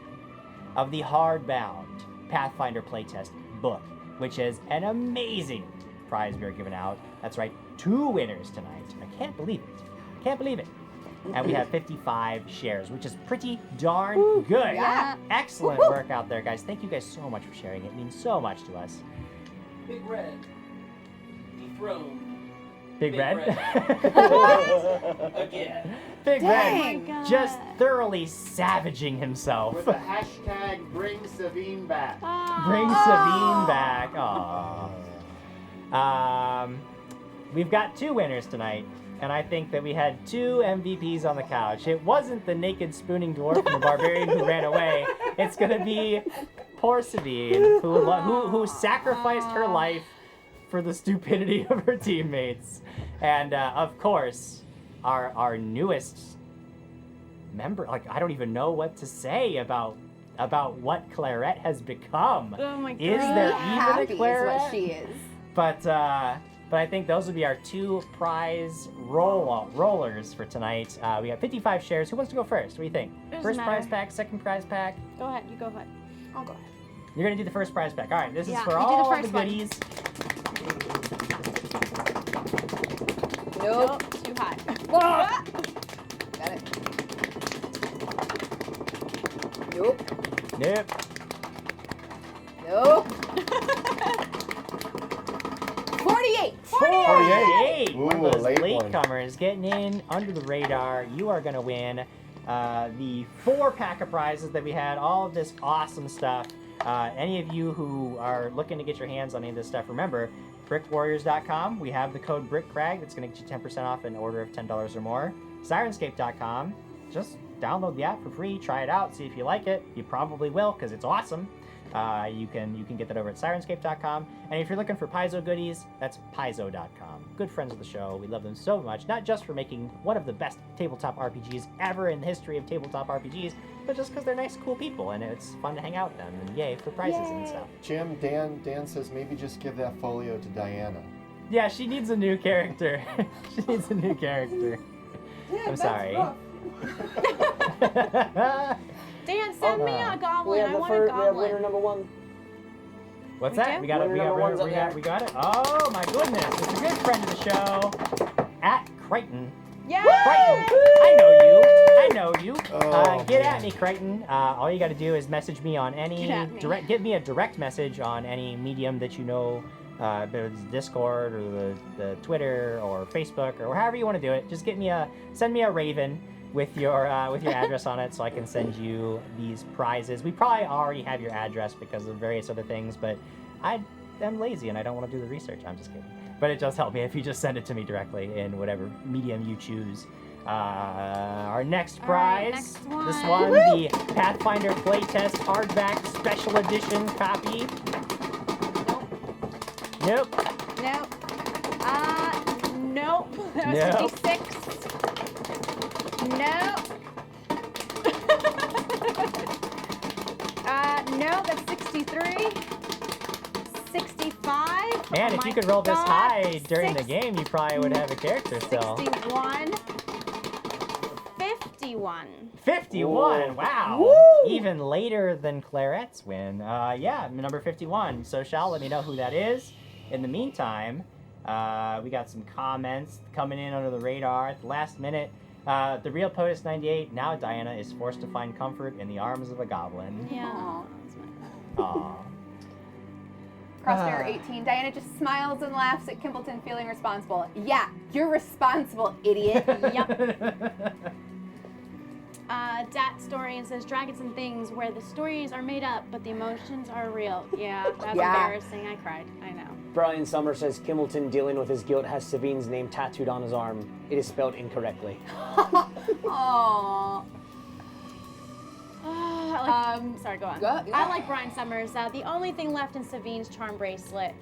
of the hardbound Pathfinder playtest book, which is an amazing prize we are giving out. That's right, 2 winners tonight. I can't believe it. And we have 55 shares, which is pretty darn good. Yeah. Excellent work out there, guys. Thank you guys so much for sharing. It means so much to us. Big Red. Dethroned. Big Red. Again. Big Dang. Oh my God. just thoroughly savaging himself. With the hashtag bring Savine back. Bring Savine back. Aww. We've got 2 winners tonight, and I think that we had 2 MVPs on the couch. It wasn't the naked spooning dwarf and the barbarian who ran away. It's gonna be poor Savine, who sacrificed her life for the stupidity of her teammates. And of course, our newest member, like, I don't even know what to say about what Clairet has become. Oh my God. Is there even Happy a is Clairet? what she is. But I think those would be our 2 prize rollers for tonight. We have 55 shares. Who wants to go first? What do you think? Doesn't First matter. prize pack, second prize pack. Go ahead, you go ahead. I'll go ahead. You're gonna do the first prize pack. All right, this is Yeah, for you do the all the first one. goodies. Nope. Too high. Got it. Nope. Nope. Nope. 48. 48. One Ooh, of those late one. latecomers getting in under the radar. You are gonna win the 4-pack of prizes that we had. All of this awesome stuff. Any of you who are looking to get your hands on any of this stuff, remember, brickwarriors.com. We have the code BrickCrag that's going to get you 10% off an order of $10 or more. Sirenscape.com. Just download the app for free. Try it out. See if you like it. You probably will because it's awesome. You can get that over at Sirenscape.com. And if you're looking for Paizo goodies, that's Paizo.com. Good friends of the show. We love them so much. Not just for making one of the best tabletop RPGs ever in the history of tabletop RPGs, but just because they're nice, cool people, and it's fun to hang out with them. And yay for prizes and stuff. Jim, Dan says maybe just give that folio to Diana. Yeah, she needs a new character. She needs a new character. Damn, I'm that's sorry. rough. Dan, send me a We goblin. have I the want a first. We have winner goblin. number 1. What's We that? do? We got it. Winner number one's up there. We got it. Oh my goodness! It's a good friend of the show, at Crichton. Yeah. Crichton, I know you. Oh, Get man. at me, Crichton. All you got to do is message me on any Get at me. give me a direct message on any medium that you know, whether it's Discord or the Twitter or Facebook or however you want to do it. Just send me a raven with your address on it, so I can send you these prizes. We probably already have your address because of various other things, but I'm lazy and I don't want to do the research. I'm just kidding. But it does help me if you just send it to me directly in whatever medium you choose. Our next All right, prize. next one. This one, the Pathfinder Playtest Hardback Special Edition copy. Nope. Nope. Nope. That was Nope. 56. Nope. No, that's 63. 65. Man, Oh if my you could roll this God. high during the 6, game, you probably would have a character still. 61. 51. 51, Whoa. wow. Woo! Even later than Clairet's win. Yeah, number 51. So Shal, let me know who that is. In the meantime, we got some comments coming in under the radar at the last minute. The real POTUS 98, now Diana is forced to find comfort in the arms of a goblin. Yeah. Aw. Aww. Crossfire 18. Diana just smiles and laughs at Kimbleton feeling responsible. Yeah, you're responsible, idiot. Dat Storian says Dragons and Things, where the stories are made up but the emotions are real. Yeah, that's Yeah. embarrassing. I cried. I know. Brian Summer says Kimbleton, dealing with his guilt, has Sabine's name tattooed on his arm. It is spelled incorrectly. Aww. Sorry, go on. Go- I like Brian Summers. The only thing left in Savine's charm bracelet,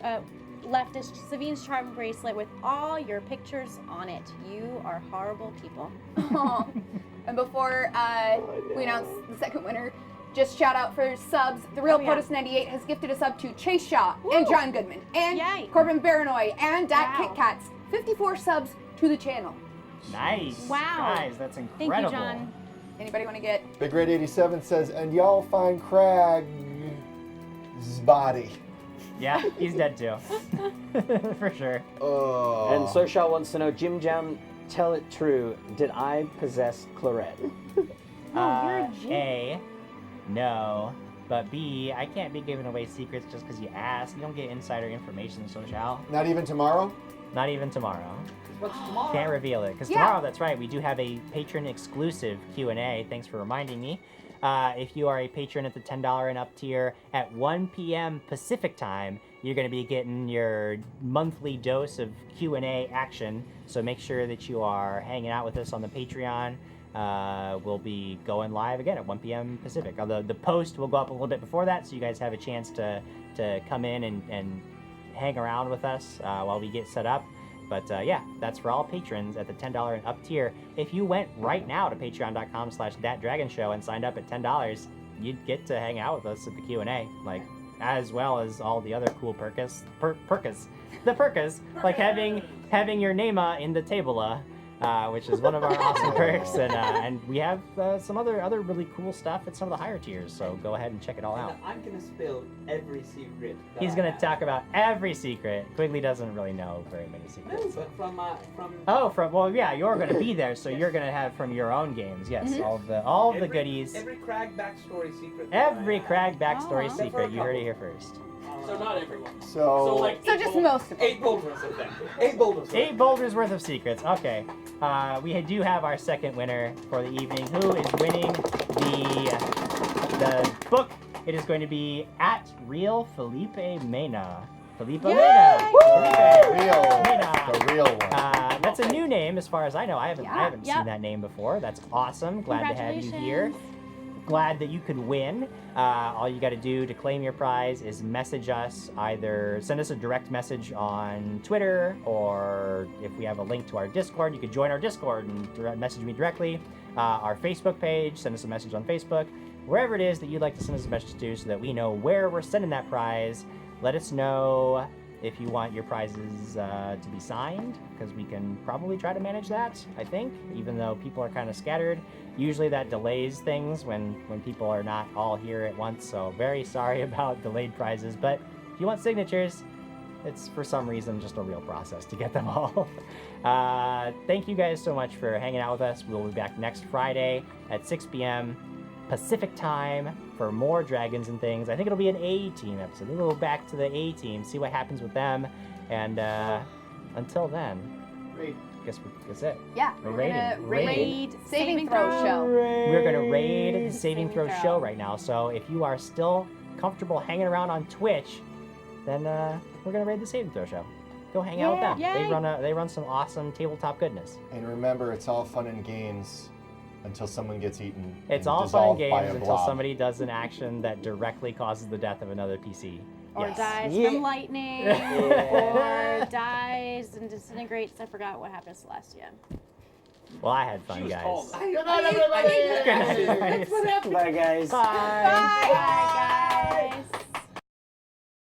left is Savine's charm bracelet with all your pictures on it. You are horrible people. Aw. And before we announce the second winner, just shout out for subs. The real Oh, yeah. POTUS 98 has gifted a sub to Chase Shaw and John Goodman and Yay. Corbin Baranoy and Dat Wow. Kit Kats. 54 subs to the channel. Nice. Wow. Guys, that's Thank incredible. you, John. Anybody want to get? Big Red 87 says, and y'all find Crag's body. Yeah, he's dead too. For sure. Oh. And Soshal wants to know, Jim Jam, tell it true. Did I possess Clairet? A, no. But B, I can't be giving away secrets just because you asked. You don't get insider information, so shall. Not even tomorrow? Not even tomorrow. What's tomorrow? Can't reveal it. Because Yeah. tomorrow, that's right, we do have a patron exclusive Q&A. Thanks for reminding me. If you are a patron at the $10 and up tier, at 1 p.m. Pacific time, you're going to be getting your monthly dose of Q&A action. So make sure that you are hanging out with us on the Patreon. We'll be going live again at 1 p.m. Pacific. Although the post will go up a little bit before that, so you guys have a chance to come in and hang around with us while we get set up. But yeah, that's for all patrons at the $10 and up tier. If you went right now to patreon.com/thatdragonshow and signed up at $10, you'd get to hang out with us at the Q&A, like as well as all the other cool perks, like having your name in the table, which is one of our awesome perks, and we have some other really cool stuff at some of the higher tiers. So go ahead and check it all out. And I'm gonna spill every secret. that He's I gonna have. talk about every secret. Quigley doesn't really know very many No, secrets. but from Well, yeah, you're gonna be there, so you're gonna have from your own games. Yes, all of the goodies. Every Crag backstory secret. that I Every have. Crag backstory Oh. secret. You heard it here first. So not everyone. So, like So eight just boulders- most of them. 8 boulders of them. 8 boulders. of 8 them. boulders worth of secrets. Okay. We do have our second winner for the evening. Who is winning the book? It is going to be at Real Felipe Mena. Felipe Yay! Mena. real, Mena. the real one. That's a new name as far as I know. I haven't Yep. seen that name before. That's awesome. Glad to have you here. Glad that you could win. All you got to do to claim your prize is message us, either send us a direct message on Twitter, or if we have a link to our Discord, you could join our Discord and message me directly. Our Facebook page, send us a message on Facebook. Wherever it is that you'd like to send us a message to so that we know where we're sending that prize. Let us know if you want your prizes to be signed, because we can probably try to manage that, I think, even though people are kind of scattered. Usually that delays things when people are not all here at once, so very sorry about delayed prizes. But if you want signatures, it's for some reason just a real process to get them all. Thank you guys so much for hanging out with us. We'll be back next Friday at 6 p.m. Pacific time for more Dragons and Things. I think it'll be an A-team episode. We'll go back to the A-team, see what happens with them. And until then, Great. that's it. Yeah, We're we're gonna raiding. raid saving throw show. We're going to raid the Saving Saving Throw Throw. show right now. So if you are still comfortable hanging around on Twitch, then we're going to raid the Saving Throw show. go hang out with them. Yeah. They run some awesome tabletop goodness. And remember, it's all fun and games until someone gets eaten. It's and all fun and dissolved by games a until blob. somebody does an action that directly causes the death of another PC. Or Yes. dies Yeah. from lightning, Yeah. or dies and disintegrates. I forgot what happened to Celestia. Well, I had She fun, was guys. tall. Good night, everybody. Good night, guys. Bye, guys. Bye. Bye, guys.